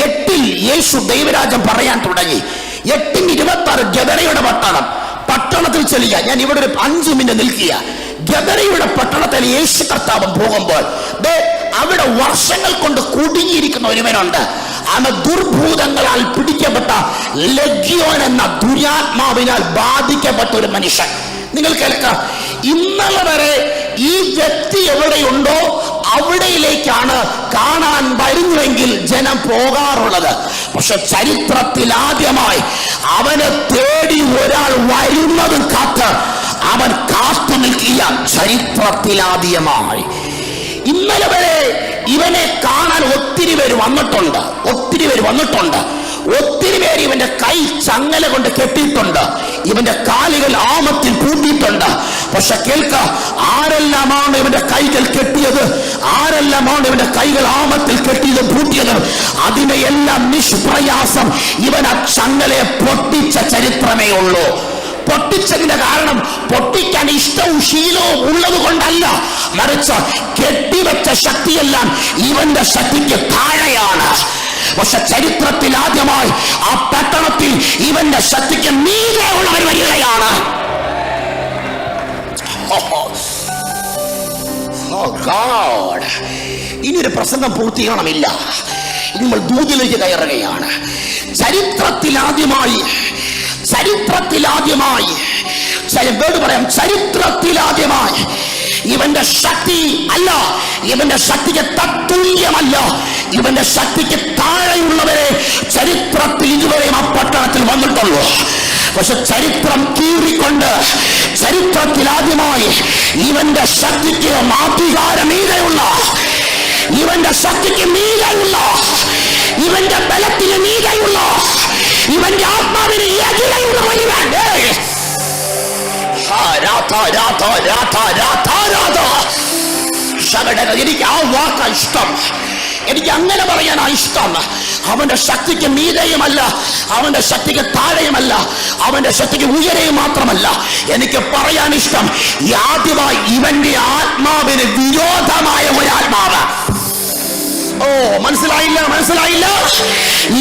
8-ൽ യേശു ദൈവരാജ്യം പറയാൻ തുടങ്ങി. 8:26 ഗദരയുടെ പട്ടണത്തിൽ ചെല്ലുക. ഞാൻ ഇവിടെ ഒരു 5 മിനിറ്റ് നിൽക്കുക. ഗദരയുടെ പട്ടണത്തിൽ യേശു കർത്താവ് പോകുമ്പോൾ അവിടെ വർഷങ്ങൾ കൊണ്ട് കുടുങ്ങിയിരിക്കുന്ന ഒരുവനുണ്ട്. അവൻ ദുർഭൂതങ്ങളാൽ പിടിക്കപ്പെട്ട ലഗ്യോൻ എന്ന ദുരാത്മാവിനാൽ ബാധിക്കപ്പെട്ട ഒരു മനുഷ്യൻ. നിങ്ങൾ കേൾക്കാം, ഇന്നലെ വരെ ഈ വ്യക്തി എവിടെയുണ്ടോ അവിടെയിലേക്കാണ് കാണാൻ വരുന്നുവെങ്കിൽ ജനം പോകാറുള്ളത്. പക്ഷെ ചരിത്രത്തിൽ ആദ്യമായി അവനെ തേടി ഒരാൾ വരുന്നതും കാത്ത് അവൻ കാത്തു നിൽക്കുക. ചരിത്രത്തിൽ ആദ്യമായി. ഇന്നലെ വരെ ഇവനെ കാണാൻ ഒത്തിരി പേര് വന്നിട്ടുണ്ട്. ഒത്തിരി പേര് ഇവന്റെ കൈ ചങ്ങല കൊണ്ട് കെട്ടിയിട്ടുണ്ട്. ഇവന്റെ കാലുകൾ ആമത്തിൽ പൂട്ടിയിട്ടുണ്ട്. പക്ഷെ കേൾക്ക, ആരെല്ലാമാണ് ഇവന്റെ കൈകൾ കെട്ടിയത്, ആരെല്ലാമാണ് ഇവന്റെ കൈകൾ ആമത്തിൽ കെട്ടിയതും പൂട്ടിയതും, അതിനെയെല്ലാം നിഷ്പ്രയാസം ഇവൻ ആ ചങ്ങലയെ പൊട്ടിച്ച ചരിത്രമേ ഉള്ളൂ. പൊട്ടിച്ചതിന്റെ കാരണം പൊട്ടിക്കാൻ ഇഷ്ടവും ശീലവും ഉള്ളത് കൊണ്ടല്ല, മറിച്ച് കെട്ടിവെച്ച ശക്തിയെല്ലാം ഇവന്റെ ശക്തിക്ക് താഴെയാണ്. പക്ഷെ ചരിത്രത്തിൽ ആദ്യമായി ആ പട്ടണത്തിൽ ഇവന്റെ ശക്തിക്ക് മീതെ ഉള്ളവർ വരികയാണ്. ഇനിയൊരു പ്രസംഗം പൂർത്തീകരണമില്ല. നമ്മൾ ദൂതിലേക്ക് കയറുകയാണ്. ചരിത്രത്തിലാദ്യമായി ഇവന്റെ ശക്തി അല്ല, ഇവന്റെ ശക്തിക്ക് തത്തുല്യമല്ല, ഇവന്റെ ശക്തിക്ക് താഴെയുള്ളവരെ ചരിത്രത്തിൽ ഇതുവരെയും ആ പട്ടണത്തിൽ വന്നിട്ടുള്ളൂ. പക്ഷെ ചരിത്രം കീറിക്കൊണ്ട് ചരിത്രത്തിൽ ആദ്യമായി ഇവന്റെ ശക്തിക്ക് അധികാരം മീതെയുള്ള, ഇവന്റെ ശക്തിക്ക് മീതെയുള്ള, ഇവന്റെ ബലത്തിന് മീതെയുള്ള, ഇവന്റെ ആത്മാവിന് എതിരെയുള്ള ഒരുവൻ. എനിക്ക് ആ വാക്കാ ഇഷ്ടം. എനിക്ക് അങ്ങനെ പറയാനാ ഇഷ്ടം. അവന്റെ ശക്തിക്ക് മീതെയുമല്ല, അവന്റെ ശക്തിക്ക് താഴെയുമല്ല, അവന്റെ ശക്തിക്ക് ഉയരെയും മാത്രമല്ല. എനിക്ക് പറയാൻ ഇഷ്ടം, ആദ്യമായി ഇവന്റെ ആത്മാവിന് വിരോധമായ ഒരാത്മാവ്. ഓ, മനസ്സിലായില്ല.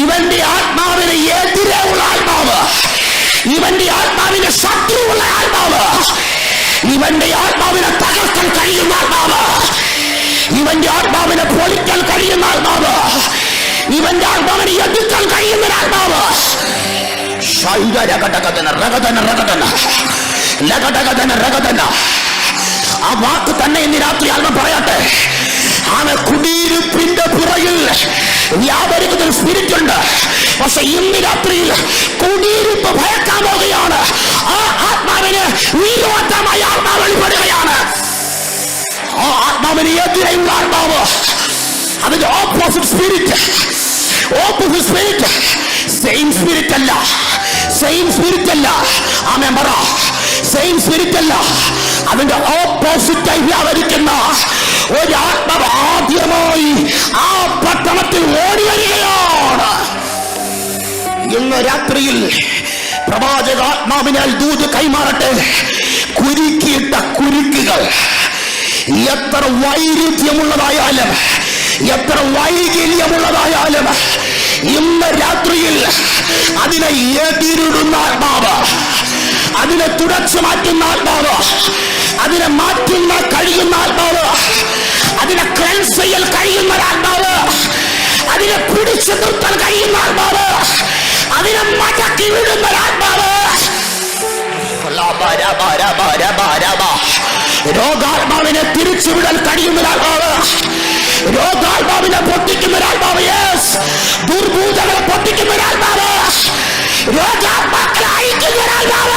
ഇവന്റെ ആത്മാവിന് എതിരെയുള്ള ആത്മാവ്, ഇവന്റെ ആത്മാവിന് ശത്രുവുള്ള ആത്മാവ്, ഇവന്റെ ആത്മാവിനെ തകർക്കാൻ കഴിയുന്ന ആത്മാവ്, ഇവന്റെ ആത്മാവിനെ പൊളിക്കാൻ കഴിയുന്ന ആത്മാവ്, ഇവന്റെ ആത്മാവിനെ എതിർക്കാൻ കഴിയുന്ന ആത്മാവ്. ആ വാക്ക് തന്നെ ഇന്ന് രാത്രി ആത്മ പറയട്ടെ. അവൻ കുടിയിരുപ്പിന്റെ പുറകിൽ വ്യാപരിക്കുന്ന ഒരു സ്പിരിറ്റ് ഉണ്ട്. പക്ഷെ ഇന്ന് രാത്രിയിൽ കുടിയിരുപ്പ് ഭയക്കാൻ പോകുകയാണ്. ആ ആത്മാവിന് വിരോധമായ ആത്മാവ് വെളിപ്പെടുകയാണ്. ആ ആത്മാവിന് എതിരെയുള്ള ആത്മാവ്, അതിന്റെ ഓപ്പോസിറ്റ് സ്പിരിറ്റ്. സെയിം സ്പിരിറ്റ് അല്ല. ആമേൻ പറ. സെയിം സ്പിരിറ്റ് അല്ല, അതിന്റെ ഓപ്പോസിറ്റായി വ്യാപരിക്കുന്ന ഒരു ആത്മാവ് ആദ്യമായി ആ പട്ടണത്തിൽ ഓടി വരികയാണ്. ഇന്ന് രാത്രിയിൽ പ്രവാചകാത്മാവിനാൽ ദൂത് കൈമാറട്ടെ. കുരുക്കിയിട്ട കുരുക്കുകൾ എത്ര വൈരുദ്ധ്യമുള്ളതായാലും, എത്ര വൈകല്യമുള്ളതായാലും, ഇന്ന് രാത്രിയിൽ അതിനെ എതിരിടുന്ന ആത്മാവ്, അതിനെ തുടച്ചു മാറ്റുന്ന ആത്മാവ്, അതിനെ മാറ്റുന്ന കഴിയുന്ന ആത്മാവ്, അതിനെ ക്ലെൻസ് ചെയ്യാൻ കഴിയുന്ന ആത്മാവ്, അതിനെ പിടിച്ചു നിർത്താൻ കഴിയുന്ന ആത്മാവ്, അതിനെ മടക്കി വിടുന്ന ആത്മാവ്, രോഗാത്മാവിനെ തിരിച്ചുവിടാൻ കഴിയുന്ന ആത്മാവ്, രോഗാത്മാവിനെ പൊട്ടിക്കുന്ന ആത്മാവ്, ദുർഭൂതങ്ങളെ പൊട്ടിക്കുന്ന ആത്മാവ്, രോഗാത്മാക്കളെ അയക്കുന്ന ആത്മാവ്.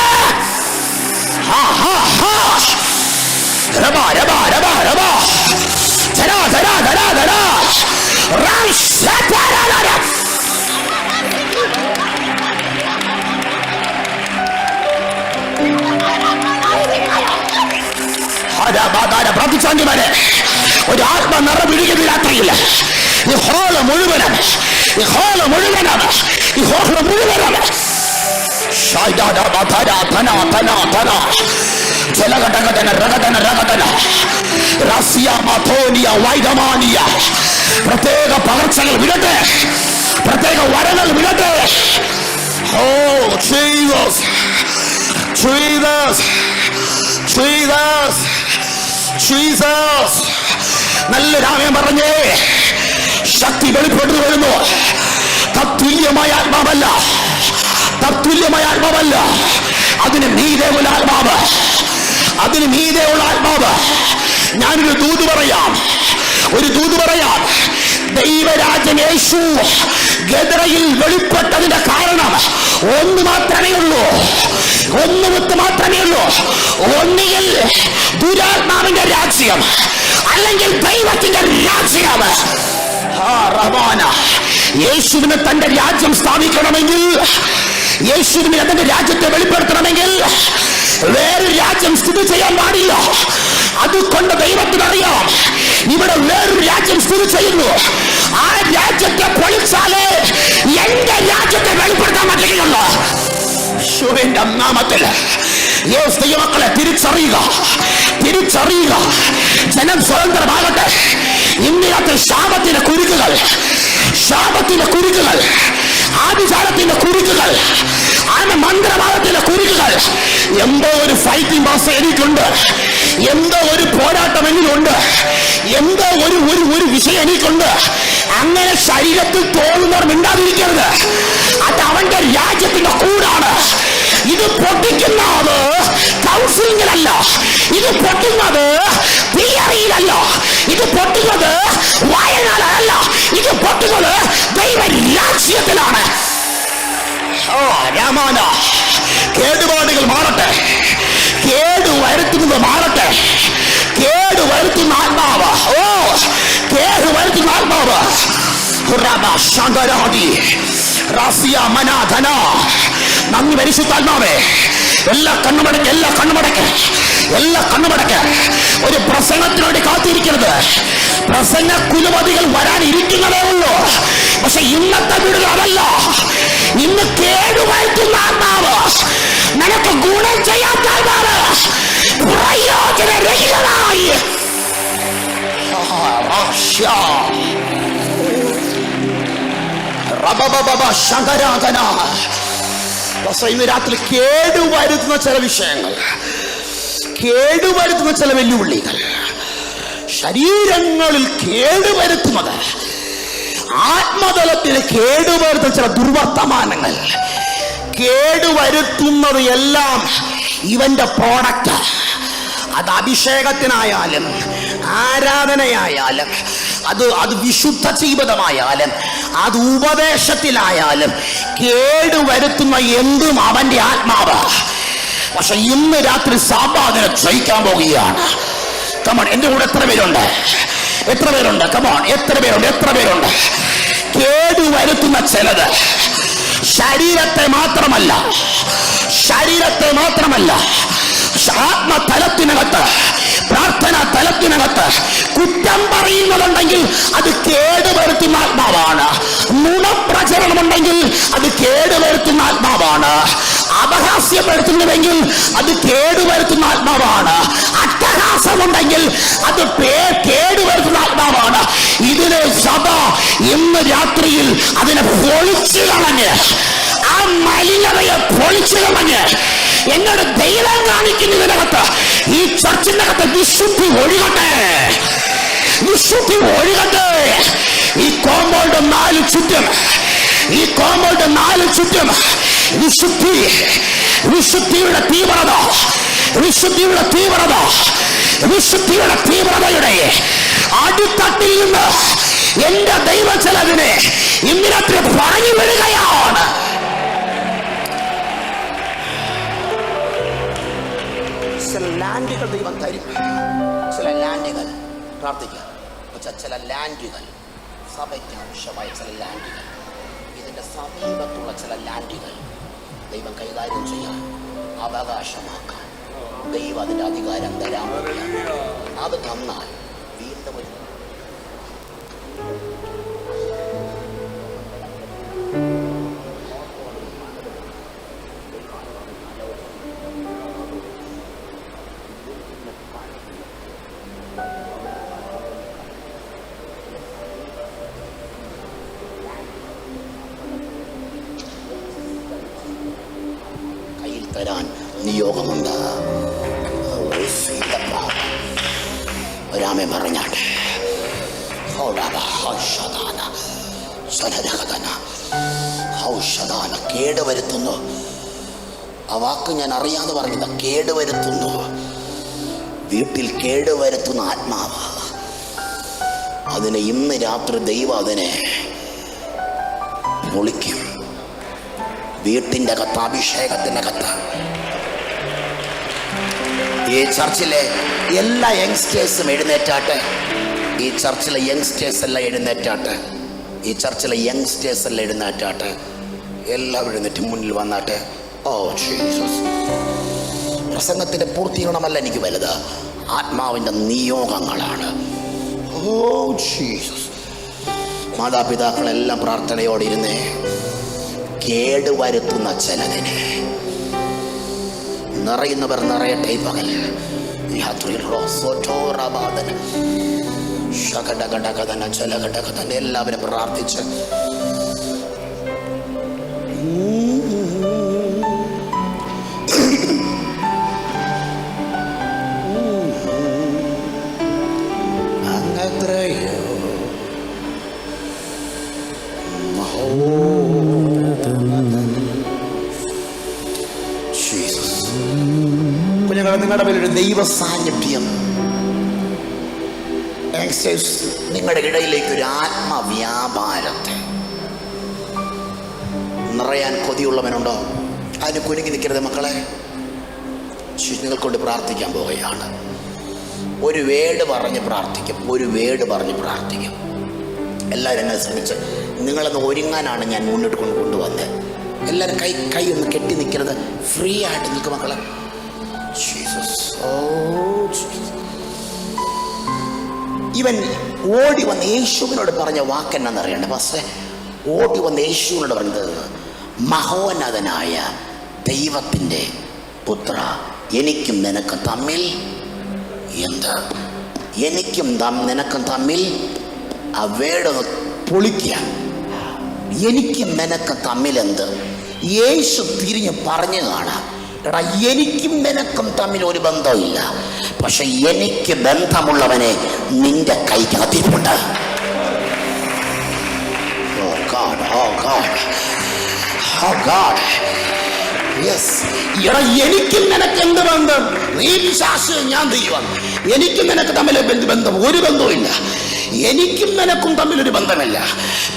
പ്രാർത്ഥിച്ചാണ്ടിമാരെ, ഒരു ആത്മ നിറപിടിക്കുന്ന രാത്രിയില്ല. ഈ ഹോള് മുഴുവനാണ്. പ്രത്യേക പകർച്ചകൾ വിടട്ടെ, പ്രത്യേക വരങ്ങൾ വിടട്ടെ. Oh Jesus, Jesus, Jesus, Jesus. നല്ല രാമൻ പറഞ്ഞേ, ശക്തി വെളിപ്പെട്ടു വരുന്നു. തത്തുല്യമായ ആത്മാവല്ല, അതിന് മീതെയുള്ള ആത്മാവ്, ഞാനൊരു ദൂത് പറയാം. ദൈവരാജ്യം യേശു ഗദറയിൽ വെളിപ്പെട്ടതിന്റെ കാരണം ഒന്ന് മാത്രമേ ഉള്ളൂ. ഒന്നുകിൽ ദുരാത്മാവിന്റെ രാജ്യം, അല്ലെങ്കിൽ ദൈവത്തിന്റെ രാജ്യം. യേശുവിന് തന്റെ രാജ്യം സ്ഥാപിക്കണമെങ്കിൽ, യേശുവിന് തന്റെ രാജ്യത്തെ വെളിപ്പെടുത്തണമെങ്കിൽ വേറൊരു രാജ്യം സ്ഥിതി ചെയ്യാൻ പാടില്ല. അതുകൊണ്ട് ദൈവത്തിനറിയാം ഇവിടെ വേറൊരു രാജ്യം സ്ഥിതി ചെയ്യുന്നു. ആ രാജ്യത്തെ പൊളിച്ചാലേ എന്റെ രാജ്യത്തെ വെളിപ്പെടുത്താൻ പറ്റുകയുള്ളൂ. യേശുവിന്റെ നാമത്തിൽ ദൈവമക്കളെ തിരിച്ചറിയുക. ജനം സ്വതന്ത്രമാകട്ടെ. ഇന്നത്തെ ശാപത്തിന്റെ കുരുക്കുകൾ, ആദികാലത്തിന്റെ കുരുക്കുകൾ, മന്ത്രവാദത്തിന്റെ കുരുക്കുകൾ, എന്തോ ഒരു ഫൈറ്റിംഗ് ഭാഷ എനിക്കുണ്ട്, എന്തോ ഒരു പോരാട്ടം എനിക്കുണ്ട്, എന്തോ ഒരു വിഷയം എനിക്കുണ്ട്. അങ്ങനെ ശരീരത്തിൽ തോന്നുന്നവർ മിണ്ടാതിരിക്കരുത്. അത് അവന്റെ രാജ്യത്തിന്റെ കൂടാണ്. ഇത് പൊട്ടിക്കുന്നത് കൗൺസിലിംഗിലല്ല, ഇത് പൊട്ടുന്നത് തിയറിയിലല്ല, ഇത് പൊട്ടുന്നത് വായനയിലല്ല, ഇത് പൊട്ടുന്നത് ദൈവ രാജ്യത്തിലാണ്. രാമാന കേടുപാടുകൾ മാറട്ടെ, കേടുവരുത്തുന്നത് മാറട്ടെ, കേടുവരുത്തുന്ന ആത്മാവ്, കേടുവരുത്തുന്ന ആത്മാവ്. റാസിയ മനാധന. നന്ദി പരിശുദ്ധാത്മാവേ. എല്ലാ കണ്ണുമടക്ക്, എല്ലാ കണ്ണുമടക്ക്, എല്ലാ കണ്ണുമടക്ക്. ഒരു പ്രസംഗത്തിന് വേണ്ടി കാത്തിരിക്കരുത്. പ്രസംഗ കുലപതികൾ വരാനിരിക്കുന്നതേ ഉള്ളൂ. പക്ഷെ ഇന്നത്തെ വീടുകൾ അതല്ല. ഇന്ന് കേടുവരുത്തുന്ന ആത്മാവ്, നിനക്ക് ഗുണം ചെയ്യാത്ത ആത്മാവ്, പ്രയോജനരഹിതനായി ഇന്ന് രാത്രി കേടുവരുത്തുന്ന ചില വിഷയങ്ങൾ, കേടുവരുത്തുന്ന ചില വെല്ലുവിളികൾ, ശരീരങ്ങളിൽ കേടുവരുത്തുന്നത്, ആത്മതലത്തിൽ കേടുവരുത്തുന്ന ചില ദുർവർത്തമാനങ്ങൾ, കേടുവരുത്തുന്നത് എല്ലാം ഇവന്റെ പ്രോഡക്റ്റ്. അത് അഭിഷേകത്തിനായാലും ആരാധനയായാലും അത് വിശുദ്ധ ജീവിതമായാലും അത് ഉപദേശത്തിലായാലും കേടുവരുത്തുന്ന എന്തും അവന്റെ ആത്മാവ്. പക്ഷെ ഇന്ന് രാത്രി സാബാദിനെ ജയിക്കാൻ പോവുകയാണ്. കമോൺ, എന്റെ കൂടെ എത്ര പേരുണ്ട്? എത്ര പേരുണ്ട്? കമോൺ, എത്ര പേരുണ്ട്? എത്ര പേരുണ്ട്? കേടുവരുത്തുന്ന ചിലത് ശരീരത്തെ മാത്രമല്ല, ആത്മതലത്തിനകത്ത്, പ്രാർത്ഥന തലത്തിനകത്ത് കുറ്റം പറയുന്നതുണ്ടെങ്കിൽ അത് കേടുവരുത്തുന്ന ആത്മാവാണ്. നുണപ്രചരണമുണ്ടെങ്കിൽ അത് കേടുവരുത്തുന്ന ആത്മാവാണ്. അപഹാസ്യപ്പെടുത്തുന്നുവെങ്കിൽ അത് കേടുവരുത്തുന്ന ആത്മാവാണ്. അട്ടഹാസമുണ്ടെങ്കിൽ അത് കേടുവരുത്തുന്ന ആത്മാവാണ്. ഇതിനെ സഭ ഇന്ന് രാത്രിയിൽ അതിനെ പൊളിച്ചു കളഞ്ഞ്, ആ മലിനതയെ പൊളിച്ചു കളഞ്ഞ് എന്നോട് ദൈവം കാണിക്കുന്നതിനകത്ത്, ഈ ചർച്ചിനകത്ത് വിശുദ്ധി ഒഴുകട്ടെ, വിശുദ്ധി ഒഴുകട്ടെ. ഈ കോമ്പൗണ്ട് 4 ചുറ്റും, ഈ കോമ്പൗണ്ട് 4 ചുറ്റും വിശുദ്ധി, വിശുദ്ധിയുടെ തീവ്രത, വിശുദ്ധിയുടെ തീവ്രത, വിശുദ്ധിയുടെ തീവ്രതയുടെ അടിത്തട്ടിൽ നിന്ന് എന്റെ ദൈവചലവിനെ ഇന്ന് രാത്രി പറഞ്ഞു വിടുകയാണ്. ചില ലാൻഡുകൾ ദൈവം തരും. ചില ലാൻഡുകൾ പ്രാർത്ഥിക്കാം. ചില ലാൻഡുകൾ സഭയ്ക്ക് ആവശ്യമായ ചില ലാൻഡുകൾ, ഇതിന്റെ സമീപത്തുള്ള ചില ലാൻഡുകൾ ദൈവം കൈകാര്യം ചെയ്യാൻ, അവകാശമാക്കാൻ ദൈവം അതിന്റെ അധികാരം തരാൻ പോവുകയാണ്. അത് തന്നാൽ വീണ്ടും ഒരു തരാൻ നിയോഗമുണ്ട്. ഒരാമേ പറഞ്ഞാട്ടെ. കേടുവരുത്തുന്നു. ആ വാക്ക് ഞാൻ അറിയാതെ പറഞ്ഞത്. കേടുവരുത്തുന്നു. വീട്ടിൽ കേടുവരുത്തുന്ന ആത്മാവ്, അതിനെ ഇന്ന് രാത്രി ദൈവം അതിനെ പൊളിക്കും. വീട്ടിൻ്റെ അകത്ത്, അഭിഷേകത്തിൻ്റെ അകത്ത്. ഈ ചർച്ചിലെ എല്ലാ യങ്സ്റ്റേഴ്സും എഴുന്നേറ്റാട്ടെ. ഈ ചർച്ചിലെ യങ്സ്റ്റേഴ്സ് എല്ലാം എഴുന്നേറ്റാട്ടെ. ഈ ചർച്ചിലെ യങ്സ്റ്റേഴ്സ് എല്ലാം എഴുന്നേറ്റാട്ടെ. എല്ലാവരും എഴുന്നേറ്റ് മുന്നിൽ വന്നാട്ടെ. Oh Jesus. പ്രസംഗത്തിന്റെ പൂർത്തീകരണമല്ല എനിക്ക് വലുത്, ആത്മാവിൻ്റെ നിയോഗങ്ങളാണ്. Oh Jesus. മാതാപിതാക്കളെല്ലാം പ്രാർത്ഥനയോടെ ഇരുന്നേ. കേടുവരുത്തുന്ന ചിലതിനെ നിറയുന്നവർ നിറയട്ടെ. പകൽ എല്ലാവരും പ്രാർത്ഥിച്ച് അങ്ങത്രയോ നിങ്ങളുടെ പേരൊരു ദൈവ സാന്നിധ്യം, നിങ്ങളുടെ ഇടയിലേക്ക് ഒരു ആത്മവ്യാപാരത്തെ നിറയാൻ കൊതിയുള്ളവനുണ്ടോ? അതിന് കുലുങ്ങി നിൽക്കരുത് മക്കളെ. നിങ്ങൾക്കൊണ്ട് പ്രാർത്ഥിക്കാൻ പോവുകയാണ്. ഒരു വേട് പറഞ്ഞ് പ്രാർത്ഥിക്കും, ഒരു വേട് പറഞ്ഞ് പ്രാർത്ഥിക്കും. എല്ലാവരും എന്നെ ശ്രമിച്ച് നിങ്ങളൊന്ന് ഒരുങ്ങാനാണ് ഞാൻ മുന്നോട്ട് കൊണ്ടുവന്നത്. എല്ലാവരും കൈ ഒന്ന് കെട്ടി നിൽക്കരുത്, ഫ്രീ ആയിട്ട് നിൽക്കും മക്കളെ. ഇവൻ ഓടി വന്ന് യേശുവിനോട് പറഞ്ഞ വാക്കെന്നറിയണ്ട പാസ്റ്റേ? ഓടി വന്ന് യേശുവിനോട് പറഞ്ഞത്, മഹോന്നതനായ ദൈവത്തിൻ്റെ പുത്ര, എനിക്കും നിനക്കും തമ്മിൽ എന്ത്? എനിക്കും നിനക്കും തമ്മിൽ ആ വേടൊന്ന് പൊളിക്കുക. എനിക്കും നിനക്കും തമ്മിൽ എന്ത്? യേശു തിരിഞ്ഞ് പറഞ്ഞു കാണാം, എടാ എനിക്കും നിനക്കും തമ്മിൽ ഒരു ബന്ധമില്ല, പക്ഷെ എനിക്ക് ബന്ധമുള്ളവനെ നിന്റെ കൈക്കകത്തിരിപ്പുണ്ട്. എനിക്കും നിനക്ക് എന്ത് ബന്ധം? നീ പിശാച്, ഞാൻ ദൈവം. എനിക്കും നിനക്ക് തമ്മിൽ ബന്ധം ഒരു ബന്ധവുമില്ല. എനിക്കും നിനക്കും തമ്മിലൊരു ബന്ധമില്ല,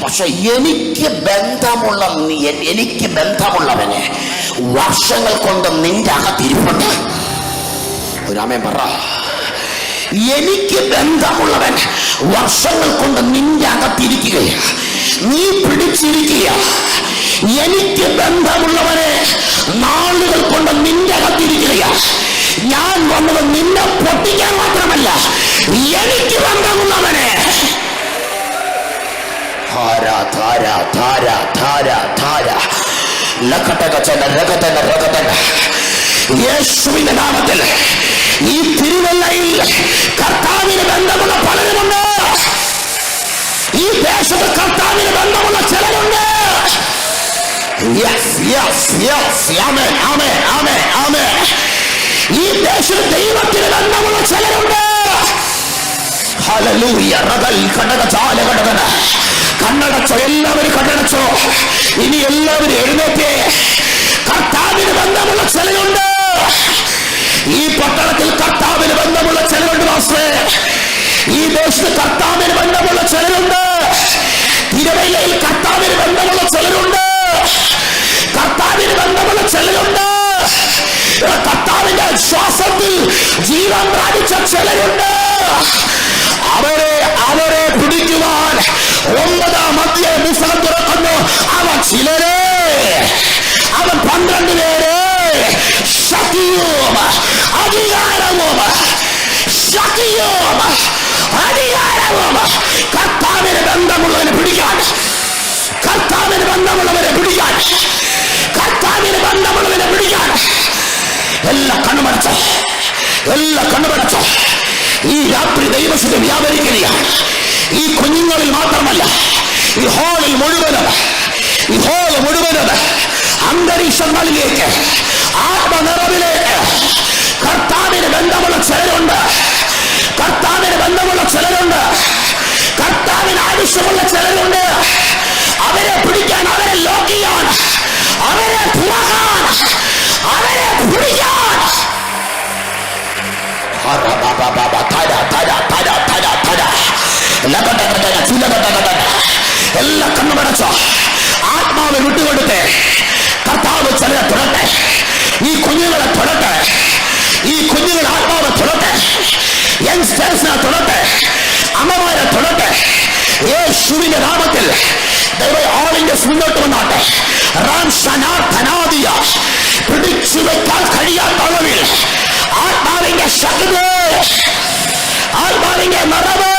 പക്ഷെ എനിക്ക് ബന്ധമുള്ളവനെ വർഷങ്ങൾ കൊണ്ട് നിന്റെ അകത്തിരിപ്പുണ്ട്. ഒരാമേ പറ. എനിക്ക് ബന്ധമുള്ളവൻ വർഷങ്ങൾ കൊണ്ട് നിന്റെ അകത്തിരിക്കുകയാണ്, നീ പിടിച്ചിരിക്കുക. എനിക്ക് ബന്ധമുള്ളവനെ നാളുകൾ കൊണ്ട് നിന്റെ അകത്തിരിക്കുകയാണ്. ഞാൻ വന്നത് നിന്നെ പൊട്ടിക്കാൻ മാത്രമല്ല, എനിക്ക് ബന്ധമുള്ളവനെ. യേശുവിന്റെ നാമത്തിൽ ഈ തിരുവല്ലയിൽ കർത്താവിന് ബന്ധമുള്ള പലരുമുണ്ട്. ഈ ദേശത്ത് കർത്താവിന് ബന്ധമുള്ള ചിലരുണ്ട്. ഈ ദേശത്ത് ദൈവത്തിന് ബന്ധമുള്ള ചിലരുണ്ട്. കണ്ണടച്ചോ, എല്ലാവരും കണ്ണടച്ചോ. ഇനി എല്ലാവരും എഴുന്നേറ്റേ. കർത്താവിന് ബന്ധമുള്ള ചിലരുണ്ട്. ഈ പട്ടണത്തിൽ കർത്താവിന് ബന്ധമുള്ള ചിലരുണ്ട് മാസ്റ്റേ. ഈ ദേശത്ത് കർത്താവിന് ബന്ധമുള്ള ചിലരുണ്ട്. തിരുവല്ലയിൽ കർത്താവിന് ബന്ധമുള്ള ചിലരുണ്ട്. കർത്താവിന് ബന്ധമുള്ള ചിലരുണ്ട്. കർത്താവിന്റെ ശ്വാസത്തിൽ ജീവൻ പ്രാപിച്ച ചിലരുണ്ട്. അവരെ പിടിക്കുവാൻ 9-ാം അധ്യായം പുസ്തകം തുറക്കുന്നു. അവൻ 12 പേരെ ശക്തിയും അധികാരവും കർത്താവിന് ബന്ധമുള്ളവരെ പിടിക്കാൻ, കർത്താവിന് ബന്ധമുള്ളവരെ പിടിക്കാൻ, കർത്താവിന് ബന്ധമുള്ളവരെ പിടിക്കാൻ. എല്ലാ കണ്ണുമടച്ചോ. ഈ രാത്രി ദൈവശുദ്ധി വ്യാപരിക്കുകയാണ്. ഈ കുഞ്ഞുങ്ങളിൽ മാത്രമല്ല, ഈ ഹോൾ മുഴുവനും അന്തരീക്ഷങ്ങളിലേക്ക്, ആത്മനിറവിലേക്ക് കർത്താവിന് ബന്ധമുള്ള ചിലരുണ്ട്. കർത്താവിന് ബന്ധമുള്ള ചിലരുണ്ട്. കർത്താവിന് ആവശ്യമുള്ള ചിലരുണ്ട്. അവരെ പിടിക്കാൻ, അവരെ ലോക്ക് ചെയ്യാൻ, അവരെ തുറക്കാൻ, അവരെ പിടിക്കാൻ. എല്ലാ കണ്ണുമടച്ചോ. ആത്മാവ് വിട്ടുകൊടുത്തേ. കർത്താവ് ചിലരെ തൊടട്ടെ. ഈ കുഞ്ഞുങ്ങളെ തൊടട്ടെ. ഈ കുഞ്ഞുങ്ങളെ ആത്മാവ് തൊടട്ടെ. യങ്സ്റ്റേഴ്സിനെ തൊടട്ടെ. അമ്മമാരെ തൊടട്ടെ. യേശുവിന്റെ നാമത്തിൽ ഓൾ ഇന്ത്യസ് മുന്നോട്ട് വന്നാട്ടെ. പിടിച്ചു വെക്കാൻ കഴിയാത്ത അളവിൽ ആത്മാവിന്റെ ശക്തി, ആത്മാവിന്റെ നിറവ്,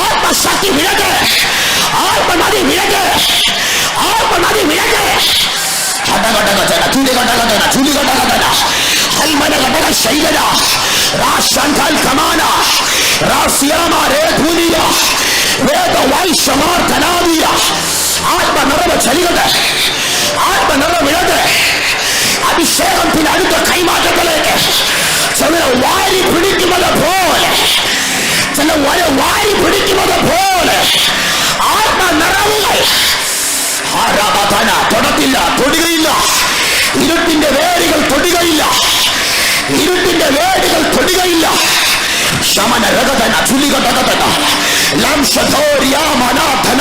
ആത്മശക്തി വിലകെ, ആത്മനദി വിലകെ, ആത്മനദി വിലകെ. ആത്മനിറവ് ചലികട്ടെ, ആത്മനിറവ് വിലകെ. അഭിഷേകത്തിന് അടുത്ത കൈമാറ്റത്തിലേക്ക് ചില വാരി പിടിക്കുന്നത് പോലെ, ആത്മനിറവുകൾ തൊടത്തില്ല, തൊടുകയില്ല. ഇരുട്ടിന്റെ വേരുകൾ തൊടുകയില്ല. ശമന രഗതന ചുലികടകതന ലംശധോര്യാമനാഥന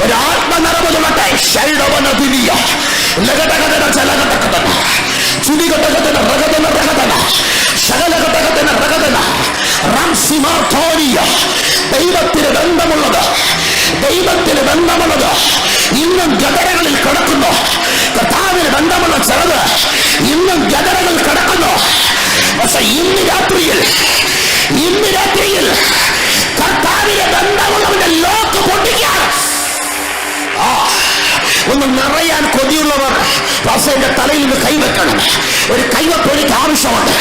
ഒരു ആത്മനിറവ് തുടട്ടെ. ദൈവത്തിന് ബന്ധമുള്ളത്, ദൈവത്തിന് ബന്ധമുള്ളത് ഇന്നും ഗദരകളിൽ കിടക്കുന്നു. കർത്താവിന് ബന്ധമുള്ള ചിലത് ഇന്നും ഗദരകളിൽ കിടക്കുന്നു. പക്ഷെ ഇന്ന് രാത്രിയിൽ കർത്താവിന് ബന്ധമുള്ളവന്റെ ലോക്ക് പൊട്ടിക്കാൻ ഒന്ന് നിറയാൻ കൊതിയുള്ളവർ പാസ്റ്ററിന്റെ തലയിൽ നിന്ന് കൈവെക്കണം. ഒരു കൈവെപ്പ് എനിക്ക് ആവശ്യമുണ്ട്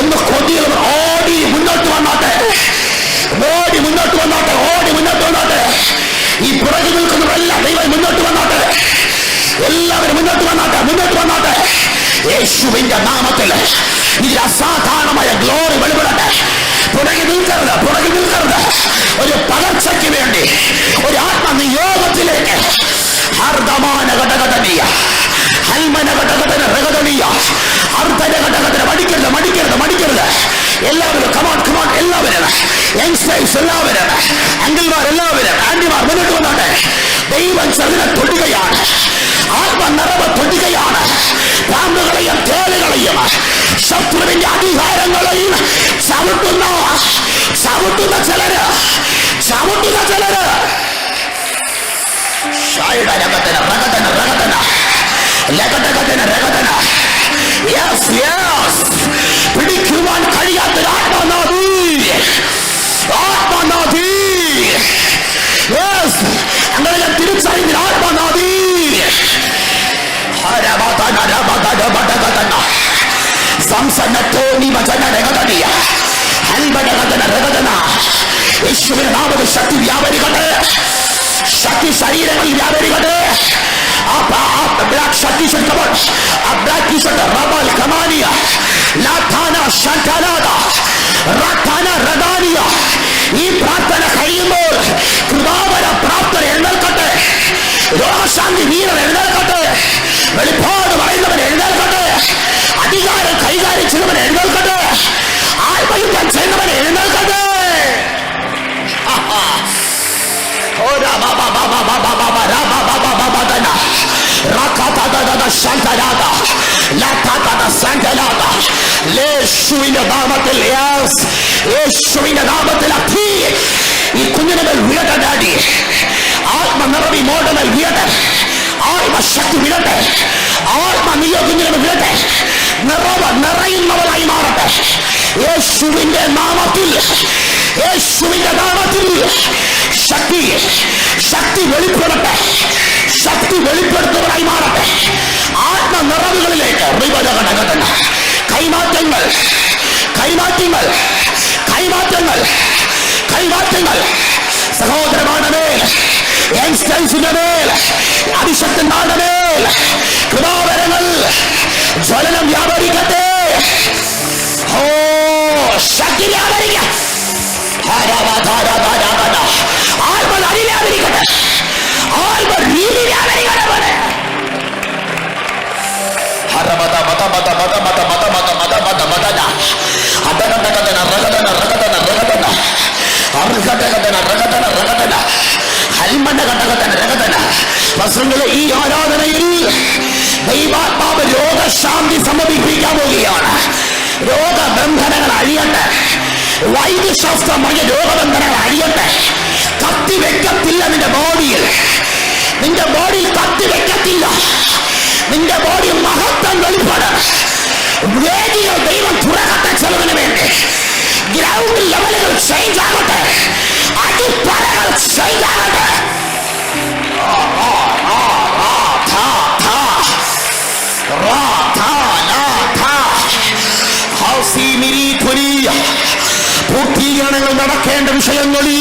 എന്ന് കൊതിയുള്ളവർ ഓടി മുന്നോട്ട് വന്നാട്ടെ. ഈ പുറകെ നിൽക്കുന്നവരെല്ലാം ദൈവം മുന്നോട്ട് വന്നാട്ടെ. എല്ലാവരും മുന്നോട്ട് വന്നാട്ടെ. യേശുവിന്റെ നാമത്തിൽ ഇതിൽ അസാധാരണമായ ഗ്ലോറി വെളിപ്പെടട്ടെ. പുറകെ നിൽക്കരുത്. ഒരു പകർച്ചയ്ക്ക് വേണ്ടി, ഒരു ആത്മനിയോഗത്തിലേക്ക് മടിക്കരുത്. എല്ലാവരും കമാൺ എല്ലാവരും യങ്സ്റ്റേഴ്സ് എല്ലാവരും അങ്കിൾമാർ എല്ലാവരും ആന്റിമാർ മുന്നോട്ട് വന്നാട്ടെ. ദൈവം ചെറുതിനെ തൊടുകയാണ്, ആത്മനിറവ് തൊടുകയാണ്. പാമ്പുകളെയും തേളുകളെയും ശത്രുവിന്റെ അധികാരങ്ങളെയും ചവിട്ടുന്ന ചിലര് പിടിക്കുവാൻ കഴിയാത്തൊരു ആത്മനാഥി. അങ്ങനെ ഞാൻ തിരിച്ചറിഞ്ഞ ആത്മനാഥി. യേശുവിന്റെ നാമത്തിൽ ശക്തി വ്യാപരിക്കട്ടെ. ശക്തി ശരീരങ്ങളിൽ വ്യാപരിക്കട്ടെ. ഈ പ്രാർത്ഥന കഴിയുമ്പോൾ കൃപാവര പ്രാപ്തർ എഴുന്നേൽക്കട്ടെ. രോഗശാന്തി വീരർ എഴുന്നേൽക്കട്ടെ. വെളിപ്പാട് പറയുന്നവൻ എഴുന്നേൽക്കട്ടെ. അധികാരം കൈകാര്യം ചെയ്യുന്നവൻ എഴുന്നേൽക്കട്ടെ. ആത്മയുദ്ധം ചെയ്യുന്നവൻ എഴുന്നേൽക്കട്ടെ. യേശുവിന്റെ നാമത്തിൽ ഈ കുഞ്ഞിനെ മേൽ വീഴട്ടെ. ഡാഡി ആത്മനിറവി മോഡമേൽ വീഴട്ടെ. ആത്മശക്തി വീഴട്ടെ. ആത്മനിയോഗിനെ വീഴട്ടെ. നിറയുന്നവരായി മാറട്ടെ. യേശുവിന്റെ നാമത്തിൽ ശക്തി വെളിപ്പെടട്ടെ. ശക്തി വെളിപ്പെടുത്തുന്നവരായി മാറട്ടെ. ആത്മനിറവുകളിലേക്ക് കൈമാറ്റങ്ങൾ സഹോദരങ്ങളുടെ മേൽ, യങ്സ്റ്റേഴ്സിന്റെ മേൽ, അഭിഷക്തന്മാരുടെ മേൽ കൃപാവരങ്ങൾ ജ്വലനം വ്യാപരിക്കട്ടെ. ശക്തി വ്യാപരിക്കട്ടെ. ഈ ആരാധനയിൽ ദൈവാത്മാവ് രോഗശാന്തി സംഭവിപ്പിക്കാൻ പോവുകയാണ്. രോഗബന്ധനങ്ങൾ അഴിയട്ടെ. വൈദ്യശാസ്ത്രം പറഞ്ഞ രോഗബന്ധനങ്ങൾ അഴിയട്ടെ. കത്തി വെക്കത്തില്ല നിന്റെ ബോഡിയിൽ കത്തി വെക്കത്തില്ല. നിന്റെ ബോഡി മഹത്വം വെളിപ്പെടാൻ വേദികൾ ദൈവം തുറക്കട്ടെ. ചെലവിന് വേണ്ടി ഗ്രൗണ്ട് ലെവലുകൾ ചേഞ്ച് ആകട്ടെ. അടിപ്പറകൾ ചേഞ്ച് ആകട്ടെ. പൂർത്തീകരണങ്ങൾ നടക്കേണ്ട വിഷയങ്ങളിൽ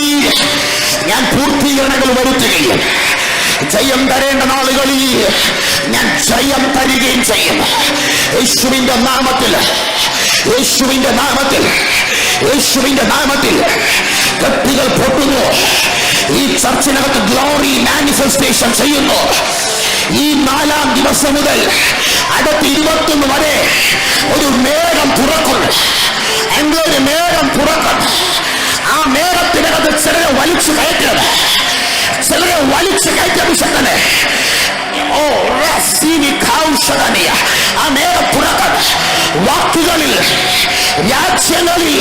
ഞാൻ പൂർത്തീകരണങ്ങൾ വരുത്തുകയും ജയം തരേണ്ട നാളുകളിൽ ഞാൻ ജയം തരികയും ചെയ്യും. യേശുവിന്റെ നാമത്തിൽ കത്തികൾ പൊട്ടുന്നു. ഈ ചർച്ചിനകത്ത് ഗ്ലോറി മാനിഫെസ്റ്റേഷൻ ചെയ്യുന്നു. ഈ 4-ാം ദിവസം മുതൽ അടുത്ത 21 വരെ ഒരു മേഘം തുറക്കും. ആ മേഘത്തിനകത്ത് ചിലരെ വലിച്ചു കയറി ആ മേഘം തുറക്കണം. വാക്കുകളിൽ, രാജ്യങ്ങളിൽ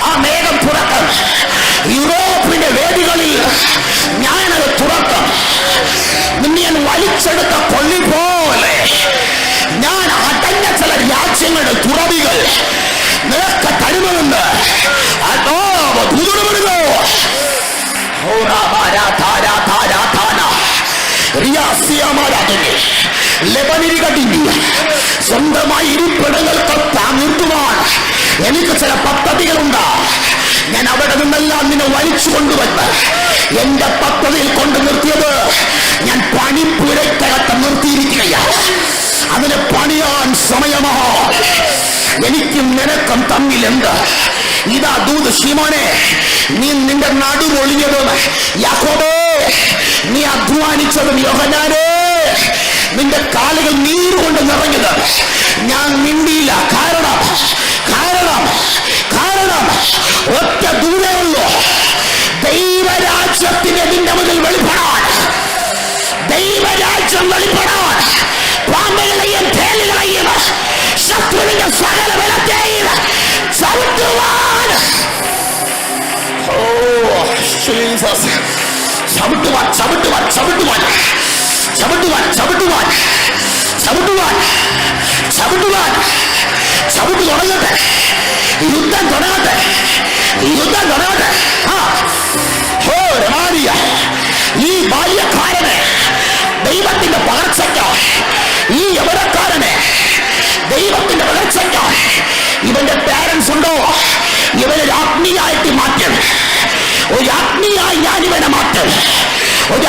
ആ മേഘം തുറക്കണം. യൂറോപ്പിന്റെ വേദികളിൽ ഞാനത് തുറക്കും. നിന്നെ ഞാൻ വലിച്ചെടുത്ത കൊള്ളി പോലെ ഞാൻ അടഞ്ഞ ചില രാജ്യങ്ങളുടെ തുറവികൾ നിനക്ക് തരുമെന്ന് സ്വന്തമായി ഇരിപ്പിടങ്ങൾക്ക് നിർത്തുവാൻ എനിക്ക് ചില പദ്ധതികളുണ്ട്. ഞാൻ അവിടെ നിന്നെല്ലാം നിന്നെ വലിച്ചു കൊണ്ടുവന്ന് എന്റെ പദ്ധതിയിൽ കൊണ്ട് നിർത്തിയത് ഞാൻ പണിപ്പുരക്കകത്ത് നിർത്തിയിരിക്കുകയാണ്. അതിനെ പണിയാൻ സമയമോ? എനിക്കും നിനക്കും തമ്മിൽ എന്ത്? ഇതാ ദൂത് ശീമോനെ, നീ നിന്റെ നടുവൊളിഞ്ഞതും യാക്കോബേ നീ അധ്വാനിച്ചതും യോഹന്നാനേ നിന്റെ കാലുകൾ നീരുകൊണ്ട് നിറഞ്ഞത് ഞാൻ മിണ്ടിയില്ല. കാരണം കാരണം കാരണം ഒറ്റ ദൂരേ ഉള്ളൂ. ദൈവരാജ്യത്തിന് നിന്റെ മുന്നിൽ വെളിപ്പെടാൻ, ദൈവരാജ്യം വെളിപ്പെടാൻ പാമ്പുകളെയും തേലുകളെയും ശത്രുവിന്റെ സകല ബലത്തെയും ചവിട്ടുവാൻ, ചവിട്ടുവാൻ ചവിട്ടുവാൻ ചവിട്ടുവാൻ ചവിട്ടുവാൻ ചവിട്ടുവാൻ ചവിട്ടുവാൻ ചവിട്ടുവാൻ ചവിട്ടു തുടങ്ങട്ടെ. യുദ്ധം തുടങ്ങട്ടെ, യുദ്ധം തുടങ്ങട്ടെ. ഈ ബാല്യക്കാരനെ ദൈവത്തിന്റെ പകർച്ചയ്ക്ക്, ഈ യവനക്കാരനെ ദൈവത്തിന്റെ പകർച്ചയ്ക്ക് ഇവന്റെ പാരൻസ് ഉണ്ടോ? ഇവനൊരു ആത്മീയായിട്ട് മാറ്റും. ഒരു ആത്മീയായി ഞാൻ ഇവനെ മാറ്റും. ഒരു